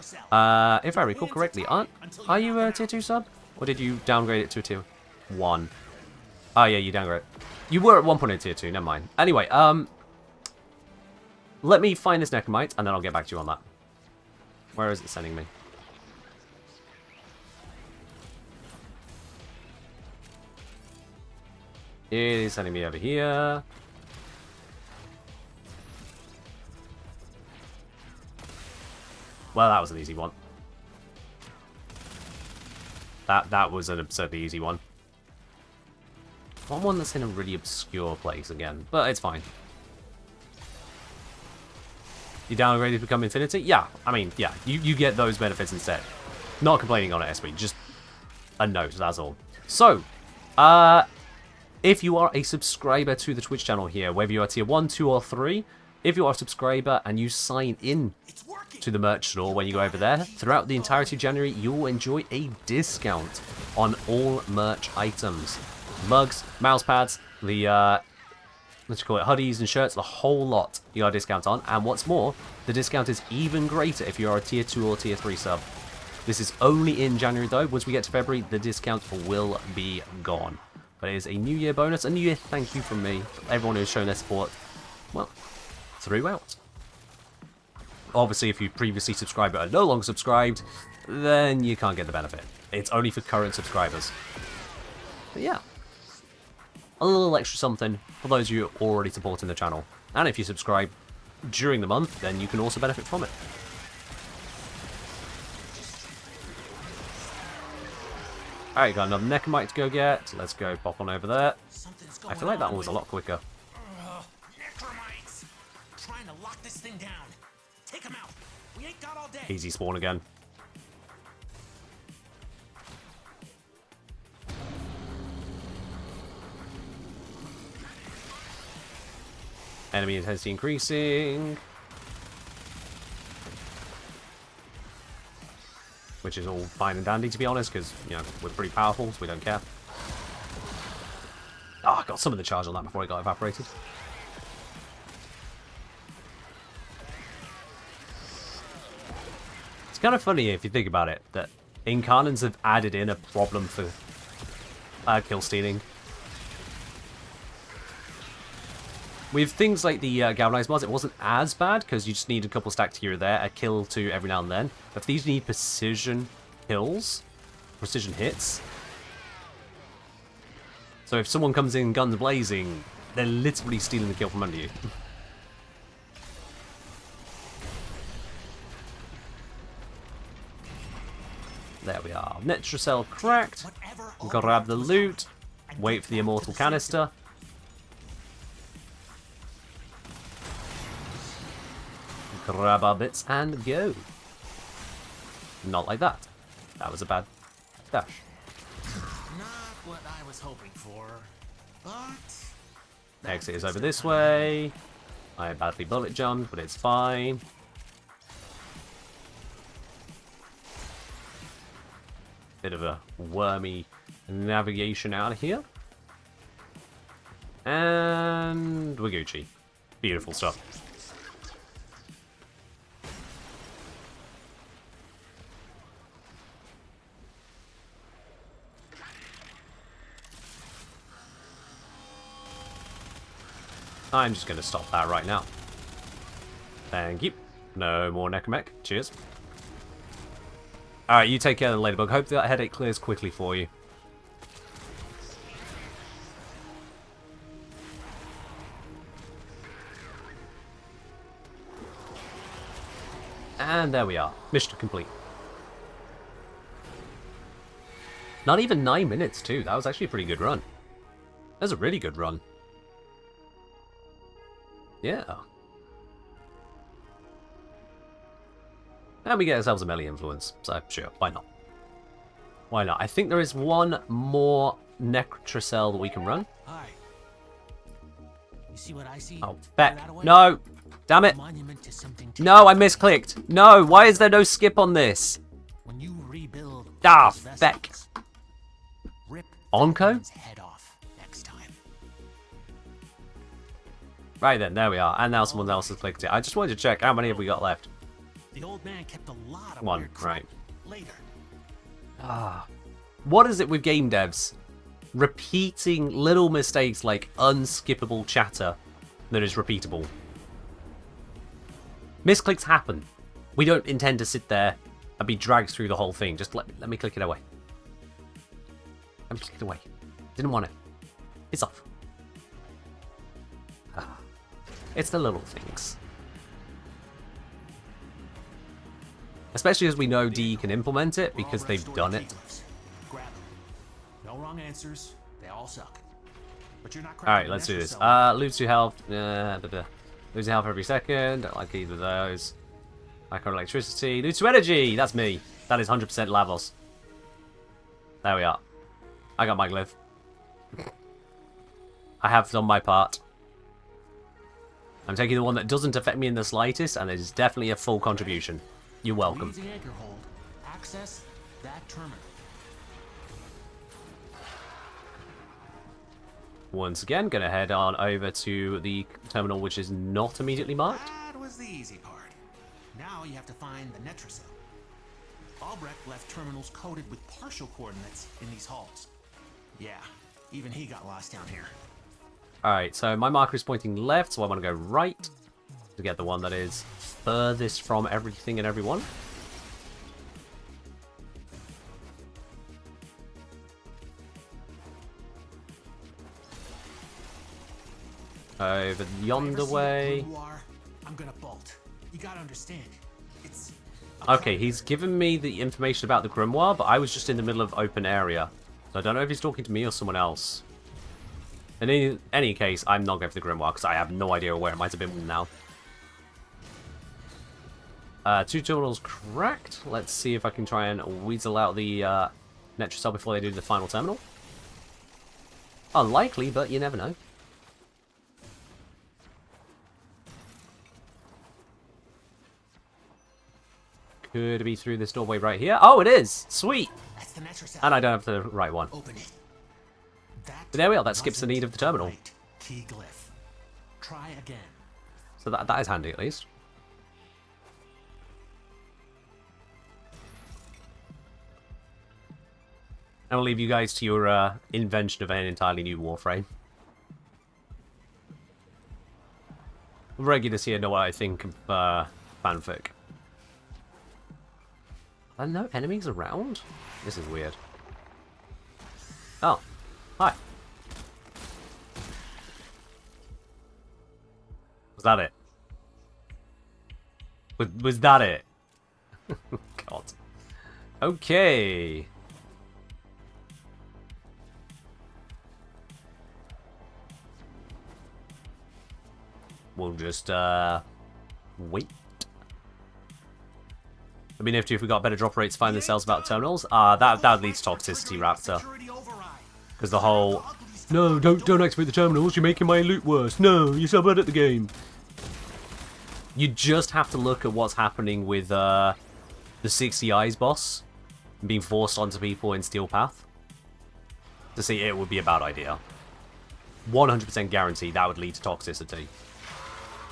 if I recall correctly, are you a tier 2 sub? Or did you downgrade it to a tier 1? Oh yeah, you downgraded. You were at one point in tier 2, never mind. Anyway, let me find this Necromite, and then I'll get back to you on that. Where is it sending me? It is sending me over here. Well, that was an easy one. That was an absurdly easy one. One that's in a really obscure place again, but it's fine. You downgraded to become Infinity? Yeah, I mean, yeah, you get those benefits instead. Not complaining on it, SP, just a note, that's all. So, if you are a subscriber to the Twitch channel here, whether you are tier 1, 2, or 3, if you are a subscriber and you sign in to the merch store when you go over there, throughout the entirety of January, you will enjoy a discount on all merch items. Mugs, mouse pads, the, let's call it hoodies and shirts, the whole lot you got a discount on. And what's more, the discount is even greater if you are a tier 2 or tier 3 sub. This is only in January though. Once we get to February, the discount will be gone. But it is a New Year bonus, a New Year thank you from me for everyone who's shown their support, well, throughout. Obviously, if you previously subscribed but are no longer subscribed, then you can't get the benefit. It's only for current subscribers. But yeah, a little extra something for those of you already supporting the channel. And if you subscribe during the month, then you can also benefit from it. Alright, got another Necromite to go get. Let's go pop on over there. I feel like that one was a lot quicker. Necromites! Trying to lock this thing down. Take them out. We ain't got all day. Easy spawn again. Enemy intensity increasing. which is all fine and dandy, to be honest, because, you know, we're pretty powerful, so we don't care. Oh, I got some of the charge on that before it got evaporated. It's kind of funny if you think about it, that Incarnans have added in a problem for kill stealing. With things like the galvanized mods, it wasn't as bad, because you just need a couple stacks here or there, a kill or two every now and then. But if these need precision kills, precision hits, so if someone comes in guns blazing, they're literally stealing the kill from under you. There we are. Netrocell cracked. Grab the loot. Wait for the immortal canister. Grab our bits and go. Not like that. That was a bad dash. Not what I was hoping for, but... Exit is over this way. I badly bullet jumped, but it's fine. Bit of a wormy navigation out of here. And we're Gucci. Beautiful stuff. I'm just going to stop that right now. Thank you. No more Necromech. Cheers. Alright, you take care of the Ladybug. Hope that headache clears quickly for you. And there we are. Mission complete. Not even 9 minutes, too. That was actually a pretty good run. That was a really good run. Yeah. And we get ourselves a melee influence, so sure, why not? Why not? I think there is one more Necrocell that we can run. Hi. You see what I see? Oh, Beck. No! Damn it! No, I misclicked. No, why is there no skip on this? When you rebuild Ah, Beck. Rip Onco? head off next time. Right then, there we are. And now someone else has clicked it. I just wanted to check how many have we got left. The old man kept a lot of One, weird crap right. later. Ah. What is it with game devs? Repeating little mistakes like unskippable chatter that is repeatable. Misclicks happen. We don't intend to sit there and be dragged through the whole thing. Just let me click it away. Let me click it away. Didn't want it. It's off. Ah. It's the little things. Especially as we know D can implement it because they've done it. Grab them. No wrong answers. They all suck. But you're not Alright, let's do this. Lose 2 health. Losing health every second. Don't like either of those. Micro electricity. Lose 2 energy. That's me. That is 100% Lavos. There we are. I got my glyph. I have done my part. I'm taking the one that doesn't affect me in the slightest, and it is definitely a full contribution. You're welcome. Leave the anchor hold. Access that terminal. Once again, gonna head on over to the terminal which is not immediately marked. That was the easy part. Now you have to find the Netrocell. Albrecht left terminals coded with partial coordinates in these halls. Yeah, even he got lost down here. Alright, so my marker is pointing left, so I want to go right to get the one that is furthest from everything and everyone. Over yonder way. I'm gonna bolt. You gotta understand. It's Okay, he's given me the information about the grimoire, but I was just in the middle of open area. So I don't know if he's talking to me or someone else. In any case, I'm not going for the grimoire because I have no idea where it might have been now. 2 terminals cracked. Let's see if I can try and weasel out the Netrocell before they do the final terminal. Unlikely, but you never know. Could it be through this doorway right here? Oh, it is! Sweet! That's the network cell. And I don't have the right one. Open it. That But there we are, that skips the need of the terminal. right key glyph. Try again. So that is handy, at least. And I'll leave you guys to your invention of an entirely new Warframe. Regulars here know what I think of fanfic. Are there no enemies around? This is weird. Oh, hi. Was that it? Was that it? God. Okay. We'll just, wait. It'd be nifty if we got better drop rates, find the cells about terminals. That leads to toxicity, Raptor. Because the whole, no, don't activate the terminals, you're making my loot worse. No, you're so bad at the game. You just have to look at what's happening with, the 60 Eyes boss being forced onto people in Steel Path to see it would be a bad idea. 100% guarantee that would lead to toxicity.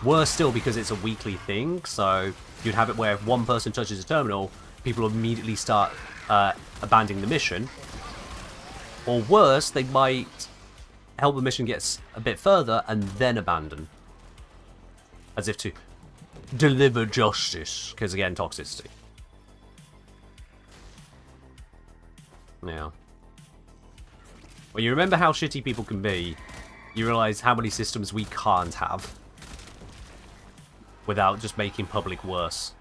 Worse still because it's a weekly thing, so you'd have it where if one person touches a terminal, people immediately start abandoning the mission. Or worse, they might help the mission get a bit further and then abandon. As if to deliver justice, because again, toxicity. Yeah. When you remember how shitty people can be, you realise how many systems we can't have without just making public worse.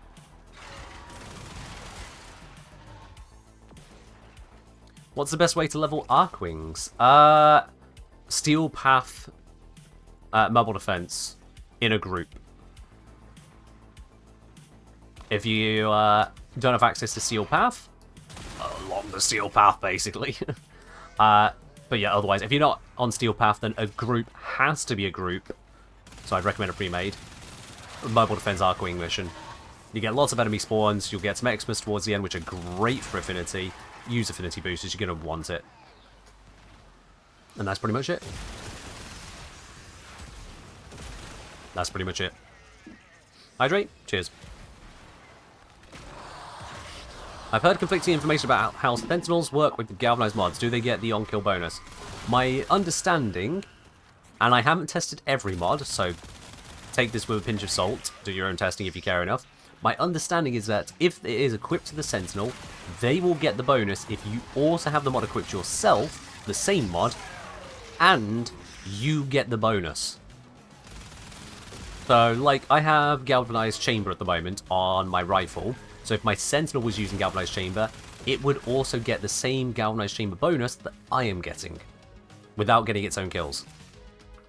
What's the best way to level Archwings? Steel Path, mobile defense in a group. If you don't have access to Steel Path, along the Steel Path basically. But yeah, otherwise, if you're not on Steel Path, then a group has to be a group. So I'd recommend a pre-made mobile defense Archwing mission. You get lots of enemy spawns, you'll get some Xmas towards the end, which are great for affinity. Use affinity boosters, you're going to want it. And that's pretty much it. That's pretty much it. Hydrate, cheers. I've heard conflicting information about how Sentinels work with the Galvanized mods. Do they get the on-kill bonus? My understanding, and I haven't tested every mod, so take this with a pinch of salt, do your own testing if you care enough. My understanding is that if it is equipped to the Sentinel, they will get the bonus if you also have the mod equipped yourself, the same mod, and you get the bonus. So, like, I have Galvanized Chamber at the moment on my rifle, so if my Sentinel was using Galvanized Chamber, it would also get the same Galvanized Chamber bonus that I am getting, without getting its own kills.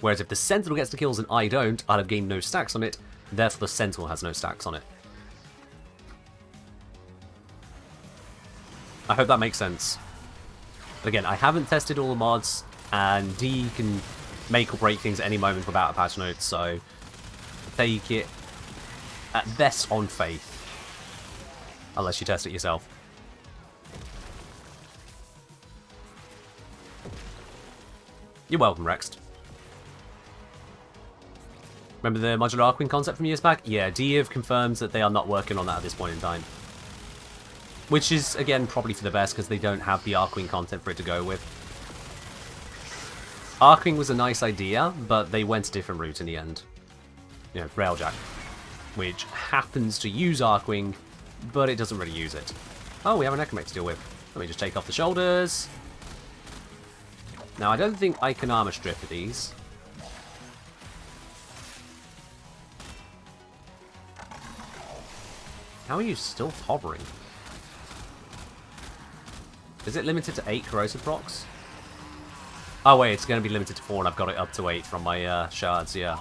Whereas if the Sentinel gets the kills and I don't, I'll have gained no stacks on it, therefore the Sentinel has no stacks on it. I hope that makes sense. But again, I haven't tested all the mods, and D can make or break things at any moment without a patch note, so take it at best on faith. Unless you test it yourself. You're welcome, Rex. Remember the modular Archwing concept from years back? Yeah, Div confirms that they are not working on that at this point in time. Which is, again, probably for the best, because they don't have the Archwing content for it to go with. Archwing was a nice idea, but they went a different route in the end. You know, Railjack. Which happens to use Archwing, but it doesn't really use it. Oh, we have an Ecomech to deal with. Let me just take off the shoulders. Now, I don't think I can armor strip these. How are you still hovering? Is it limited to 8 corrosive procs? Oh wait, it's going to be limited to 4 and I've got it up to 8 from my shards, yeah.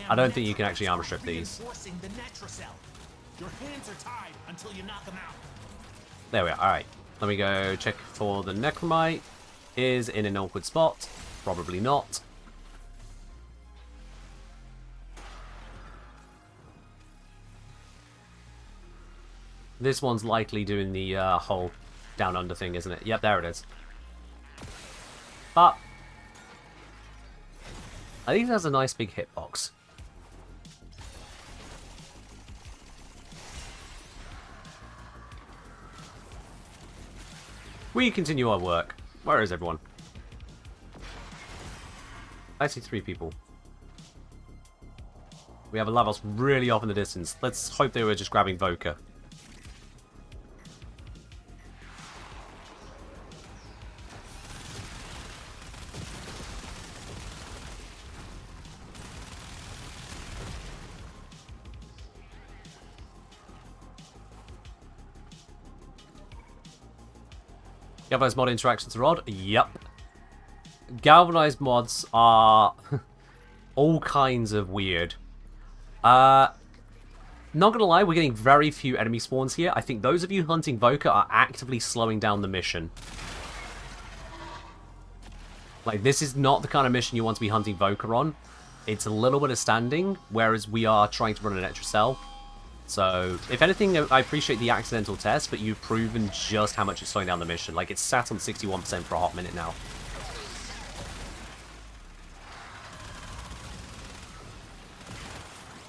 I don't think you can actually armor strip these. Your hands are tied until you knock them out. There we are, alright. Let me go check for the Necromite. Is in an awkward spot. Probably not. This one's likely doing the whole down under thing, isn't it? Yep, there it is. But I think it has a nice big hitbox. We continue our work. Where is everyone? I see 3 people. We have a Lavos really off in the distance. Let's hope they were just grabbing Voka. Galvanized mod interactions are odd? Yep. Galvanized mods are all kinds of weird. Not gonna lie, we're getting very few enemy spawns here. I think those of you hunting Voka are actively slowing down the mission. Like, this is not the kind of mission you want to be hunting Voka on. It's a little bit of standing, whereas we are trying to run an extra cell. So, if anything, I appreciate the accidental test, but you've proven just how much it's slowing down the mission. Like, it's sat on 61% for a hot minute now.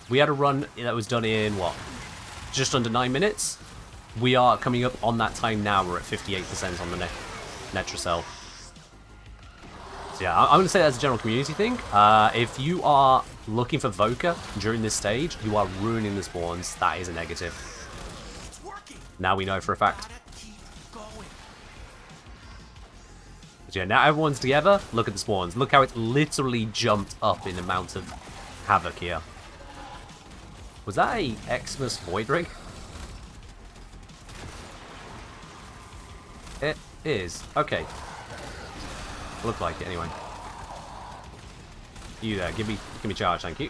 We had a run that was done in, what, just under 9 minutes? We are coming up on that time now. We're at 58% on the Netracell. So yeah, I'm going to say that's a general community thing. If you are looking for Voka during this stage, you are ruining the spawns. That is a negative. Now we know for a fact. But yeah, now everyone's together. Look at the spawns. Look how it's literally jumped up in amount of havoc here. Was that a Xmas Void Rig? It is. Okay. Looked like it anyway. You there, give me charge, thank you.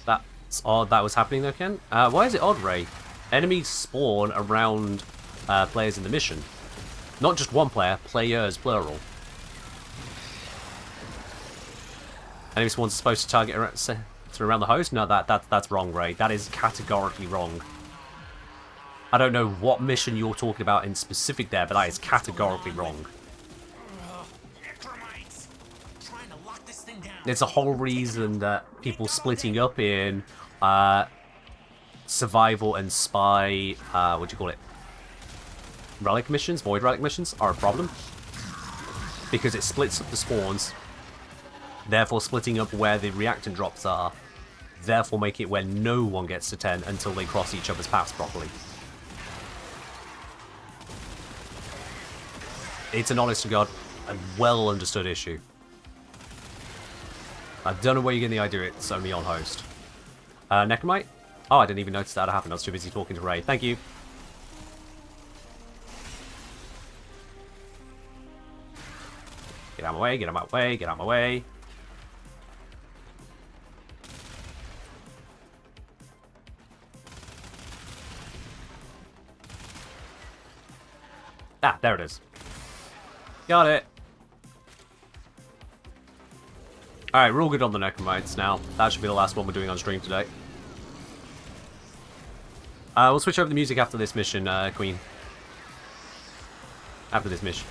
That's odd that was happening though, Ken. Why is it odd, Ray? Enemies spawn around players in the mission. Not just one player, players plural. Enemy spawns are supposed to target around the host? No, that's wrong, Ray. That is categorically wrong. I don't know what mission you're talking about in specific there, but that is categorically wrong. It's a whole reason that people splitting up in survival and spy, what do you call it? Relic missions, void relic missions are a problem. Because it splits up the spawns, therefore splitting up where the reactant drops are, therefore making it where no one gets to 10 until they cross each other's paths properly. It's an honest to God, a well understood issue. I don't know where you're getting the idea it's only on host. Necromite? Oh, I didn't even notice that happened. I was too busy talking to Ray. Thank you. Get out of my way, get out of my way, get out of my way. Ah, there it is. Got it. Alright, we're all good on the Necromites now. That should be the last one we're doing on stream today. We'll switch over the music after this mission, Queen. After this mission.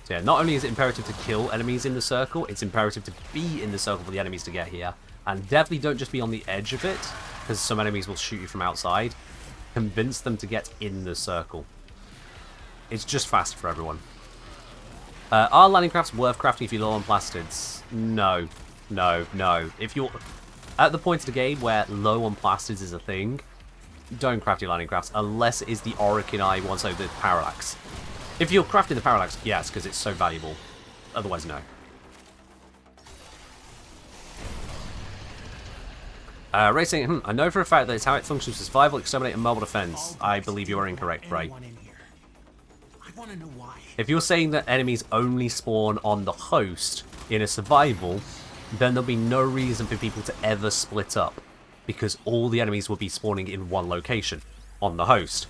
So yeah, not only is it imperative to kill enemies in the circle, it's imperative to be in the circle for the enemies to get here. And definitely don't just be on the edge of it, because some enemies will shoot you from outside. Convince them to get in the circle. It's just faster for everyone. Are landing crafts worth crafting if you're low on plastids? No. No, no. If you're at the point of the game where low on plastids is a thing, don't craft your landing crafts unless it is the Oricon Eye once over the Parallax. If you're crafting the Parallax, yes, because it's so valuable. Otherwise, no. Ray saying, I know for a fact that it's how it functions for survival, exterminate, and mobile defense. I believe you are incorrect, Ray. If you're saying that enemies only spawn on the host in a survival, then there'll be no reason for people to ever split up, because all the enemies will be spawning in one location, on the host.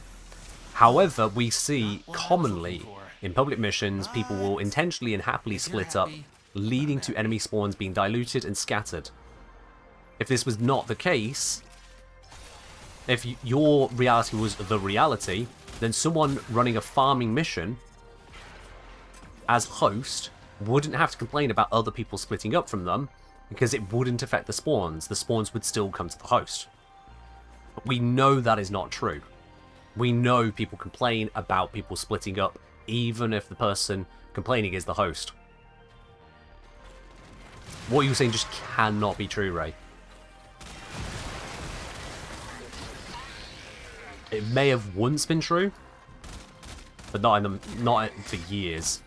However, we see commonly in public missions, people will intentionally and happily split up, leading to enemy spawns being diluted and scattered. If this was not the case, if your reality was the reality, then someone running a farming mission as host wouldn't have to complain about other people splitting up from them, because it wouldn't affect the spawns. The spawns would still come to the host. But we know that is not true. We know people complain about people splitting up, even if the person complaining is the host. What you're saying just cannot be true, Ray. It may have once been true, but not for years.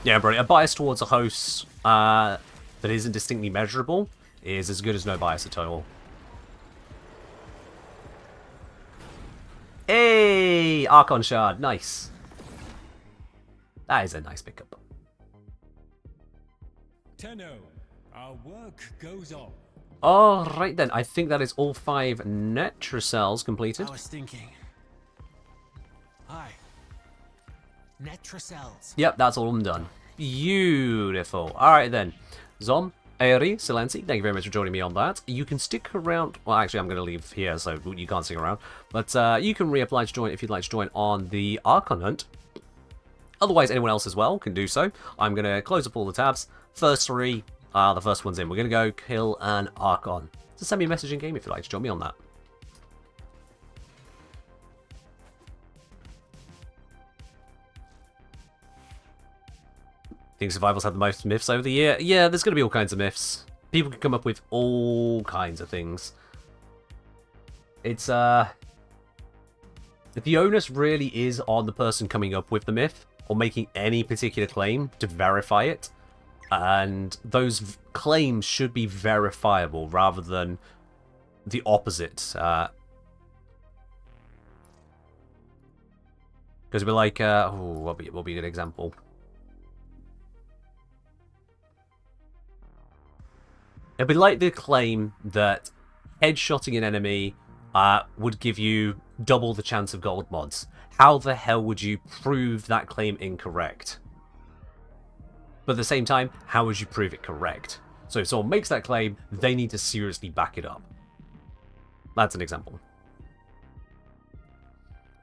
Yeah, bro, a bias towards a host that isn't distinctly measurable is as good as no bias at all. Hey, Archon shard, nice. That is a nice pickup. Tenno, our work goes on. Alright then, I think that is all 5 Netracells completed. I was thinking. Hi. Netracells. Yep, that's all I'm done. Beautiful. Alright then. Zom, Aeri, Silenci, thank you very much for joining me on that. You can stick around. Well, actually, I'm going to leave here, so you can't stick around. But you can reapply to join if you'd like to join on the Archon hunt. Otherwise, anyone else as well can do so. I'm going to close up all the tabs. First 3, the first one's in. We're going to go kill an Archon. So send me a message in game if you'd like to join me on that. Think survival's had the most myths over the year? Yeah, there's going to be all kinds of myths. People can come up with all kinds of things. It's, the onus really is on the person coming up with the myth, or making any particular claim to verify it. And those claims should be verifiable, rather than the opposite. Because we're like, what will be a good example? It'd be like the claim that headshotting an enemy would give you double the chance of gold mods. How the hell would you prove that claim incorrect? But at the same time, how would you prove it correct? So if someone makes that claim, they need to seriously back it up. That's an example.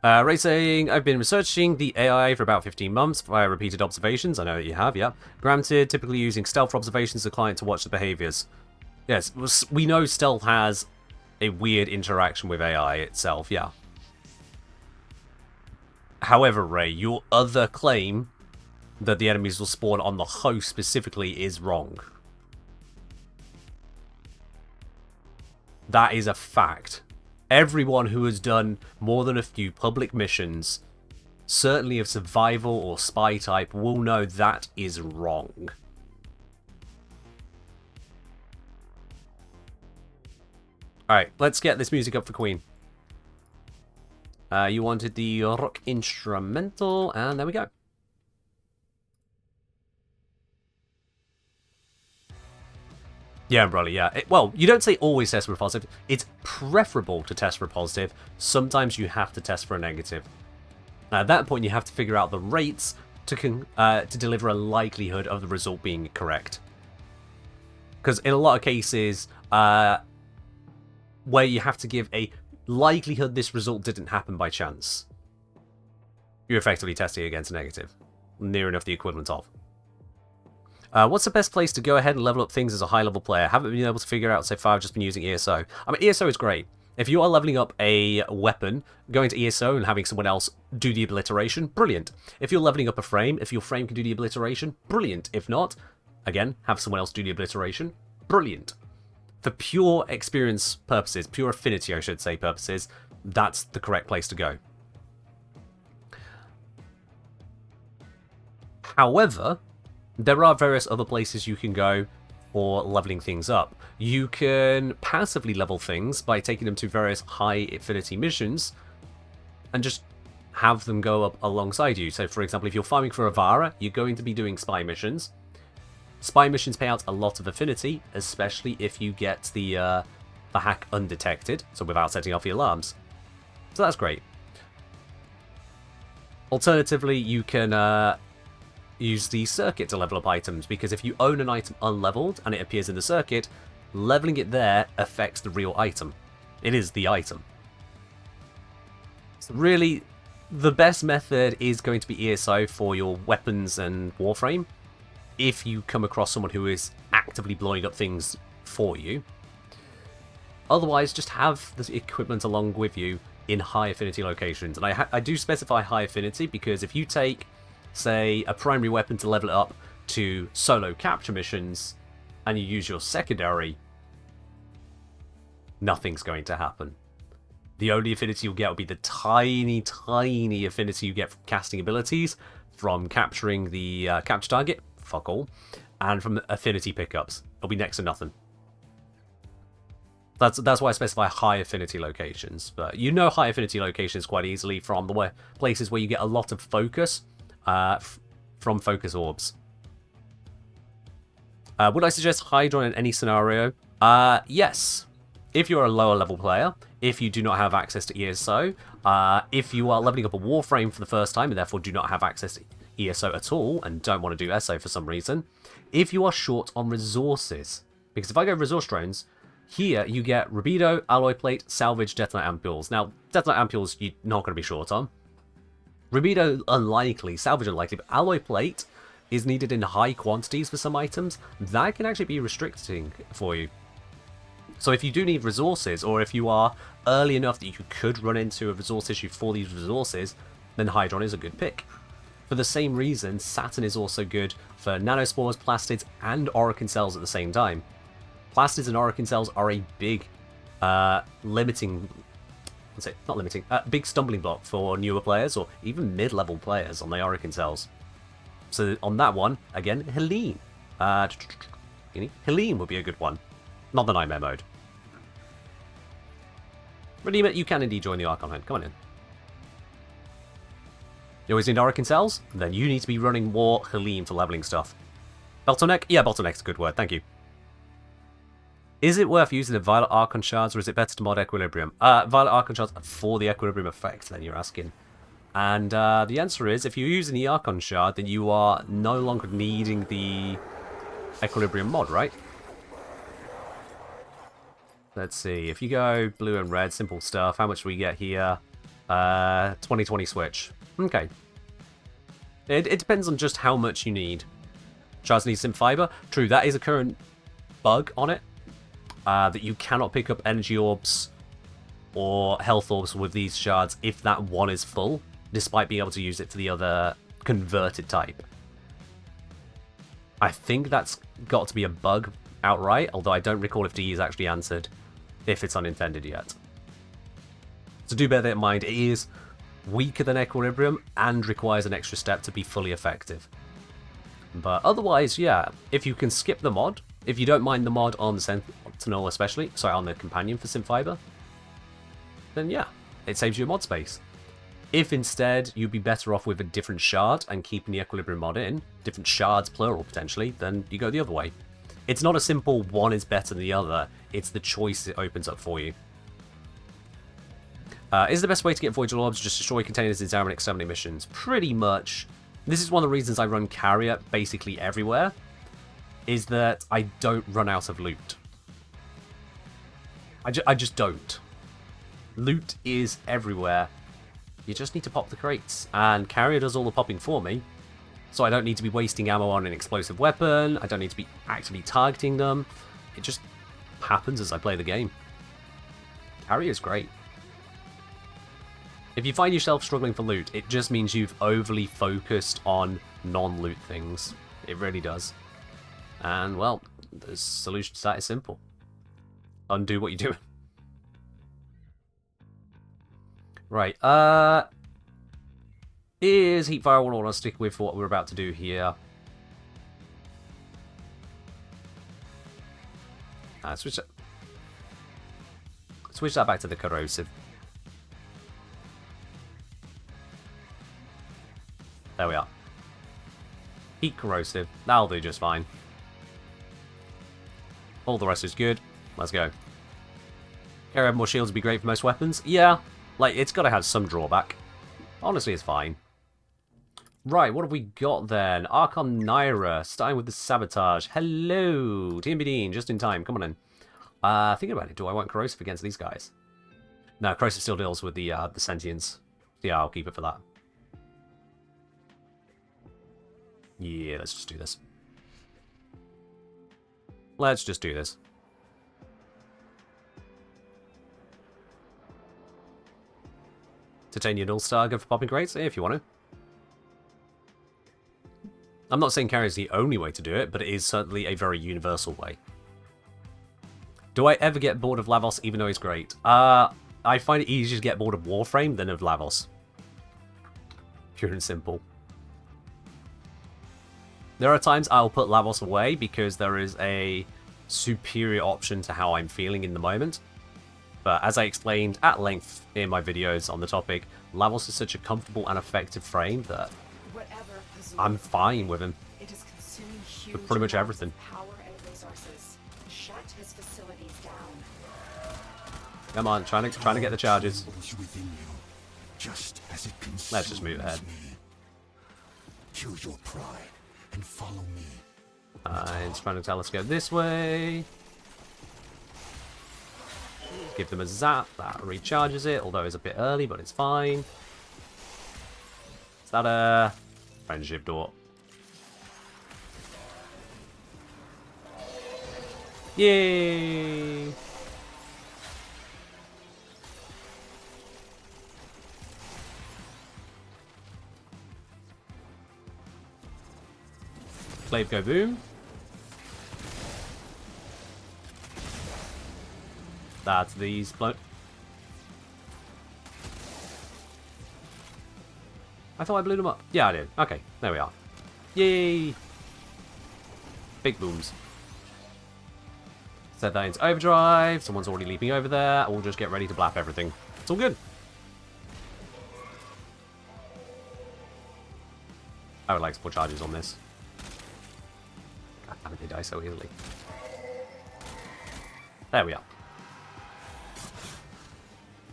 Ray saying, I've been researching the AI for about 15 months via repeated observations. I know that you have, yeah. Granted, typically using stealth for observations of the client to watch the behaviors. Yes, we know stealth has a weird interaction with AI itself, yeah. However, Ray, your other claim that the enemies will spawn on the host specifically is wrong. That is a fact. Everyone who has done more than a few public missions, certainly of survival or spy type, will know that is wrong. Alright, let's get this music up for Queen. You wanted the rock instrumental, and there we go. Yeah, brother, yeah. Well, you don't say always test for positive. It's preferable to test for positive. Sometimes you have to test for a negative. At that point, you have to figure out the rates to deliver a likelihood of the result being correct. Because in a lot of cases, where you have to give a likelihood this result didn't happen by chance, you're effectively testing against a negative. Near enough the equivalent of. What's the best place to go ahead and level up things as a high-level player? Haven't been able to figure out so far. I've just been using ESO. I mean, ESO is great. If you are leveling up a weapon, going to ESO and having someone else do the obliteration, brilliant. If you're leveling up a frame, if your frame can do the obliteration, brilliant. If not, again, have someone else do the obliteration, brilliant. For pure experience purposes, pure affinity, I should say, purposes, that's the correct place to go. However, there are various other places you can go for leveling things up. You can passively level things by taking them to various high affinity missions and just have them go up alongside you. So, for example, if you're farming for Avara, you're going to be doing spy missions. Spy missions pay out a lot of affinity, especially if you get the hack undetected, so without setting off the alarms. So that's great. Alternatively, you can use the circuit to level up items, because if you own an item unleveled and it appears in the circuit, leveling it there affects the real item. It is the item. So really, the best method is going to be ESO for your weapons and Warframe, if you come across someone who is actively blowing up things for you. Otherwise, just have the equipment along with you in high affinity locations. And I do specify high affinity because if you take, say, a primary weapon to level it up to solo capture missions, and you use your secondary, nothing's going to happen. The only affinity you'll get will be the tiny, tiny affinity you get from casting abilities, from capturing the capture target, fuck all, and from affinity pickups. It'll be next to nothing. That's why I specify high affinity locations. But you know high affinity locations quite easily from the places where you get a lot of focus from focus orbs. Would I suggest Hydron in any scenario? Yes. If you're a lower level player, if you do not have access to ESO, if you are leveling up a Warframe for the first time and therefore do not have access to ESO at all and don't want to do SO for some reason, if you are short on resources. Because if I go resource drones, here you get Rubido, Alloy Plate, Salvage, Detonite Ampules. Now, Detonite Ampules you're not going to be short on. Rubido unlikely, Salvage unlikely, but Alloy Plate is needed in high quantities for some items. That can actually be restricting for you. So if you do need resources, or if you are early enough that you could run into a resource issue for these resources, then Hydron is a good pick. For the same reason, Saturn is also good for nanospores, plastids, and Orokin cells at the same time. Plastids and Orokin cells are a big big stumbling block for newer players, or even mid-level players on the Orokin cells. So on that one, again, Helene. Helene would be a good one. Not the Nightmare mode. Redeem it, you can indeed join the Archon hunt. Come on in. You always need Orokin cells? Then you need to be running more Helene for leveling stuff. Bottleneck? Yeah, bottleneck's a good word, thank you. Is it worth using the Violet Archon shards, or is it better to mod Equilibrium? Violet Archon shards for the Equilibrium effect, then you're asking. And the answer is, if you're using the Archon shard, then you are no longer needing the Equilibrium mod, right? Let's see, if you go blue and red, simple stuff, how much do we get here? 20/20 switch. Okay. It depends on just how much you need. Shards need some fiber. True, that is a current bug on it. That you cannot pick up energy orbs or health orbs with these shards if that one is full, despite being able to use it for the other converted type. I think that's got to be a bug outright, although I don't recall if DE is actually answered, if it's unintended yet. So do bear that in mind, it is weaker than Equilibrium and requires an extra step to be fully effective. But otherwise, yeah, if you can skip the mod, if you don't mind the mod on the Sentinel especially, sorry, on the Companion for Simfiber, then yeah, it saves you mod space. If instead you'd be better off with a different shard and keeping the Equilibrium mod in, different shards plural potentially, then you go the other way. It's not a simple one is better than the other, it's the choice it opens up for you. Is the best way to get Voyager Orbs just destroy containers in Zarin Exterminate missions? Pretty much. This is one of the reasons I run Carrier basically everywhere, is that I don't run out of loot. I just don't. Loot is everywhere. You just need to pop the crates, and Carrier does all the popping for me, so I don't need to be wasting ammo on an explosive weapon, I don't need to be actively targeting them, it just happens as I play the game. Carrier is great. If you find yourself struggling for loot, it just means you've overly focused on non-loot things. It really does. And, well, the solution to that is simple. Undo what you're doing. Right, is Heatfire what I want to stick with for what we're about to do here? Switch that back to the corrosive. There we are. Heat corrosive. That'll do just fine. All the rest is good. Let's go. Carry more shields would be great for most weapons. Yeah, like, it's got to have some drawback. Honestly, it's fine. Right, what have we got then? Archon Naira, starting with the Sabotage. Hello, TMB Dean, just in time. Come on in. Thinking about it, do I want Corrosive against these guys? No, Corrosive still deals with the Sentients. Yeah, I'll keep it for that. Yeah, let's just do this. Let's just do this. Titanium All-Star, good for popping crates, if you want to. I'm not saying carry is the only way to do it, but it is certainly a very universal way. Do I ever get bored of Lavos, even though he's great? I find it easier to get bored of Warframe than of Lavos. Pure and simple. There are times I'll put Lavos away because there is a superior option to how I'm feeling in the moment. But as I explained at length in my videos on the topic, Lavos is such a comfortable and effective frame that I'm fine with him. It is consuming huge with pretty much everything. power and resources. Shut his facilities down. Come on, trying to get the charges. Within you, just as it Let's just move ahead. me. Kill your pride and follow me. It's trying to tell us to go this way. Give them a zap. That recharges it, although it's a bit early, but it's fine. Is that a friendship door? Yay! Glaive go boom. That's these blown. I thought I blew them up. Yeah, I did. Okay, there we are. Yay! Big booms. Set that into overdrive. Someone's already leaping over there. We'll just get ready to blap everything. It's all good. I would like to put charges on this. God damn it, they die so easily. There we are.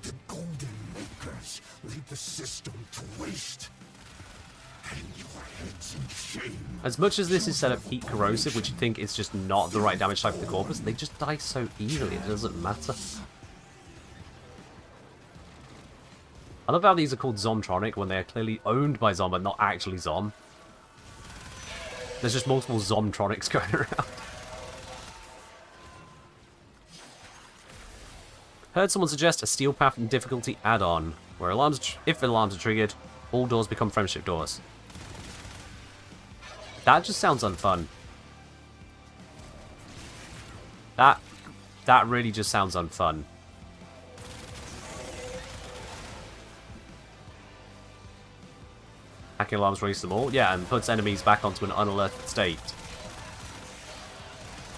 The golden makers lead the system to waste. Hang your heads in shame. As much as this is set up heat corrosive, which you think is just not the right damage type for the corpus, they just die so easily, it doesn't matter. I love how these are called Zomtronic when they are clearly owned by Zom, but not actually Zom. There's just multiple Zomtronics going around. Heard someone suggest a Steel Path and difficulty add-on, where alarms, if alarms are triggered, all doors become friendship doors. That just sounds unfun. That really just sounds unfun. Hacking alarms release them all. Yeah, and puts enemies back onto an unalerted state.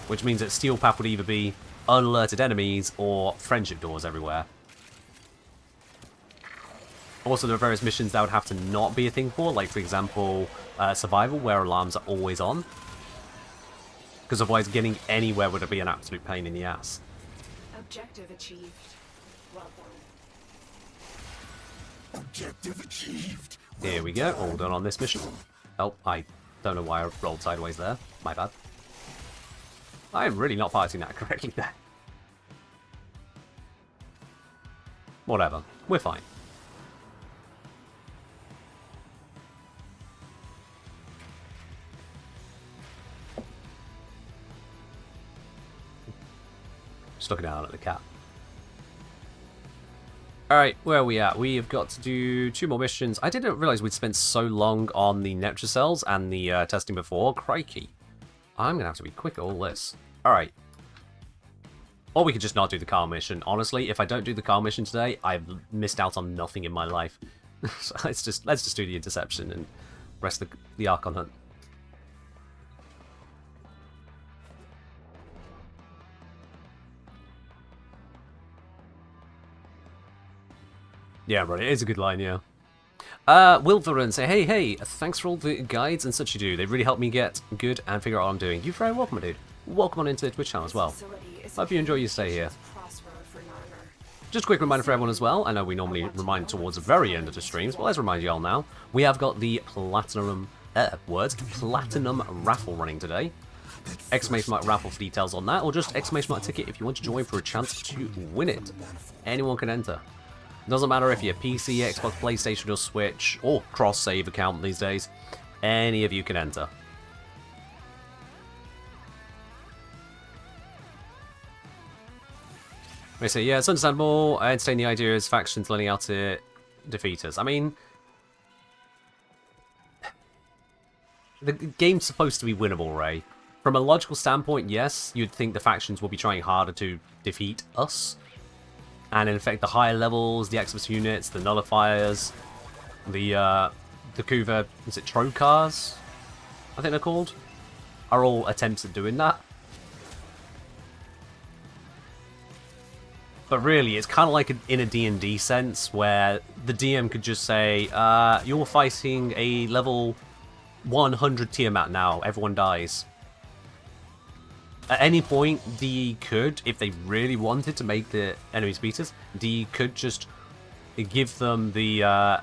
Which means that Steel Path would either be unalerted enemies or friendship doors everywhere. Also, there are various missions that would have to not be a thing for, like for example, survival, where alarms are always on. Because otherwise getting anywhere would be an absolute pain in the ass. Objective achieved. Well done. Objective achieved. Here we go, all done on this mission. Oh, I don't know why I rolled sideways there. My bad. I am really not piloting that correctly there. Whatever, we're fine. Just looking down at the cat. Alright, where are we at? We have got to do 2 more missions. I didn't realise we'd spent so long on the Netrocells and the testing before. Crikey. I'm going to have to be quick at all this. Alright. Or we could just not do the car mission. Honestly, if I don't do the car mission today, I've missed out on nothing in my life. So let's just do the interception and rest the Archon hunt. Yeah, right, it is a good line, yeah. Wilverin say, hey, thanks for all the guides and such you do. They really help me get good and figure out what I'm doing. You're very welcome, my dude. welcome on into the Twitch channel as well. Hope you enjoy your stay here. Just a quick reminder for everyone as well, I know we normally remind towards the very end of the streams, but let's remind you all now, we have got the Platinum raffle running today. Exclamation mark raffle for details on that, or just exclamation mark ticket if you want to join for a chance to win it. Anyone can enter. Doesn't matter if you're PC, Xbox, PlayStation or Switch, or cross-save account these days, any of you can enter. They say, yeah, it's understandable. I entertain the idea as factions learning how to defeat us. I mean, the game's supposed to be winnable, Ray. From a logical standpoint, yes, you'd think the factions will be trying harder to defeat us. And in fact, the higher levels, the Exodus units, the nullifiers, the Kuva, is it Trokars? I think they're called, are all attempts at doing that. But really, it's kind of like in a D&D sense, where the DM could just say, you're fighting a level 100 Tiamat now, everyone dies. At any point, DE could, if they really wanted to make the enemies beaters, DE could just give them the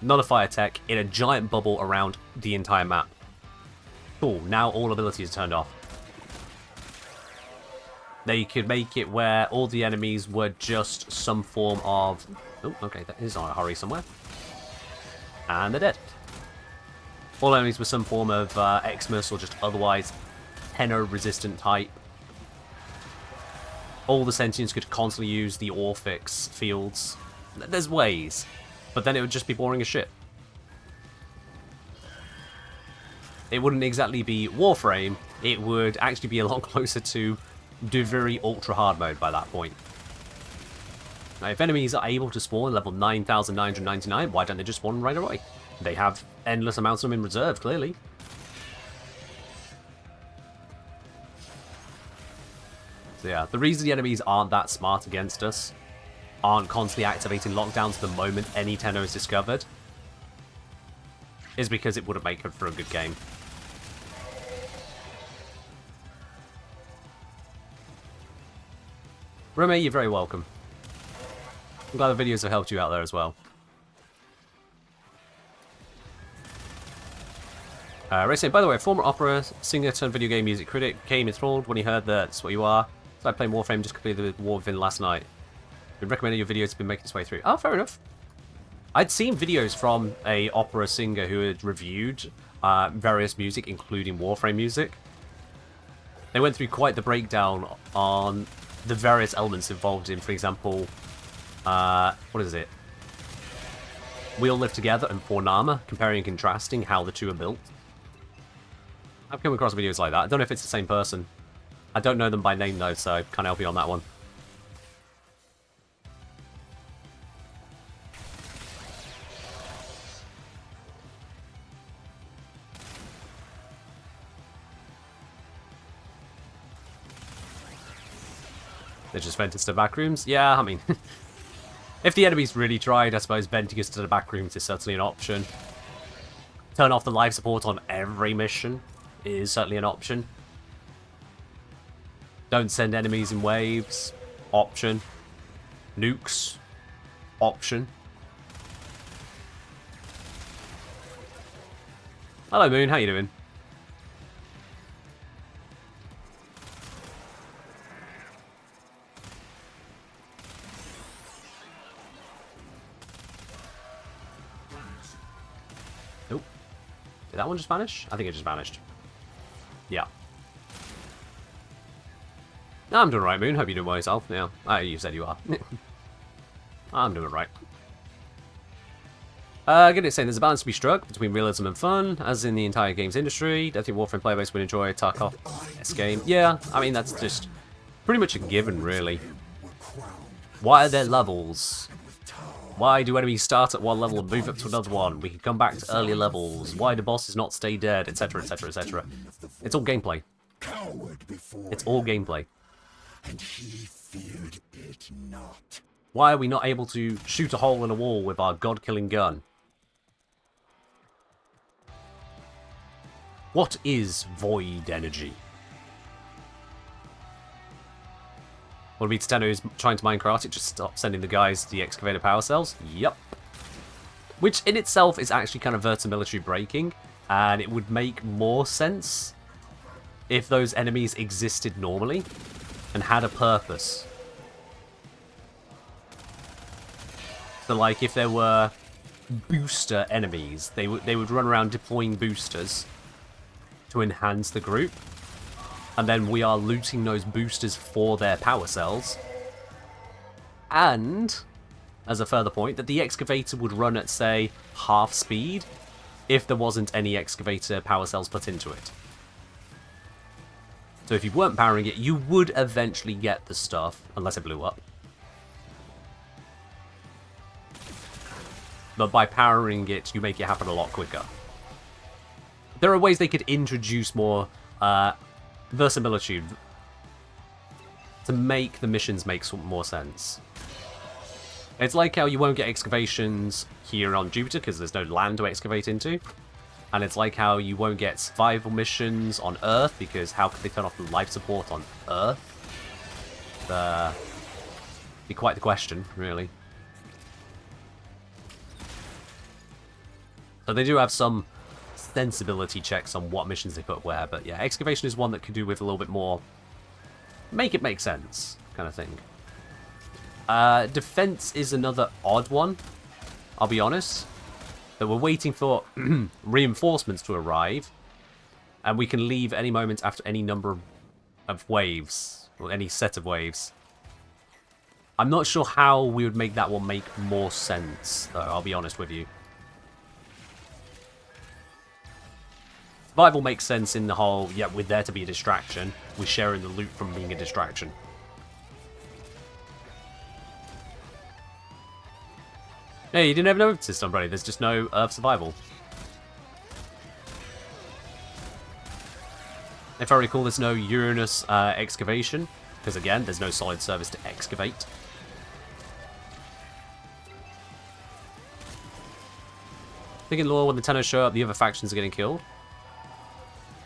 nullifier tech in a giant bubble around the entire map. Cool, now all abilities are turned off. They could make it where all the enemies were just some form of... Oh, okay, that is on a hurry somewhere. And they're dead. All enemies were some form of Xmas or just otherwise tenor-resistant type. All the sentients could constantly use the Orphix fields. There's ways, but then it would just be boring as shit. It wouldn't exactly be Warframe, it would actually be a lot closer to Duviri Ultra Hard mode by that point. Now, if enemies are able to spawn level 9,999, why don't they just spawn right away? They have endless amounts of them in reserve, clearly. So yeah, the reason the enemies aren't that smart against us, aren't constantly activating lockdowns the moment any tenor is discovered, is because it wouldn't make for a good game. Remy, you're very welcome. I'm glad the videos have helped you out there as well. Ray saying, by the way, a former opera singer turned video game music critic became enthralled when he heard that that's what you are. So I played Warframe, just completed the Warframe last night. Been recommending your videos, been making its way through. Oh, fair enough. I'd seen videos from a opera singer who had reviewed various music, including Warframe music. They went through quite the breakdown on the various elements involved in, for example, what is it? We All Live Together and Fornama, comparing and contrasting how the two are built. I've come across videos like that. I don't know if it's the same person. I don't know them by name though, so I can't help you on that one. They just vent us to back rooms? Yeah, I mean, if the enemies really tried, I suppose venting us to the back rooms is certainly an option. Turn off the live support on every mission is certainly an option. Don't send enemies in waves. Option. Nukes. Option. Hello, Moon. How you doing? Nope. Did that one just vanish? I think it just vanished. Yeah. No, I'm doing right, Moon. Hope you're doing well yourself. Yeah, you said you are. I'm doing right. Again, it's saying there's a balance to be struck between realism and fun, as in the entire games industry. I think Warframe player base would enjoy a Tarkov-esque game. Yeah, I mean, that's just pretty much a given, really. Why are there levels? Why do enemies start at one level and move up to another one? We can come back to earlier levels. Why do bosses not stay dead, etc, etc, etc. It's all gameplay. It's all gameplay. And he feared it not. Why are we not able to shoot a hole in a wall with our god-killing gun? What is void energy? Will be Titano who's trying to minecraft it, just stop sending the guys to the excavator power cells? Yep. Which in itself is actually kind of versamilitary breaking, and it would make more sense if those enemies existed normally and had a purpose. So like if there were booster enemies, they would run around deploying boosters to enhance the group, and then we are looting those boosters for their power cells. And as a further point, that the excavator would run at, say, half speed if there wasn't any excavator power cells put into it. So if you weren't powering it, you would eventually get the stuff, unless it blew up. But by powering it, you make it happen a lot quicker. There are ways they could introduce more verisimilitude to make the missions make more sense. It's like how you won't get excavations here on Jupiter because there's no land to excavate into. And it's like how you won't get survival missions on Earth because how could they turn off the life support on Earth? Be quite the question, really. So they do have some sensibility checks on what missions they put where, but yeah, excavation is one that could do with a little bit more make it make sense kind of thing. Defense is another odd one, I'll be honest. That we're waiting for reinforcements to arrive, and we can leave any moment after any number of waves, or any set of waves. I'm not sure how we would make that one make more sense, though, I'll be honest with you. Survival makes sense in the whole, yeah, we're there to be a distraction. We're sharing the loot from being a distraction. Hey, you didn't have noticed, somebody. There's just no Earth survival. If I recall, there's no Uranus excavation. Because again, there's no solid surface to excavate. I think in lore, when the Tenno show up, the other factions are getting killed.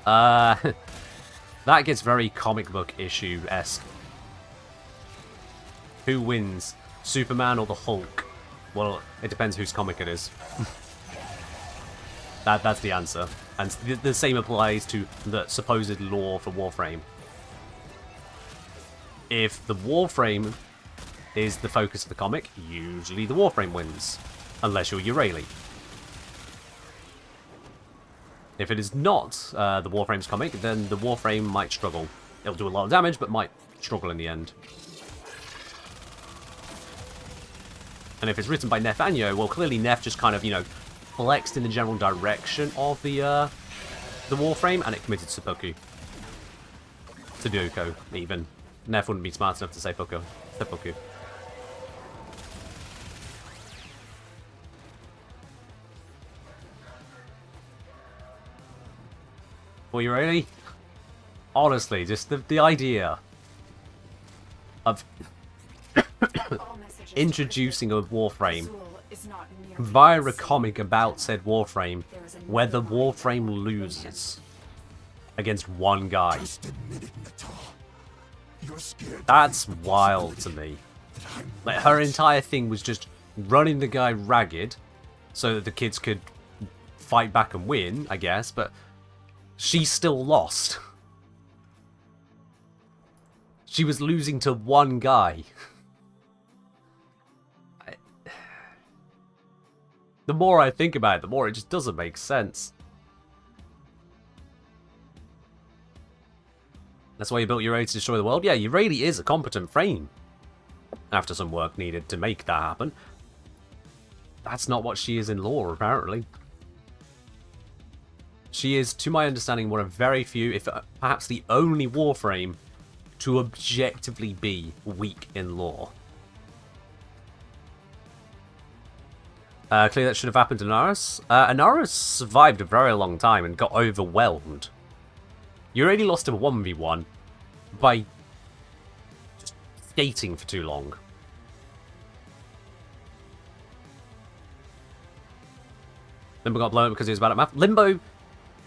That gets very comic book issue-esque. Who wins? Superman or the Hulk? Well, it depends whose comic it is. That's the answer. And the same applies to the supposed lore for Warframe. If the Warframe is the focus of the comic, usually the Warframe wins. Unless you're Urali. If it is not the Warframe's comic, then the Warframe might struggle. It'll do a lot of damage, but might struggle in the end. And if it's written by Neff Anyo, well, clearly Neff just kind of, you know, flexed in the general direction of the Warframe, and it committed seppuku. Sudoku, even. Neff wouldn't be smart enough to say seppuku. Well, you ready? Honestly, just the idea of introducing a Warframe via a comic about said Warframe, where the Warframe loses against one guy. That's wild to me. Like, her entire thing was just running the guy ragged so that the kids could fight back and win, I guess, but she still lost. She was losing to one guy. The more I think about it, the more it just doesn't make sense. That's why you built Urali to destroy the world? Yeah, Urali is a competent frame. After some work needed to make that happen. That's not what she is in lore, apparently. She is, to my understanding, one of very few, if perhaps the only Warframe, to objectively be weak in lore. Clearly that should have happened to Anaris. Anaris survived a very long time and got overwhelmed. You already lost him a 1v1 by just skating for too long. Limbo got blown up because he was bad at math. Limbo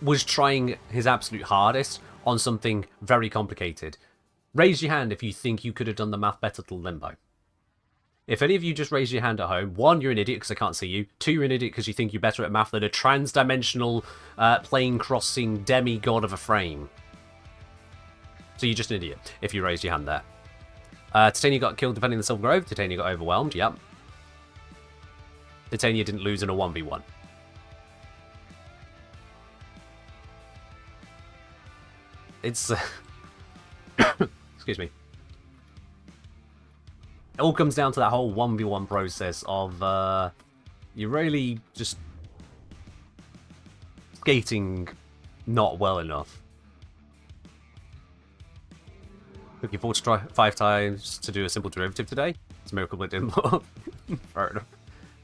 was trying his absolute hardest on something very complicated. Raise your hand if you think you could have done the math better to Limbo. If any of you just raise your hand at home, 1, you're an idiot because I can't see you. 2, you're an idiot because you think you're better at math than a trans-dimensional, plane-crossing demigod of a frame. So you're just an idiot if you raise your hand there. Titania got killed defending the Silver Grove. Titania got overwhelmed, yep. Titania didn't lose in a 1v1. It's... excuse me. It all comes down to that whole 1v1 process of you're really just skating not well enough. Looking forward to try 5 times to do a simple derivative today. It's a miracle it didn't blow up. Fair enough.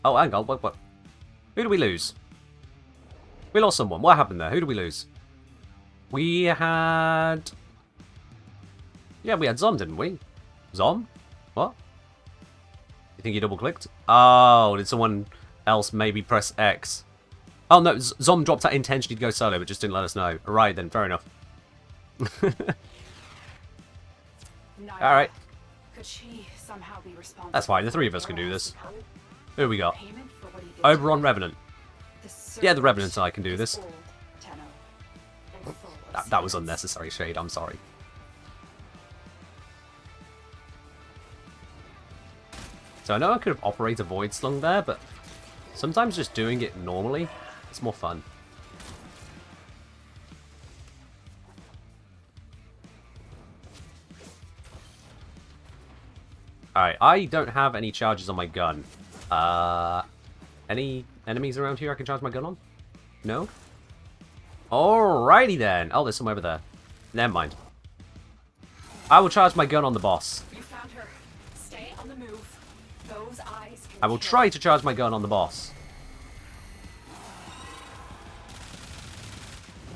Oh, hang on, what? Who did we lose? We lost someone. What happened there? Who did we lose? We had... Yeah, we had Zom, didn't we? Zom? What? You think you double-clicked? Oh, did someone else maybe press X? Oh, no, Zom dropped out intentionally to go solo, but just didn't let us know. Alright then, fair enough. Alright. Could she somehow be responsible? That's fine, the 3 of us can do this. Who we got? Oberon Revenant. Yeah, the Revenant and I can do this. That was unnecessary, Shade, I'm sorry. So I know I could have operated a Void Slung there, but sometimes just doing it normally, it's more fun. Alright, I don't have any charges on my gun. Any enemies around here I can charge my gun on? No? Alrighty then. Oh, there's some over there. Never mind. I will charge my gun on the boss. You found her. Stay on the move. Those eyes can I will try to charge my gun on the boss.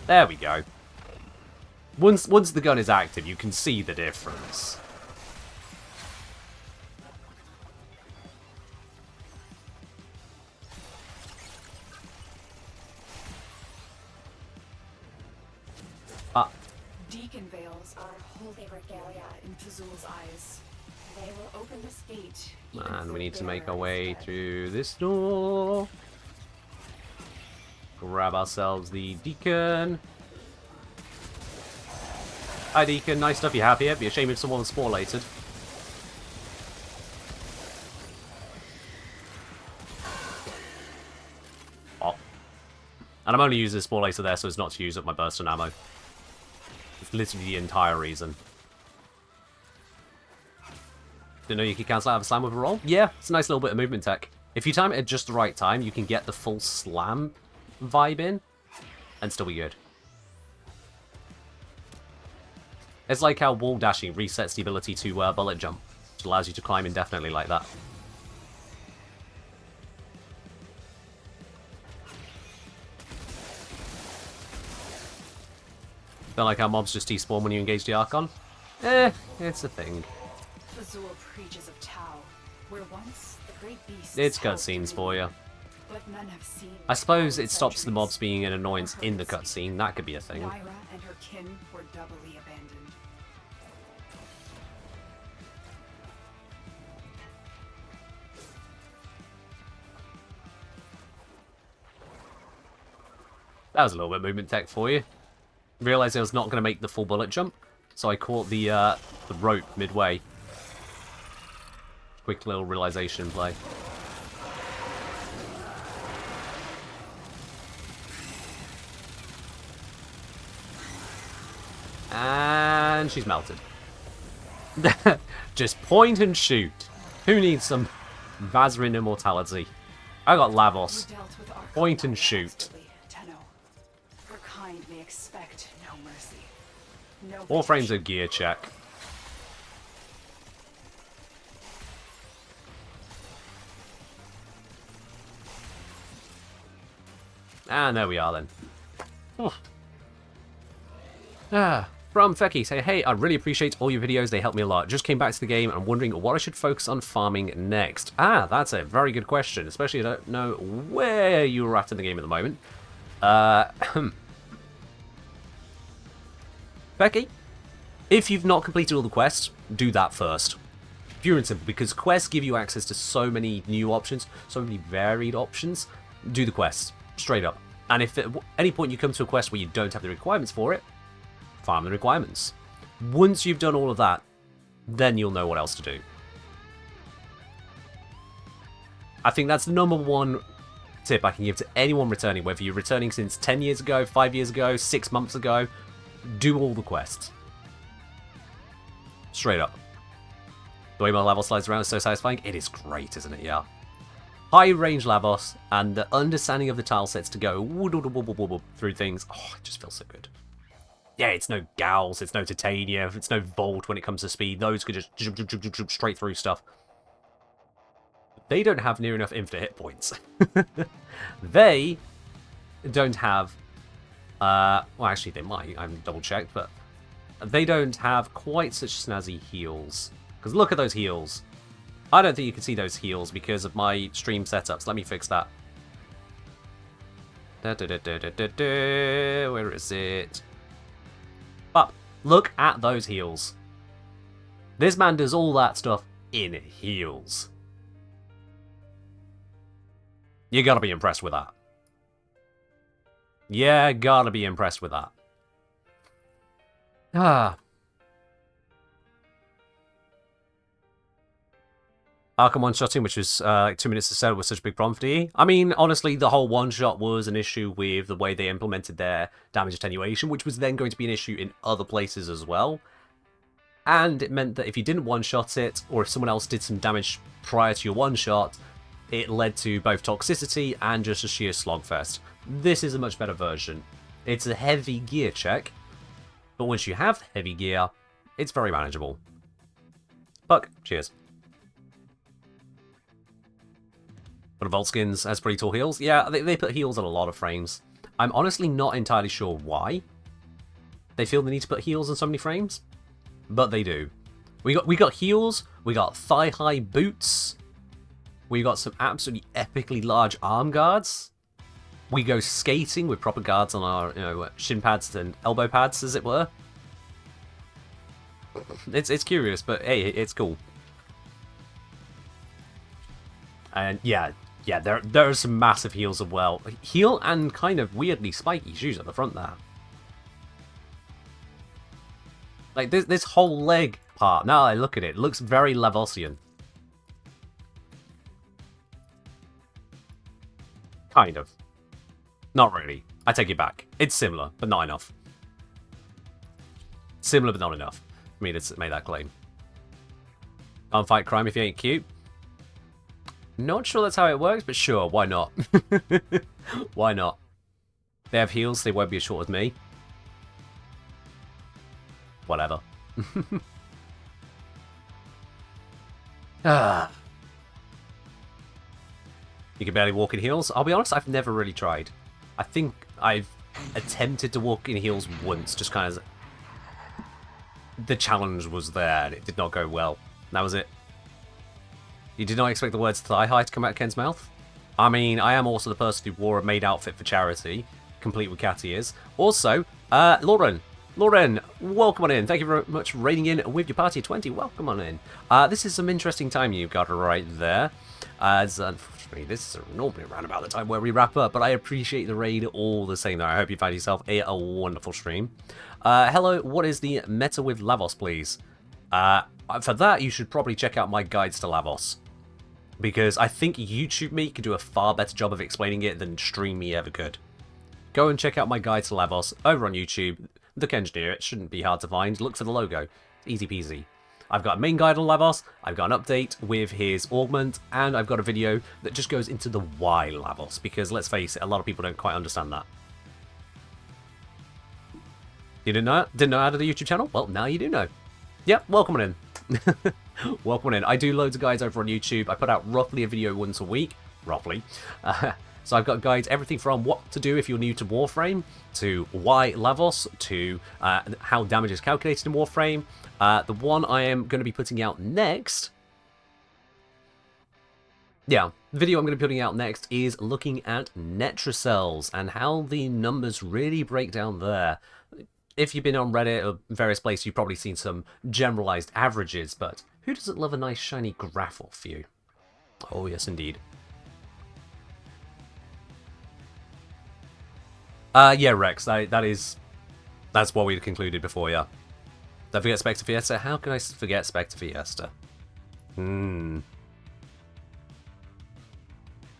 There we go. Once the gun is active, you can see the difference. Deacon veils are holy regalia in Fazul's eyes. They will open this gate. And we need to make our way through this door. Grab ourselves the Deacon. Hi Deacon, nice stuff you have here. Be a shame if someone was spawlated. Oh. And I'm only using this spawlator there so as not to use up my burst and ammo. It's literally the entire reason. Didn't know you could cancel out of a slam with a roll? Yeah, it's a nice little bit of movement tech. If you time it at just the right time, you can get the full slam vibe in and still be good. It's like how wall dashing resets the ability to bullet jump, which allows you to climb indefinitely like that. Don't like how mobs just despawn when you engage the Archon? It's a thing. Fazul preaches of Tau, where once the great beasts It's cutscenes for you. But none have seen. I suppose it stops the mobs being an annoyance in the cutscene. That could be a thing. Naira and her kin were doubly abandoned. That was a little bit of movement tech for you. Realised I was not going to make the full bullet jump, so I caught the rope midway. Quick little realisation play. And she's melted. Just point and shoot. Who needs some Vazarin immortality? I got Lavos. Point and shoot. Her kind may expect no mercy. No Warframe's a gear check. And there we are then. From Fecky, say, hey, I really appreciate all your videos, they help me a lot. Just came back to the game and I'm wondering what I should focus on farming next. That's a very good question, especially I don't know where you're at in the game at the moment. Becky, If you've not completed all the quests, do that first. Pure and simple, because quests give you access to so many new options, so many varied options. Do the quests, straight up. And if at any point you come to a quest where you don't have the requirements for it, farm the requirements. Once you've done all of that, then you'll know what else to do. I think that's the #1 tip I can give to anyone returning, whether you're returning since 10 years ago, 5 years ago, 6 months ago. Do all the quests. Straight up. The way my Lavos slides around is so satisfying. It is great, isn't it? Yeah. High range Lavos and the understanding of the tile sets to go through things. Oh, it just feels so good. Yeah, it's no Gals, it's no Titania, it's no Volt when it comes to speed. Those could just jump straight through stuff. They don't have near enough infinite hit points. They don't have... well, actually, they might. I'm double-checked, but... They don't have quite such snazzy heals. Because look at those heals. I don't think you can see those heals because of my stream setups. Let me fix that. Where is it? But look at those heals. This man does all that stuff in heals. You gotta be impressed with that. Yeah, gotta be impressed with that. Archon one-shotting, which was like 2 minutes to set, was such a big problem for DE. I mean, honestly, the whole one-shot was an issue with the way they implemented their damage attenuation, which was then going to be an issue in other places as well. And it meant that if you didn't one-shot it, or if someone else did some damage prior to your one-shot, it led to both toxicity and just a sheer slogfest. This is a much better version. It's a heavy gear check, but once you have heavy gear, it's very manageable. Puck, cheers. But Vault Skins has pretty tall heals. Yeah, they put heals on a lot of frames. I'm honestly not entirely sure why they feel the need to put heals on so many frames, but they do. We got heals, we got thigh-high boots, we got some absolutely epically large arm guards. We go skating with proper guards on our shin pads and elbow pads, as it were. It's curious, but hey, it's cool. And yeah, there are some massive heals as well. Heal and kind of weirdly spiky shoes at the front there. Like this whole leg part, now I look at it, looks very Lavosian. Kind of. Not really. I take it back. It's similar, but not enough. Similar, but not enough for me to make that claim. Can't fight crime if you ain't cute. Not sure that's how it works, but sure, why not? Why not? They have heals, they won't be as short as me. Whatever. You can barely walk in heels. I'll be honest, I've never really tried. I think I've attempted to walk in heels once, just kind of... The challenge was there, and it did not go well. That was it. You did not expect the words thigh-high to come out of Ken's mouth? I mean, I am also the person who wore a maid outfit for charity, complete with cat ears. Also, Lauren, welcome on in. Thank you very much for raiding in with your party of 20. Welcome on in. This is some interesting time you've got right there. As unfortunately, this is normally around about the time where we wrap up, but I appreciate the raid all the same, though. I hope you find yourself a wonderful stream. Hello, what is the meta with Lavos, please? For that, you should probably check out my guides to Lavos, because I think YouTube me could do a far better job of explaining it than Stream me ever could. Go and check out my guide to Lavos over on YouTube. The Engineer, it shouldn't be hard to find. Look for the logo. Easy peasy. I've got a main guide on Lavos, I've got an update with his augment, and I've got a video that just goes into the why Lavos, because let's face it, a lot of people don't quite understand that. You didn't know how to do the YouTube channel? Well, now you do know. Yep, welcome on in. Welcome on in. I do loads of guides over on YouTube. I put out roughly a video once a week. Roughly. So I've got guides, everything from what to do if you're new to Warframe, to why Lavos, to how damage is calculated in Warframe. The one I am going to be putting out next... Yeah, the video I'm going to be putting out next is looking at Netracells and how the numbers really break down there. if you've been on Reddit or various places, you've probably seen some generalized averages, but who doesn't love a nice shiny graphel view? Oh, yes, indeed. Yeah, Rex, that's what we'd concluded before, yeah. Don't forget Spectre Fiesta. How can I forget Spectre Fiesta?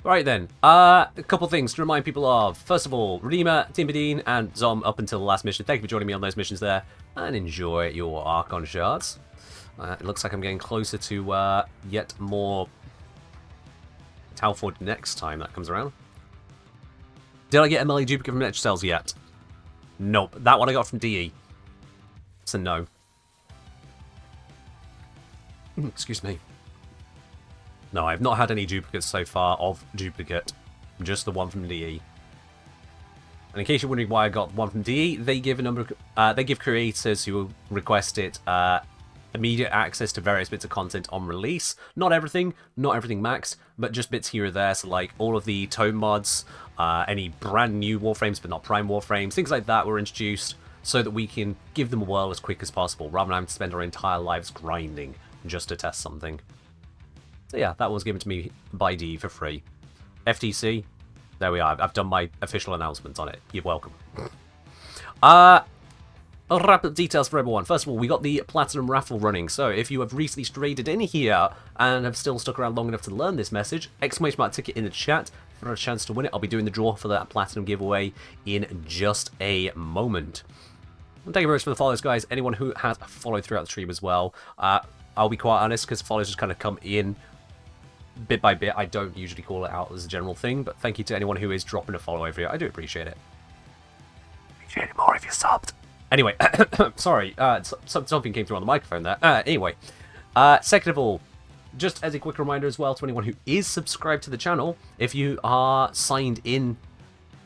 Right then, a couple things to remind people of. First of all, Redeemer, Timbadine, and Zom up until the last mission. Thank you for joining me on those missions there, and enjoy your Archon shards. It looks like I'm getting closer to yet more Talford next time that comes around. Did I get MLA duplicate from Netch Cells yet? Nope. That one I got from DE. So no. Excuse me. No, I've not had any duplicates so far of duplicate. Just the one from DE. And in case you're wondering why I got one from DE, they give a number of, they give creators who request it immediate access to various bits of content on release. Not everything max, but just bits here or there. So like all of the tome mods, any brand new Warframes but not Prime Warframes, things like that were introduced so that we can give them a whirl as quick as possible, rather than having to spend our entire lives grinding just to test something. So yeah, that was given to me by DE for free. FTC, there we are. I've done my official announcement on it. You're welcome. I'll wrap up details for everyone. First of all, we got the Platinum Raffle running. So if you have recently strayed in here and have still stuck around long enough to learn this message, exclamation mark ticket in the chat for a chance to win it. I'll be doing the draw for that Platinum giveaway in just a moment. And thank you very much for the follows, guys. Anyone who has followed throughout the stream as well. I'll be quite honest, because follows just kind of come in bit by bit. I don't usually call it out as a general thing, but thank you to anyone who is dropping a follow over here. I do appreciate it. Appreciate it more if you're subbed. Anyway, sorry, something came through on the microphone there. Anyway, second of all, just as a quick reminder as well to anyone who is subscribed to the channel, if you are signed in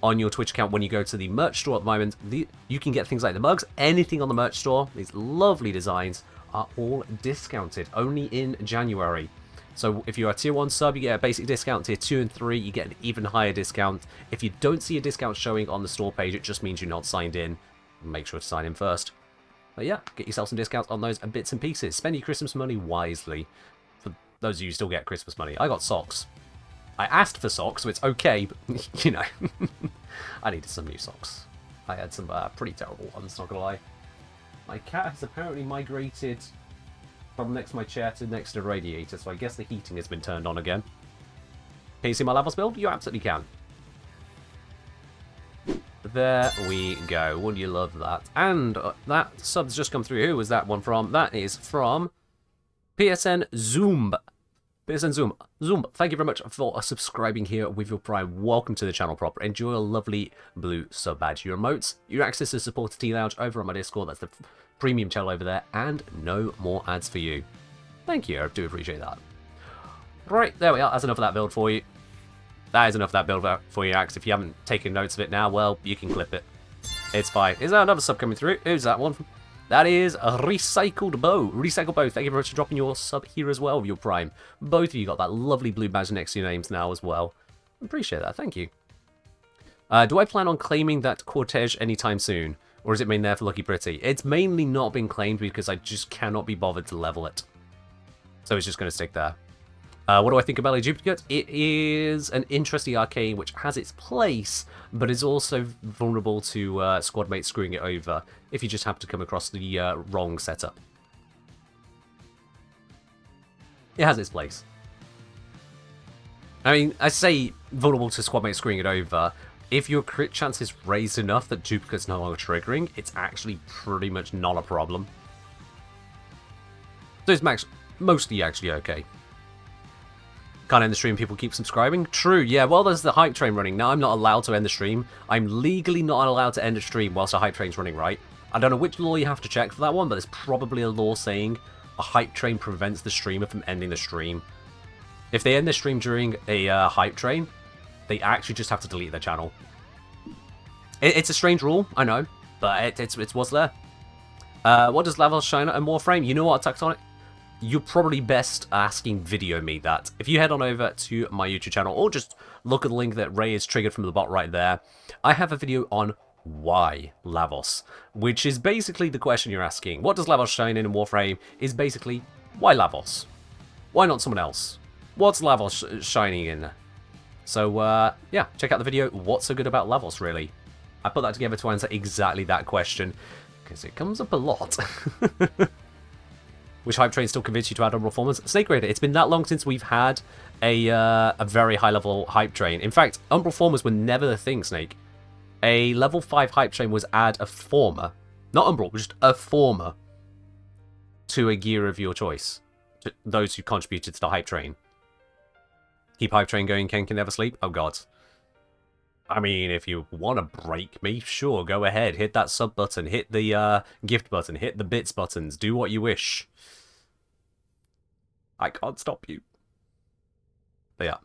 on your Twitch account when you go to the merch store at the moment, you can get things like the mugs, anything on the merch store. These lovely designs are all discounted, only in January. So if you're a tier 1 sub, you get a basic discount. Tier 2 and 3, you get an even higher discount. If you don't see a discount showing on the store page, it just means you're not signed in. Make sure to sign in first. But yeah, get yourself some discounts on those bits and pieces. Spend your Christmas money wisely. For those of you who still get Christmas money. I got socks. I asked for socks, so it's okay, but, you know. I needed some new socks. I had some pretty terrible ones, not gonna lie. My cat has apparently migrated from next to my chair to next to the radiator, so I guess the heating has been turned on again. Can you see my levels build? You absolutely can. There we go. Wouldn't you love that? And that sub's just come through. Who was that one from? That is from PSN Zoom. PSN Zoom. Zoom, thank you very much for subscribing here with your Prime. Welcome to the channel proper. Enjoy a lovely blue sub badge. Your emotes, your access to Supporter T-Lounge over on my Discord. That's the premium channel over there. And no more ads for you. Thank you. I do appreciate that. Right, there we are. That's enough of that build for you. That is enough of that build for you, Axe. If you haven't taken notes of it now, well, you can clip it. It's fine. Is there another sub coming through? Who's that one? That is a Recycled Bow. Recycled Bow, thank you very much for dropping your sub here as well with your Prime. Both of you got that lovely blue badge next to your names now as well. Appreciate that, thank you. Do I plan on claiming that Cortege anytime soon? Or is it main there for Lucky Pretty? It's mainly not been claimed because I just cannot be bothered to level it. So it's just going to stick there. What do I think about a duplicate? It is an interesting arcane which has its place, but is also vulnerable to squad mates screwing it over if you just happen to come across the wrong setup. It has its place. I mean, I say vulnerable to squad mates screwing it over. If your crit chance is raised enough that duplicate's no longer triggering, it's actually pretty much not a problem. So it's mostly actually okay. Can't end the stream, people keep subscribing. True, yeah, well, there's the hype train running. Now I'm not allowed to end the stream. I'm legally not allowed to end a stream whilst a hype train's running, right? I don't know which law you have to check for that one, but there's probably a law saying a hype train prevents the streamer from ending the stream. If they end the stream during a hype train, they actually just have to delete their channel. It's a strange rule, I know, but it's what's there. What does Lava shine and Warframe? You know what, Tectonic? You're probably best asking Video Me that. If you head on over to my YouTube channel, or just look at the link that Ray is triggered from the bot right there, I have a video on why Lavos? Which is basically the question you're asking. What does Lavos shine in Warframe is basically, why Lavos? Why not someone else? What's Lavos shining in? So, yeah, check out the video. What's so good about Lavos, really? I put that together to answer exactly that question, because it comes up a lot. Which hype train still convinced you to add Umbral Formers? Snake Raider, it's been that long since we've had a very high-level hype train. In fact, Umbral Formers were never the thing, Snake. A level 5 hype train was add a former. Not Umbral, just a former. To a gear of your choice. To those who contributed to the hype train. Keep hype train going, Ken can never sleep? Oh god. I mean, if you want to break me, sure, go ahead. Hit that sub button, hit the gift button, hit the bits buttons, do what you wish. I can't stop you. But yeah.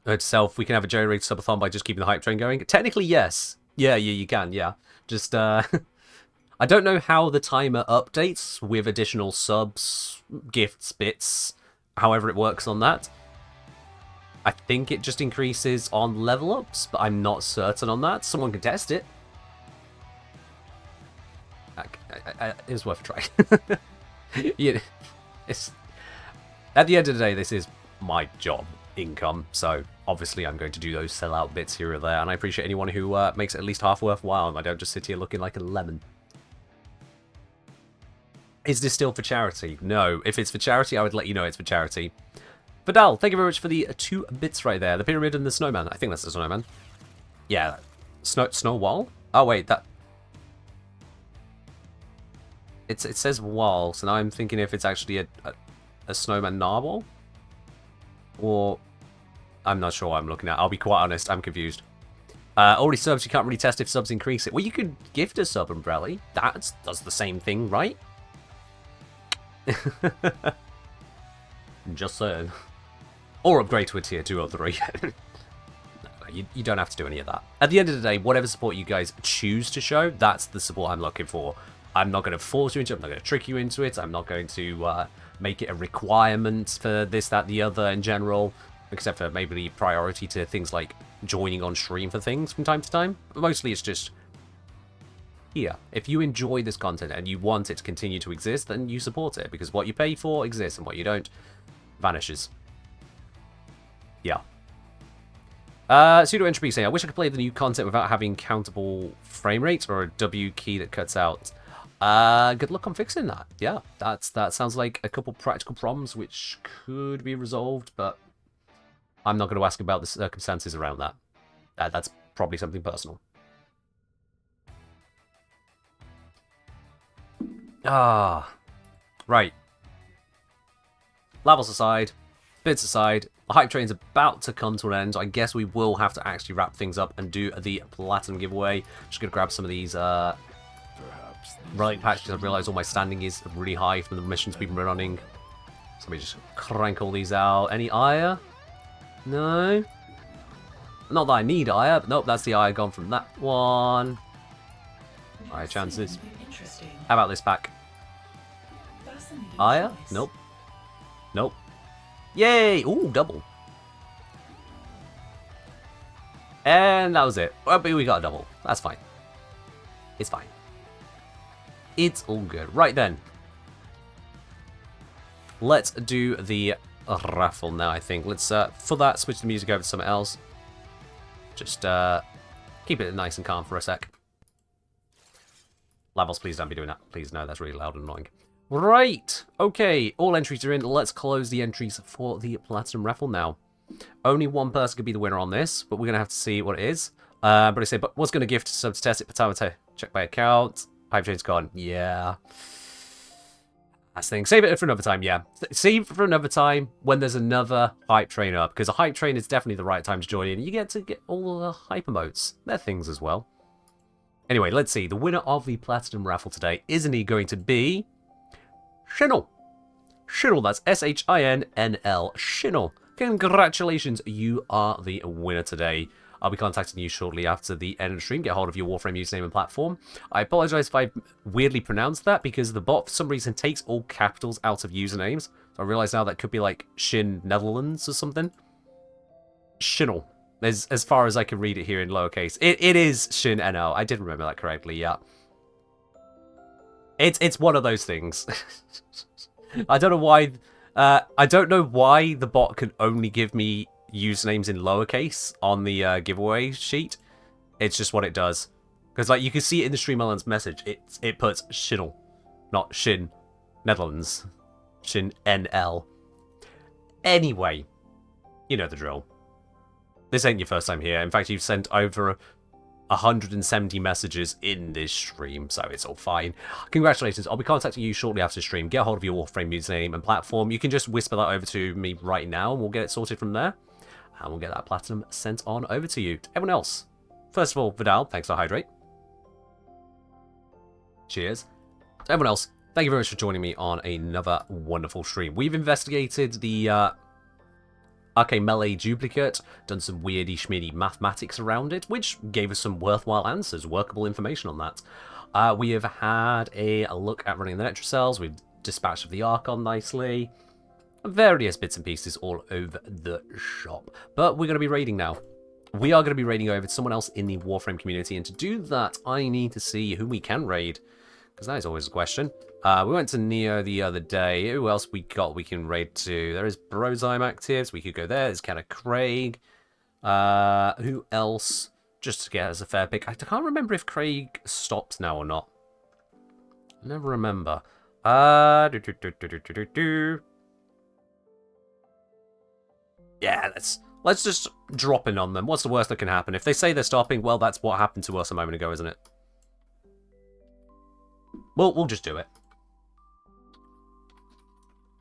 Itself, we can have a generated subathon by just keeping the hype train going. Technically, yes. Yeah, you can, yeah. Just, I don't know how the timer updates with additional subs, gifts, bits, however it works on that. I think it just increases on level ups, but I'm not certain on that. Someone can test it. It's worth a try. Yeah, it's, at the end of the day, this is my job income, so obviously I'm going to do those sellout bits here or there, and I appreciate anyone who makes it at least half worthwhile, and I don't just sit here looking like a lemon. Is this still for charity? No. If it's for charity, I would let you know it's for charity. Vidal, thank you very much for the 2 bits right there. The pyramid and the snowman. I think that's the snowman. Yeah. Snow wall? Oh, wait, that... It says wall, so now I'm thinking if it's actually a snowman narwhal? Or... I'm not sure what I'm looking at. I'll be quite honest, I'm confused. Already subs, you can't really test if subs increase it. Well, you could gift a sub, Umbrella. That does the same thing, right? Just saying. Or upgrade to a tier 2 or 3. No, you don't have to do any of that. At the end of the day, whatever support you guys choose to show, that's the support I'm looking for. I'm not going to force you into it. I'm not going to trick you into it. I'm not going to make it a requirement for this, that, the other in general. Except for maybe priority to things like joining on stream for things from time to time. But mostly it's just... here. If you enjoy this content and you want it to continue to exist, then you support it. Because what you pay for exists and what you don't vanishes. Yeah. Pseudo entropy saying, I wish I could play the new content without having countable frame rate or a W key that cuts out. Good luck on fixing that. Yeah, that sounds like a couple practical problems which could be resolved, but I'm not going to ask about the circumstances around that. That's probably something personal. Right. Levels aside, bits aside, the hype train's about to come to an end. I guess we will have to actually wrap things up and do the platinum giveaway. Just gonna grab some of these relic packs because I realise all my standing is really high from the missions we've been running. So let me just crank all these out. Any ire? No. Not that I need ire, but nope, that's the ire gone from that one. Alright, chances. How about this pack? Ire? Nope. Nope. Yay! Ooh, double. And that was it. But we got a double. That's fine. It's fine. It's all good. Right then. Let's do the raffle now, I think. Let's, for that, switch the music over to something else. Just, keep it nice and calm for a sec. Levels, please don't be doing that. Please, no, that's really loud and annoying. Right, okay, all entries are in. Let's close the entries for the Platinum Raffle now. Only one person could be the winner on this, but we're going to have to see what it is. But I say, but what's going to gift sub to test it? Potato, check my account. Hype train's gone. Yeah. That's the thing. Save it for another time, yeah. Save it for another time when there's another hype train up, because a hype train is definitely the right time to join in. You get to get all the hype emotes. They're things as well. Anyway, let's see. The winner of the Platinum Raffle today, isn't he going to be... Shinnel. Shinnel, that's S-H-I-N-N-L. Shinnel. Congratulations, you are the winner today. I'll be contacting you shortly after the end of the stream. Get hold of your Warframe username and platform. I apologize if I weirdly pronounced that, because the bot, for some reason, takes all capitals out of usernames. So I realize now that could be like Shin Netherlands or something. Shinnel. as far as I can read it here in lowercase. It is Shin NL. I did remember that correctly, yeah. It's one of those things. I don't know why the bot can only give me usernames in lowercase on the giveaway sheet. It's just what it does. Because like you can see it in the Stream Netherlands message. It puts Shinel, not Shin Netherlands. Shin NL. Anyway, you know the drill. This ain't your first time here. In fact, you've sent over 170 messages in this stream, so it's all fine. Congratulations. I'll be contacting you shortly after the stream. Get a hold of your Warframe username and platform. You can just whisper that over to me right now, and we'll get it sorted from there. And we'll get that platinum sent on over to you. To everyone else, first of all, Vidal, thanks for Hydrate. Cheers. To everyone else, thank you very much for joining me on another wonderful stream. We've investigated the Arcane Melee duplicate, done some weirdy schmeedy mathematics around it, which gave us some worthwhile answers, workable information on that. We have had a look at running the Netrocells, we've dispatched the Archon nicely, various bits and pieces all over the shop. But we're going to be raiding now. We are going to be raiding over to someone else in the Warframe community, and to do that, I need to see who we can raid, because that is always a question. We went to Neo the other day. Who else we can raid to? There is Brozyme active, so we could go there. There's kind of Craig. Who else? Just to get us a fair pick. I can't remember if Craig stops now or not. Never remember. Yeah, let's just drop in on them. What's the worst that can happen? If they say they're stopping, well, that's what happened to us a moment ago, isn't it? We'll just do it.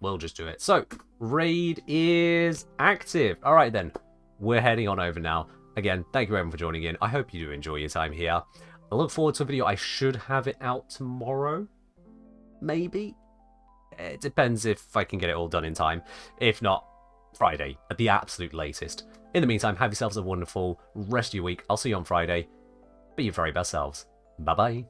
We'll just do it. So, raid is active. All right, then. We're heading on over now. Again, thank you everyone for joining in. I hope you do enjoy your time here. I look forward to a video. I should have it out tomorrow. Maybe. It depends if I can get it all done in time. If not, Friday at the absolute latest. In the meantime, have yourselves a wonderful rest of your week. I'll see you on Friday. Be your very best selves. Bye-bye.